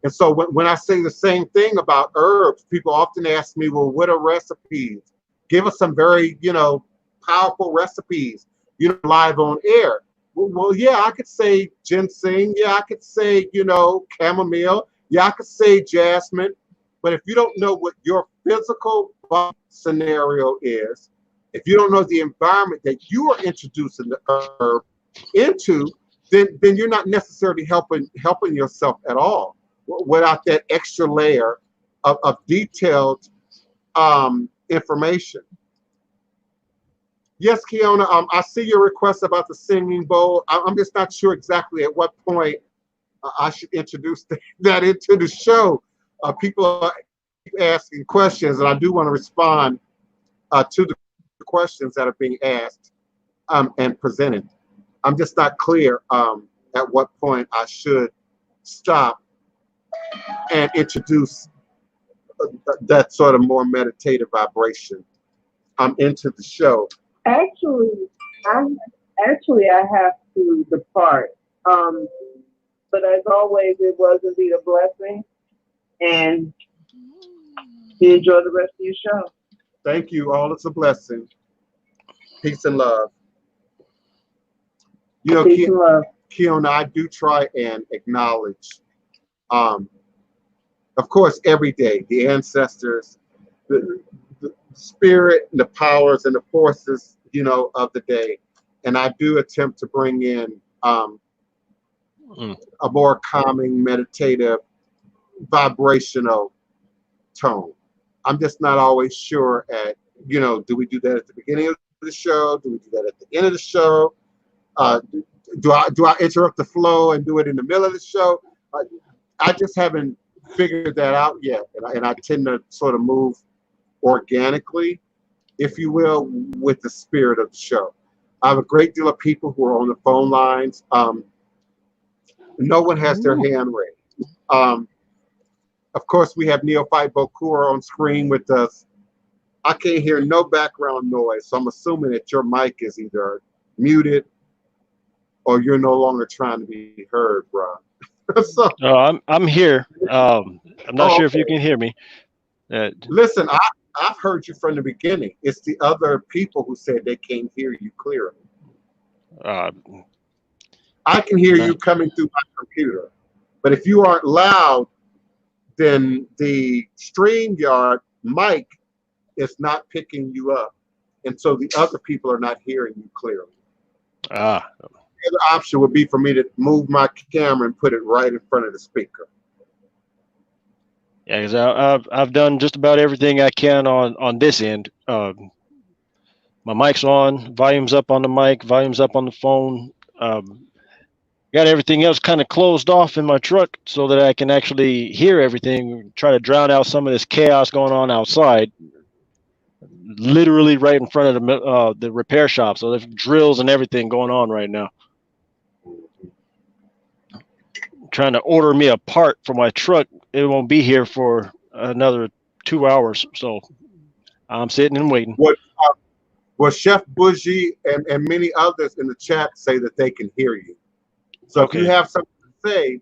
And so when I say the same thing about herbs, people often ask me, well, what are recipes? Give us some very, powerful recipes, live on air. Well, yeah, I could say ginseng. Yeah, I could say, chamomile. Yeah, I could say jasmine. But if you don't know what your physical body scenario is, if you don't know the environment that you are introducing the herb into, then you're not necessarily helping yourself at all without that extra layer of detailed information. Yes, Keona, I see your request about the singing bowl. I'm just not sure exactly at what point I should introduce that into the show. People are asking questions, and I do want to respond to the questions that are being asked and presented. I'm just not clear at what point I should stop and introduce that sort of more meditative vibration into the show. Actually, I have to depart. But as always, it was indeed a blessing, and you enjoy the rest of your show. Thank you. All is a blessing. Peace and love. Peace and love. Keona, I do try and acknowledge, of course, every day, the ancestors, the spirit, the powers, and the forces, of the day. And I do attempt to bring in a more calming, meditative vibrational tone. I'm just not always sure at, do we do that at the beginning of the show? Do we do that at the end of the show? Do I interrupt the flow and do it in the middle of the show? I just haven't figured that out yet, and I tend to sort of move organically, if you will, with the spirit of the show. I have a great deal of people who are on the phone lines. No one has their hand raised. Of course, we have Neophyte Bokura on screen with us. I can't hear no background noise, so I'm assuming that your mic is either muted or you're no longer trying to be heard, bro. So, I'm here. I'm not sure if you okay. can hear me. Listen, I've heard you from the beginning. It's the other people who said they can't hear you clearly. I can hear you coming through my computer, but if you aren't loud, then the StreamYard mic is not picking you up, and so the other people are not hearing you clearly. The other option would be for me to move my camera and put it right in front of the speaker. Yeah, because I've done just about everything I can on this end. My mic's on, volume's up on the mic, volume's up on the phone. Got everything else kind of closed off in my truck so that I can actually hear everything, try to drown out some of this chaos going on outside, literally right in front of the repair shop. So there's drills and everything going on right now. Trying to order me a part for my truck. It won't be here for another 2 hours. So I'm sitting and waiting. Well, Chef Bougie and many others in the chat say that they can hear you. So if you have something to say,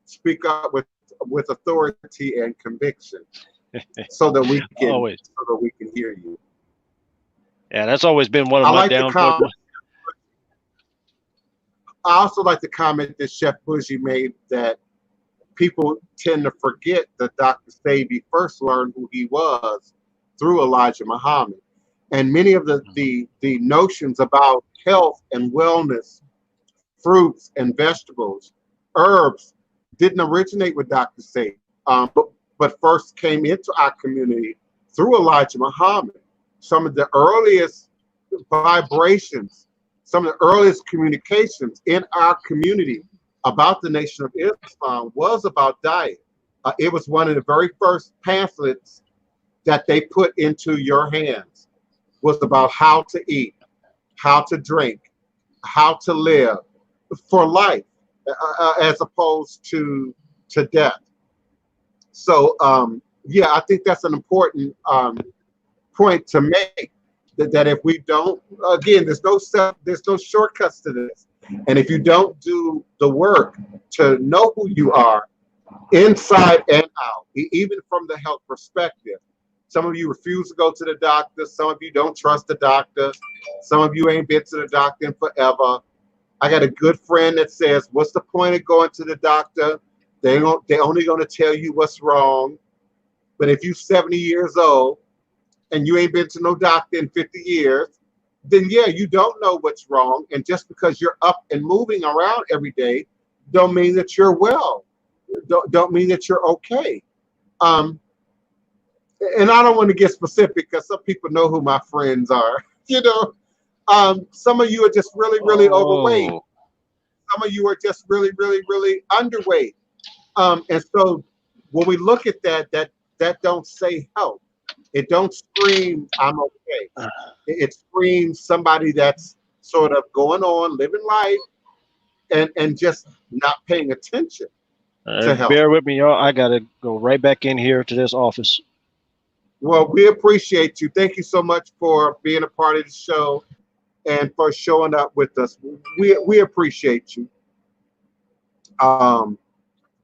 speak up with authority and conviction, so that we can hear you. Yeah, that's always been one of my downfalls. I also like the comment that Chef Bougie made that people tend to forget that Dr. Sebi first learned who he was through Elijah Muhammad. And many of the notions about health and wellness, fruits and vegetables, herbs, didn't originate with Dr. Sebi, but first came into our community through Elijah Muhammad. Some of the earliest vibrations, some of the earliest communications in our community about the Nation of Islam was about diet. It was one of the very first pamphlets that they put into your hands, was about how to eat, how to drink, how to live for life, as opposed to death. So yeah, I think that's an important point to make, that if we don't, again, there's no shortcuts to this. And if you don't do the work to know who you are inside and out, even from the health perspective, some of you refuse to go to the doctor. Some of you don't trust the doctor. Some of you ain't been to the doctor in forever. I got a good friend that says, what's the point of going to the doctor? They're only going to tell you what's wrong. But if you're 70 years old and you ain't been to no doctor in 50 years, then yeah, you don't know what's wrong. And just because you're up and moving around every day, don't mean that you're well. Don't mean that you're okay. And I don't want to get specific because some people know who my friends are. Some of you are just really, really overweight. Some of you are just really, really, really underweight. And so when we look at that don't say health. It don't scream, I'm okay. It screams somebody that's sort of going on, living life, and just not paying attention to health. Bear with me, y'all. I got to go right back in here to this office. Well, we appreciate you. Thank you so much for being a part of the show and for showing up with us. We appreciate you.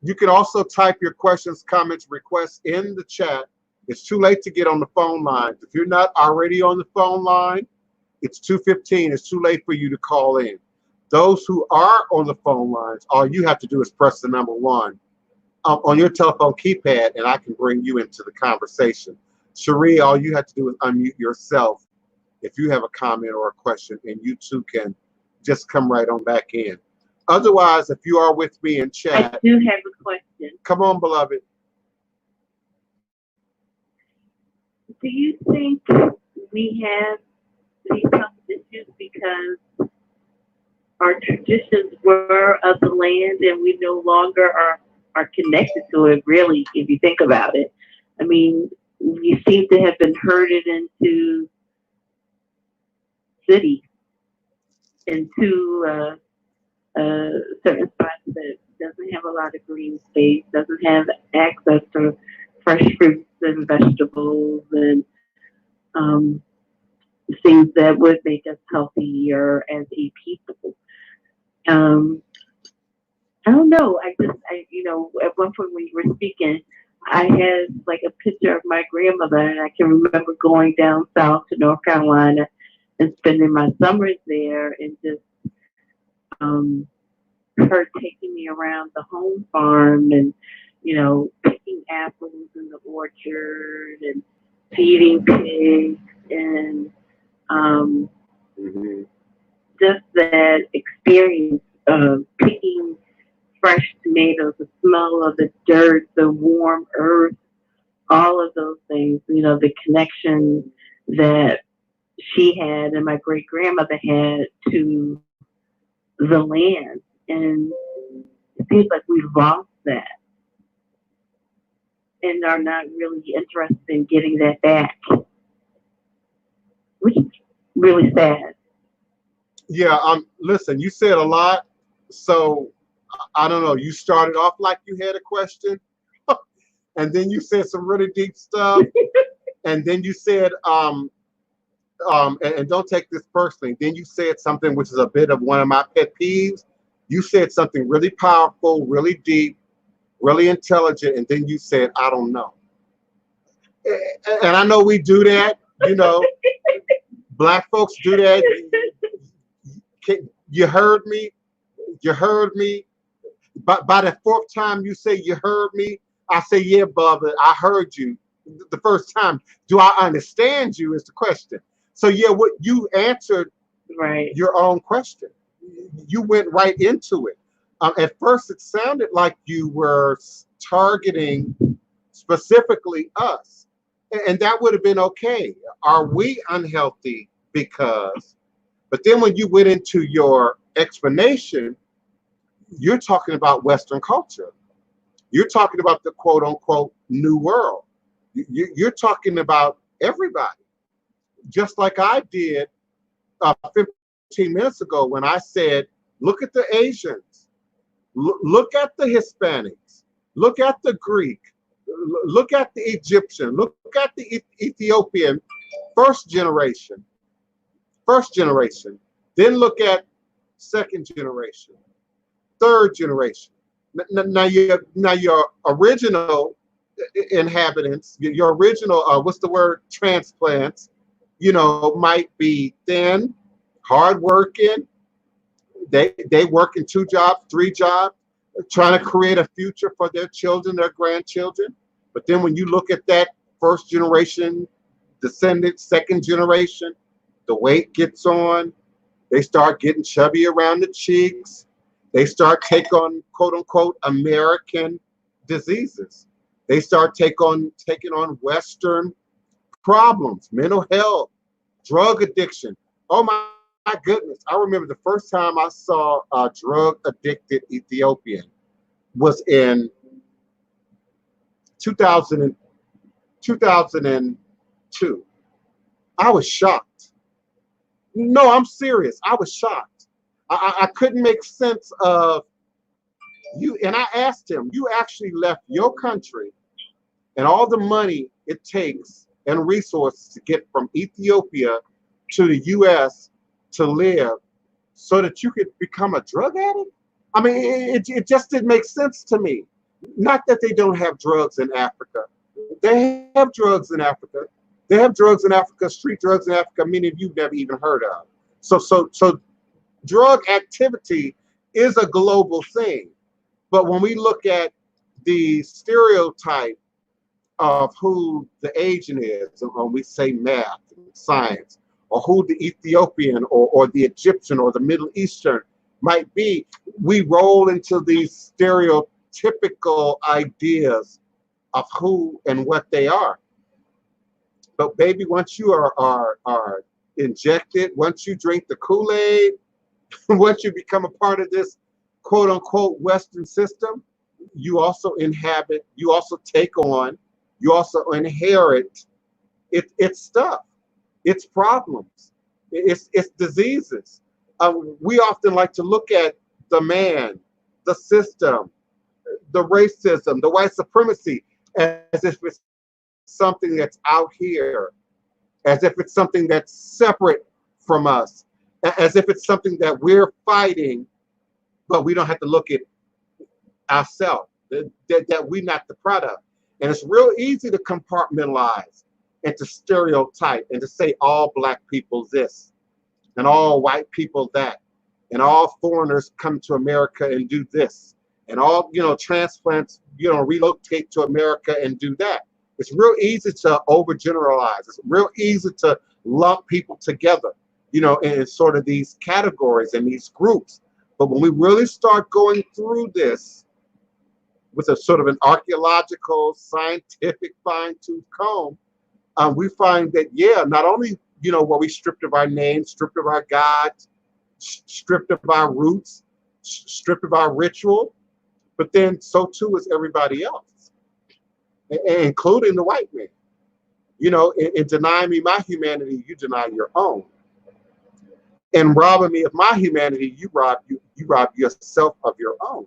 You can also type your questions, comments, requests in the chat. It's too late to get on the phone lines. If you're not already on the phone line, it's 2:15. It's too late for you to call in. Those who are on the phone lines, all you have to do is press the number 1 on your telephone keypad, and I can bring you into the conversation. Cherie, all you have to do is unmute yourself if you have a comment or a question, and you too can just come right on back in. Otherwise, if you are with me in chat, I do have a question. Come on, beloved. do you think we have these health issues because our traditions were of the land and we no longer are connected to it, really, if you think about it? I mean, we seem to have been herded into cities, into certain spots that doesn't have a lot of green space, doesn't have access to fresh fruits and vegetables and things that would make us healthier as a people. I don't know. At one point when you were speaking, I had like a picture of my grandmother, and I can remember going down south to North Carolina and spending my summers there, and just her taking me around the home farm and, picking apples in the orchard and feeding pigs and just that experience of picking fresh tomatoes, the smell of the dirt, the warm earth, all of those things, the connection that she had and my great grandmother had to the land. And it seems like we've lost that and are not really interested in getting that back, which is really sad. Yeah, listen, you said a lot. So I don't know, you started off like you had a question, and then you said some really deep stuff, and then you said and don't take this personally. Then you said something which is a bit of one of my pet peeves. You said something really powerful, really deep, really intelligent, and then you said, I don't know. And I know we do that, Black folks do that. You heard me. You heard me. By the fourth time you say you heard me, I say, yeah, Bubba, I heard you the first time. Do I understand you is the question. So yeah, what you answered your own question. You went right into it. At first, it sounded like you were targeting specifically us, and that would have been okay. Are we unhealthy because? But then when you went into your explanation, you're talking about Western culture. You're talking about the quote unquote new world. You're talking about everybody, just like I did 15 minutes ago when I said, look at the Asians, look at the Hispanics, look at the Greek, look at the Egyptian, look at the Ethiopian first generation, then look at second generation, third generation. Now your original inhabitants, your original what's the word, transplants, might be thin, hardworking. They work in 2 jobs, 3 jobs, trying to create a future for their children, their grandchildren. But then when you look at that first generation descendant, second generation, the weight gets on. They start getting chubby around the cheeks. They start taking on quote unquote American diseases. They start taking on Western problems, mental health, drug addiction. Oh my goodness. I remember the first time I saw a drug addicted Ethiopian was in 2002. I was shocked. No, I'm serious. I was shocked. I couldn't make sense of you. And I asked him, you actually left your country and all the money it takes and resources to get from Ethiopia to the US to live so that you could become a drug addict? I mean, it just didn't make sense to me. Not that they don't have drugs in Africa. They have drugs in Africa. They have drugs in Africa, street drugs in Africa, many of you never even heard of. So drug activity is a global thing. But when we look at the stereotype of who the Asian is, when we say math, science, or who the Ethiopian or the Egyptian or the Middle Eastern might be, we roll into these stereotypical ideas of who and what they are. But baby, once you are injected, once you drink the Kool-Aid, once you become a part of this quote unquote Western system, you also inhabit, you also take on, you also inherit it's stuff, it's problems, it's diseases. We often like to look at the man, the system, the racism, the white supremacy as if it's something that's out here, as if it's something that's separate from us, as if it's something that we're fighting, but we don't have to look at ourselves, that we're not the product. And it's real easy to compartmentalize and to stereotype and to say all black people this and all white people that and all foreigners come to America and do this and all, transplants, relocate to America and do that. It's real easy to overgeneralize. It's real easy to lump people together, in sort of these categories and these groups. But when we really start going through this with a sort of an archaeological, scientific fine-tooth comb, we find that, not only, were we stripped of our names, stripped of our gods, stripped of our roots, stripped of our ritual, but then so too is everybody else, including the white man. In denying me my humanity, you deny your own. And robbing me of my humanity, you rob yourself of your own.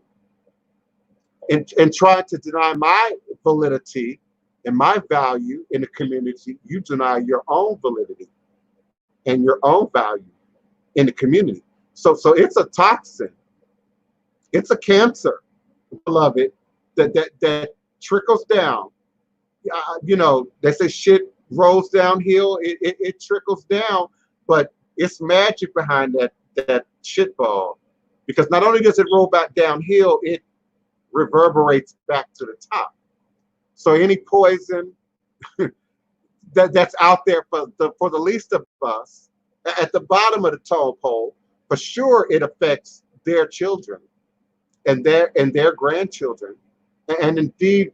And trying to deny my validity and my value in the community, you deny your own validity and your own value in the community. So it's a toxin. It's a cancer, beloved, that trickles down. They say shit rolls downhill. It trickles down, but it's magic behind that shit ball, because not only does it roll back downhill, it reverberates back to the top. So any poison that's out there for the least of us, at the bottom of the totem pole, for sure it affects their children and their grandchildren, and indeed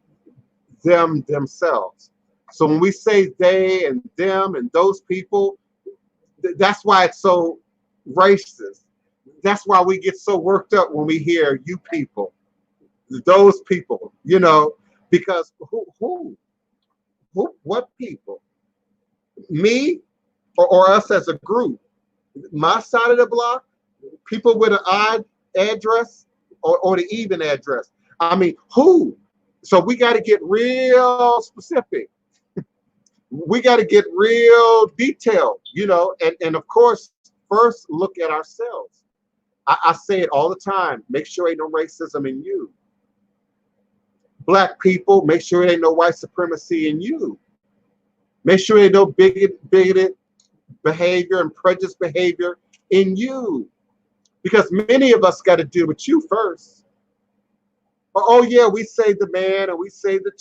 themselves. So when we say they and them and those people, that's why it's so racist. That's why we get so worked up when we hear you people, those people, because who, what people? Me or us as a group? My side of the block, people with an odd address or the even address. I mean, who? So we got to get real specific. We got to get real detailed, and of course, first look at ourselves. I say it all the time. Make sure ain't no racism in you. Black people, make sure ain't no white supremacy in you. Make sure ain't no bigoted behavior and prejudiced behavior in you. Because many of us got to deal with you first. Oh yeah, we say the man and we say the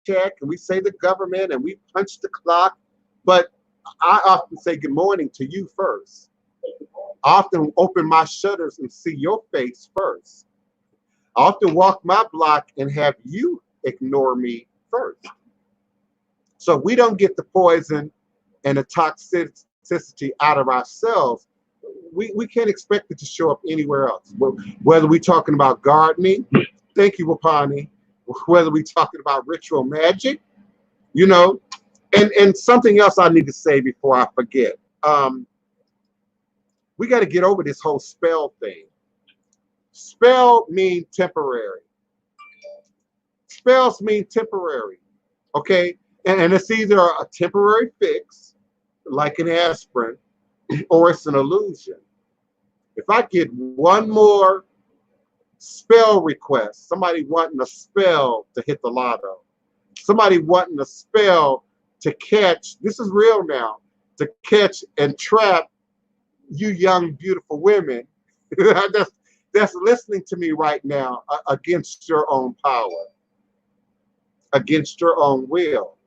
check and we say the government and we punch the clock, but I often say good morning to you first. I often open my shutters and see your face first. I often walk my block and have you ignore me first. So we don't get the poison and the toxicity out of ourselves. We can't expect it to show up anywhere else. Whether we're talking about gardening, thank you, Wapani, whether we're talking about ritual magic, and something else I need to say before I forget. We got to get over this whole spell thing. Spell mean temporary. Spells mean temporary, okay? And it's either a temporary fix, like an aspirin, or it's an illusion. If I get one more spell request, somebody wanting a spell to hit the lotto, somebody wanting a spell to catch, this is real now, to catch and trap you young, beautiful women that's listening to me right now against your own power, against your own will.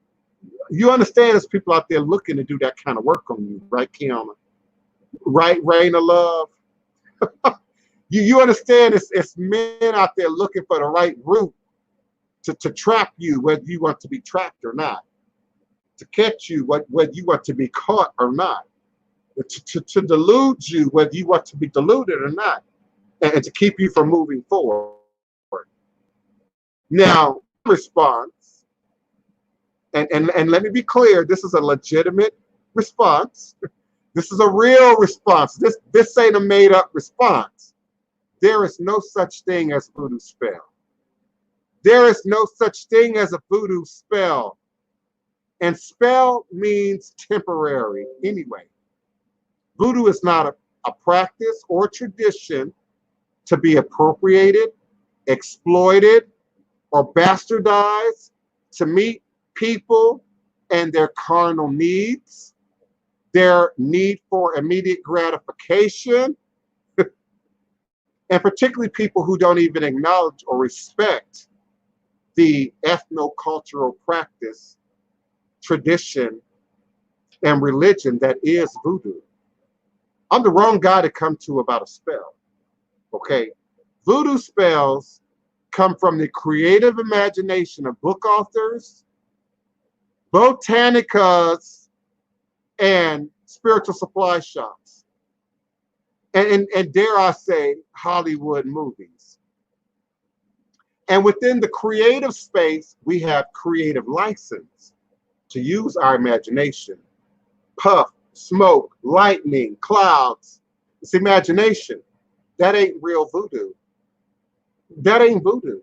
You understand there's people out there looking to do that kind of work on you, right, Kiana? Right, Rain of Love? You understand it's men out there looking for the right route to trap you, whether you want to be trapped or not. to catch you, whether you want to be caught or not, to delude you, whether you want to be deluded or not, and to keep you from moving forward. Now, response, and let me be clear, this is a legitimate response. This is a real response. This ain't a made up response. There is no such thing as voodoo spell. There is no such thing as a voodoo spell. And spell means temporary anyway. Voodoo is not a practice or tradition to be appropriated, exploited, or bastardized to meet people and their carnal needs, their need for immediate gratification, and particularly people who don't even acknowledge or respect the ethno-cultural practice, tradition, and religion that is voodoo. I'm the wrong guy to come to about a spell, okay? Voodoo spells come from the creative imagination of book authors, botanicas, and spiritual supply shops. And dare I say, Hollywood movies. And within the creative space, we have creative license to use our imagination. Puff, smoke, lightning, clouds. It's imagination. That ain't real voodoo. That ain't voodoo.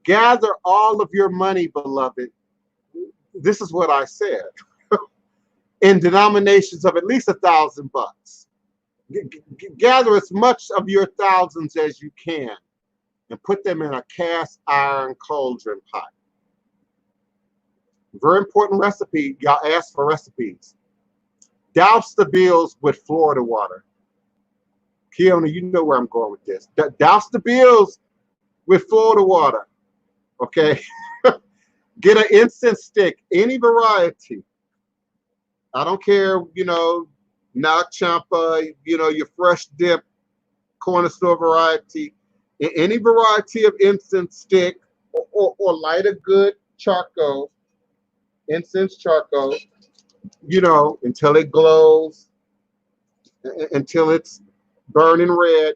Gather all of your money, beloved. This is what I said. In denominations of at least $1,000. Gather as much of your thousands as you can and put them in a cast iron cauldron pot. Very important recipe. Y'all ask for recipes. Douse the bills with Florida water. Keona, you know where I'm going with this. Douse the bills with Florida water. Okay? Get an incense stick, any variety. I don't care, you know, Knock Champa, you know, your fresh dip, corner store variety, any variety of incense stick, or light a good charcoal, incense charcoal, you know, until it glows, until it's burning red.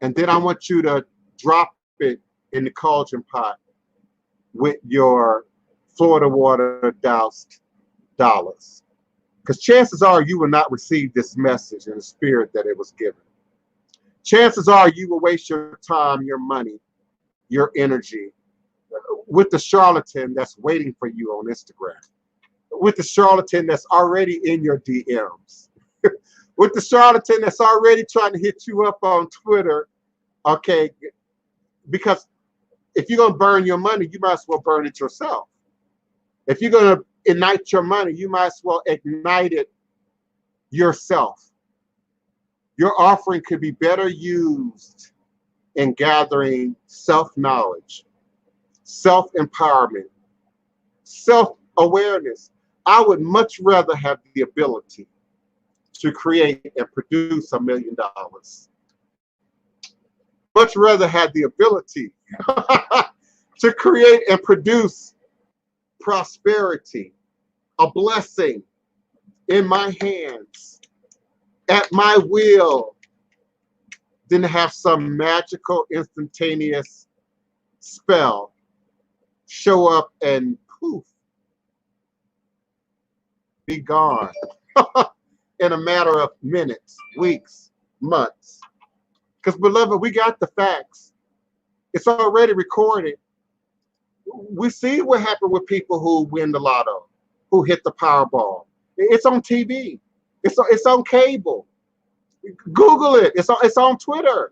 And then I want you to drop it in the cauldron pot with your Florida water doused dollars. Because chances are you will not receive this message in the spirit that it was given. Chances are you will waste your time, your money, your energy with the charlatan that's waiting for you on Instagram, with the charlatan that's already in your DMs, with the charlatan that's already trying to hit you up on Twitter, okay? Because if you're going to burn your money, you might as well burn it yourself. If you're going to ignite your money, you might as well ignite it yourself. Your offering could be better used in gathering self-knowledge, self-empowerment, self-awareness. I would much rather have the ability to create and produce $1 million. Much rather have the ability to create and produce prosperity, a blessing in my hands, at my will, than to have some magical, instantaneous spell show up and poof, be gone in a matter of minutes, weeks, months. Because, beloved, we got the facts. It's already recorded. We see what happened with people who win the lotto, who hit the Powerball. It's on TV. It's on cable. Google it. It's on Twitter.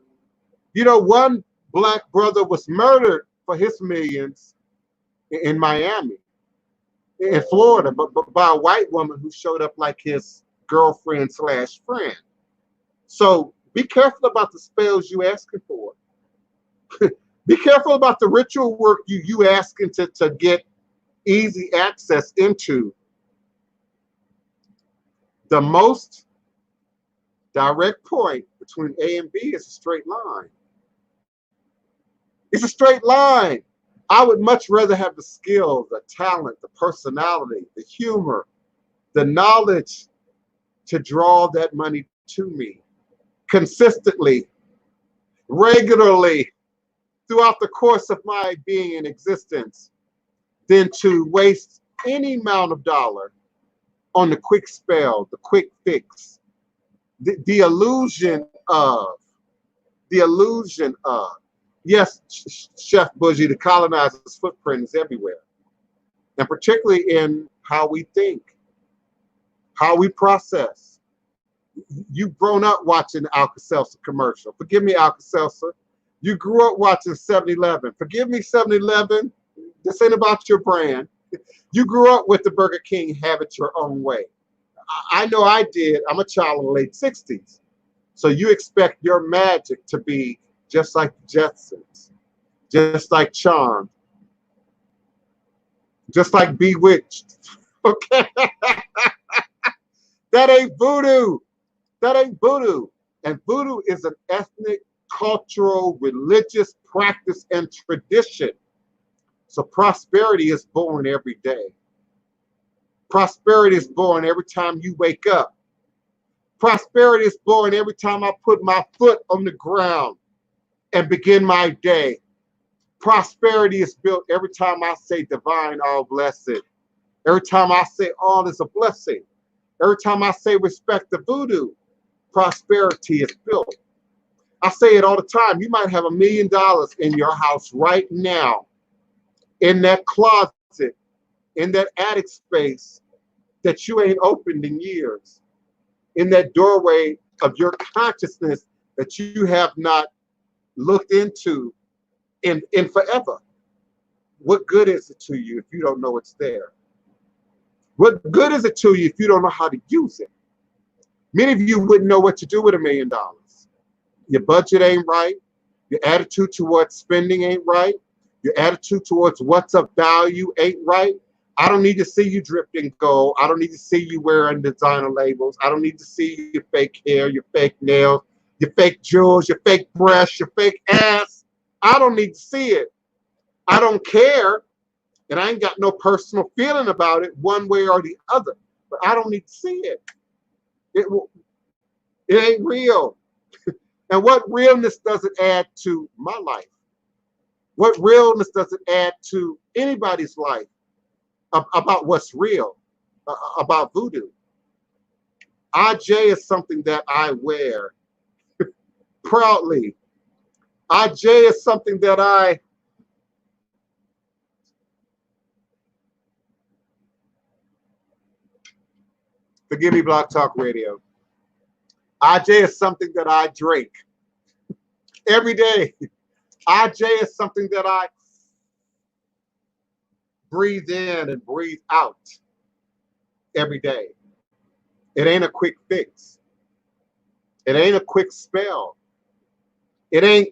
You know, one black brother was murdered for his millions in Miami, in Florida, but by a white woman who showed up like his girlfriend / friend. So be careful about the spells you asking for. Be careful about the ritual work you asking to get easy access into. The most direct point between A and B is a straight line. It's a straight line. I would much rather have the skill, the talent, the personality, the humor, the knowledge to draw that money to me consistently, regularly, throughout the course of my being in existence, than to waste any amount of dollar on the quick spell, the quick fix, the illusion of, yes, Chef Bougie, the colonizer's footprint is everywhere. And particularly in how we think, how we process. You've grown up watching the Alka-Seltzer commercial. Forgive me, Alka-Seltzer. You grew up watching 7-Eleven. Forgive me, 7-Eleven. This ain't about your brand. You grew up with the Burger King, have it your own way. I know I did. I'm a child of the late 60s. So you expect your magic to be just like the Jetsons, just like Charmed, just like Bewitched. Okay? That ain't voodoo. That ain't voodoo. And voodoo is an ethnic, cultural, religious practice and tradition. So prosperity is born every day. Prosperity is born every time you wake up. Prosperity is born every time I put my foot on the ground and begin my day. Prosperity is built every time I say divine, all blessed. Every time I say all is a blessing. Every time I say respect the voodoo, prosperity is built. I say it all the time. You might have $1 million in your house right now, in that closet, in that attic space that you ain't opened in years, in that doorway of your consciousness that you have not looked into in forever. What good is it to you if you don't know it's there? What good is it to you if you don't know how to use it? Many of you wouldn't know what to do with $1 million. Your budget ain't right. Your attitude towards spending ain't right. Your attitude towards what's of value ain't right. I don't need to see you dripped in gold. I don't need to see you wearing designer labels. I don't need to see your fake hair, your fake nails, your fake jewels, your fake breasts, your fake ass. I don't need to see it. I don't care. And I ain't got no personal feeling about it one way or the other. But I don't need to see it. It ain't real. And what realness does it add to my life? What realness does it add to anybody's life about what's real, about voodoo? IJ is something that I wear proudly. IJ is something that I forgive me, Block Talk Radio. IJ is something that I drink every day. IJ is something that I breathe in and breathe out every day. It ain't a quick fix. It ain't a quick spell. It ain't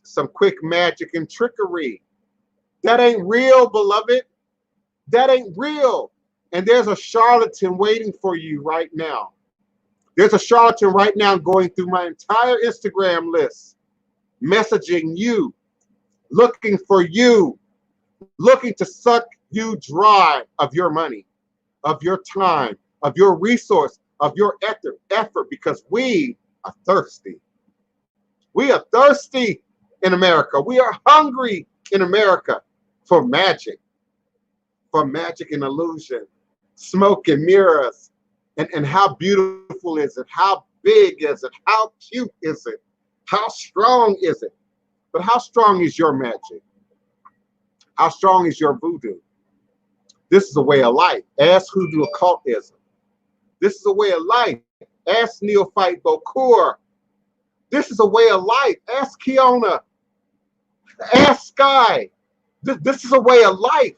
some quick magic and trickery. That ain't real, beloved. That ain't real. And there's a charlatan waiting for you right now. There's a charlatan right now going through my entire Instagram list, messaging you, looking for you, looking to suck you dry of your money, of your time, of your resource, of your effort, because we are thirsty. We are thirsty in America. We are hungry in America for magic and illusion, smoke and mirrors. And how beautiful is it? How big is it? How cute is it? How strong is it? But how strong is your magic? How strong is your voodoo? This is a way of life. Ask Hoodoo occultism. This is a way of life. Ask Neophyte Bokur. This is a way of life. Ask Kiona. Ask Sky. This is a way of life.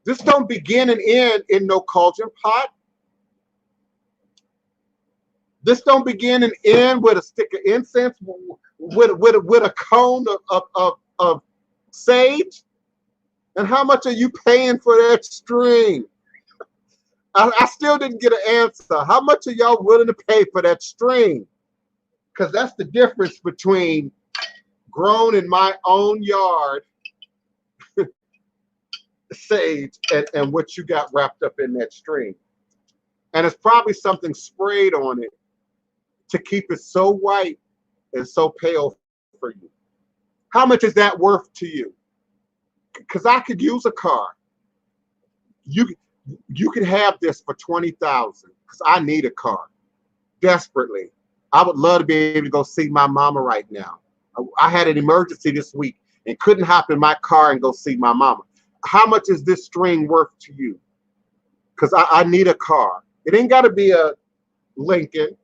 This don't begin and end in no cauldron pot. This don't begin and end with a stick of incense, with a cone of sage. And how much are you paying for that string? I still didn't get an answer. How much are y'all willing to pay for that string? Because that's the difference between grown in my own yard sage and what you got wrapped up in that string. And it's probably something sprayed on it to keep it so white and so pale for you. How much is that worth to you? Because I could use a car. You could have this for $20,000 because I need a car desperately. I would love to be able to go see my mama right now. I had an emergency this week and couldn't hop in my car and go see my mama. How much is this string worth to you? Because I need a car. It ain't got to be a Lincoln,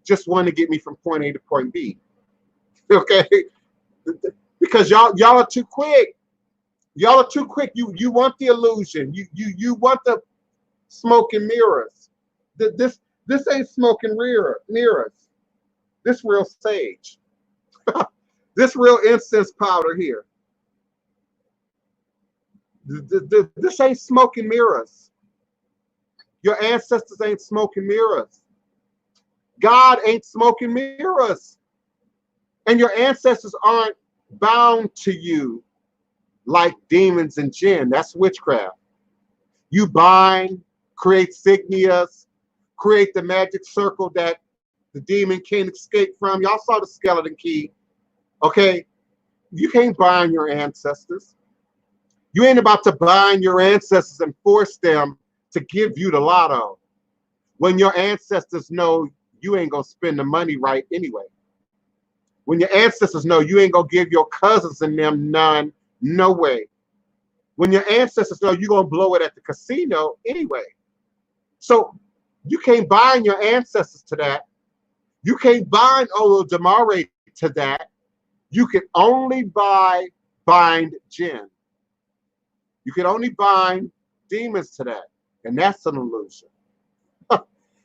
just one to get me from point A to point B. Okay? Because y'all are too quick. Y'all are too quick. You want the illusion. You want the smoke and mirrors. This ain't smoke and mirrors. This real sage. This real incense powder here. This ain't smoke and mirrors. Your ancestors ain't smoke and mirrors. God ain't smoke and mirrors. And your ancestors aren't bound to you like demons and jinn. That's witchcraft. You bind, create signias, create the magic circle that the demon can't escape from. Y'all saw the skeleton key. Okay? You can't bind your ancestors. You ain't about to bind your ancestors and force them to give you the lotto when your ancestors know you ain't gonna spend the money right anyway. When your ancestors know you ain't gonna give your cousins and them none, no way. When your ancestors know you're gonna blow it at the casino anyway. So you can't bind your ancestors to that. You can't bind Olo Damare to that. You can only bind jinn. You can only bind demons to that. And that's an illusion.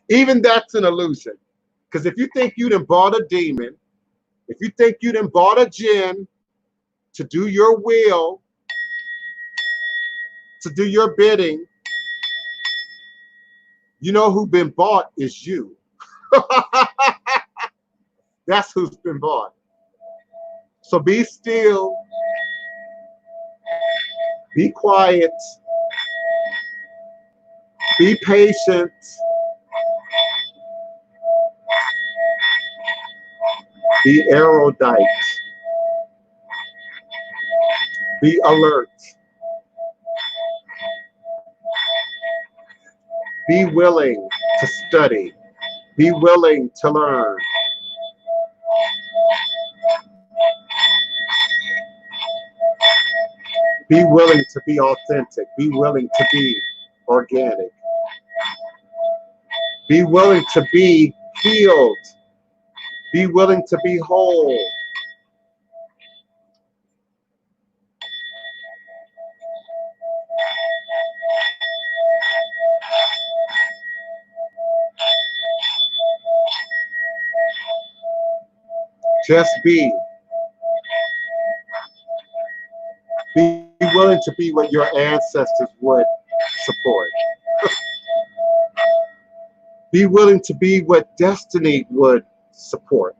Even that's an illusion. Because if you think you done bought a demon, if you think you done bought a jinn to do your will, to do your bidding, you know who's been bought is you. That's who's been bought. So be still, be quiet, be patient, be erudite, be alert, be willing to study, be willing to learn. Be willing to be authentic. Be willing to be organic. Be willing to be healed. Be willing to be whole. Just be. Be willing to be what your ancestors would support. Be willing to be what destiny would support.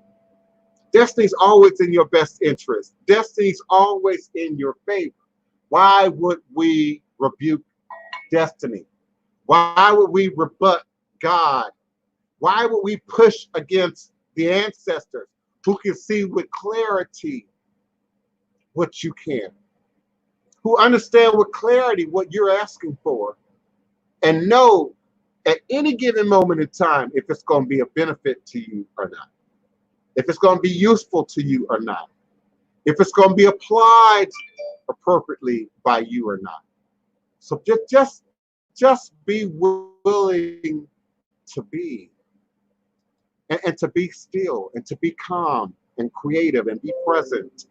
Destiny's always in your best interest. Destiny's always in your favor. Why would we rebuke destiny? Why would we rebut God? Why would we push against the ancestors who can see with clarity what you can? Who understand with clarity what you're asking for and know at any given moment in time if it's going to be a benefit to you or not, if it's going to be useful to you or not, if it's going to be applied appropriately by you or not. So just be willing to be and to be still and to be calm and creative and be present.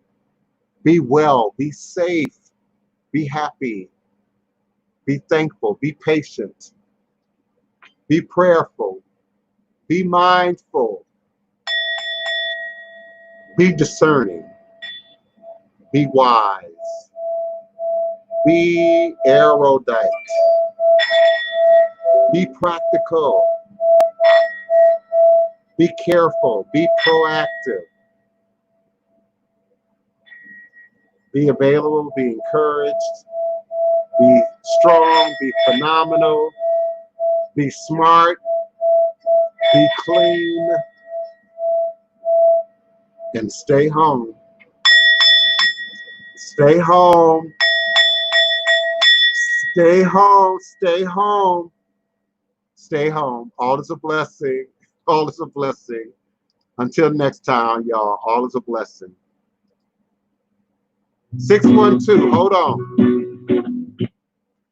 Be well, be safe, be happy, be thankful, be patient, be prayerful, be mindful, be discerning, be wise, be erudite, be practical, be careful, be proactive, be available, be encouraged, Be strong, be phenomenal, be smart, be clean, and stay home. Stay home. Stay home. Stay home. Stay home. All is a blessing. All is a blessing. Until next time, y'all, all is a blessing. 612, hold on.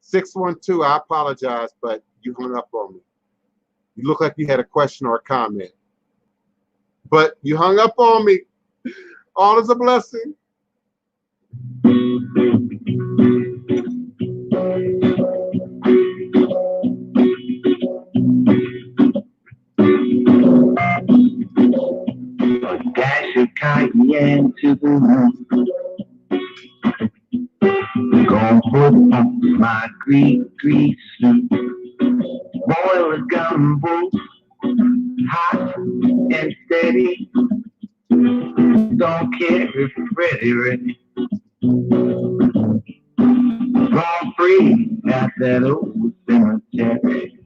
612, I apologize, but you hung up on me. You look like you had a question or a comment. But you hung up on me. All is a blessing. A dash of cayenne to the moon. Gonna put on my grease suit. Boil a gumbo, hot and steady. Don't care if it's ready. Gone free at that old cemetery.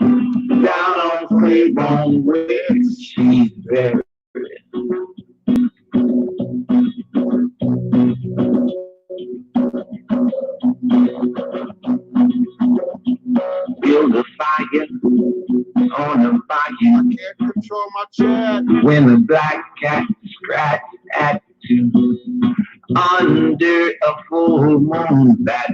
Down on Claiborne where she's buried. Build a fire on a bayou. I can't control my chat. When the black cat scratched at 2 under a full moon that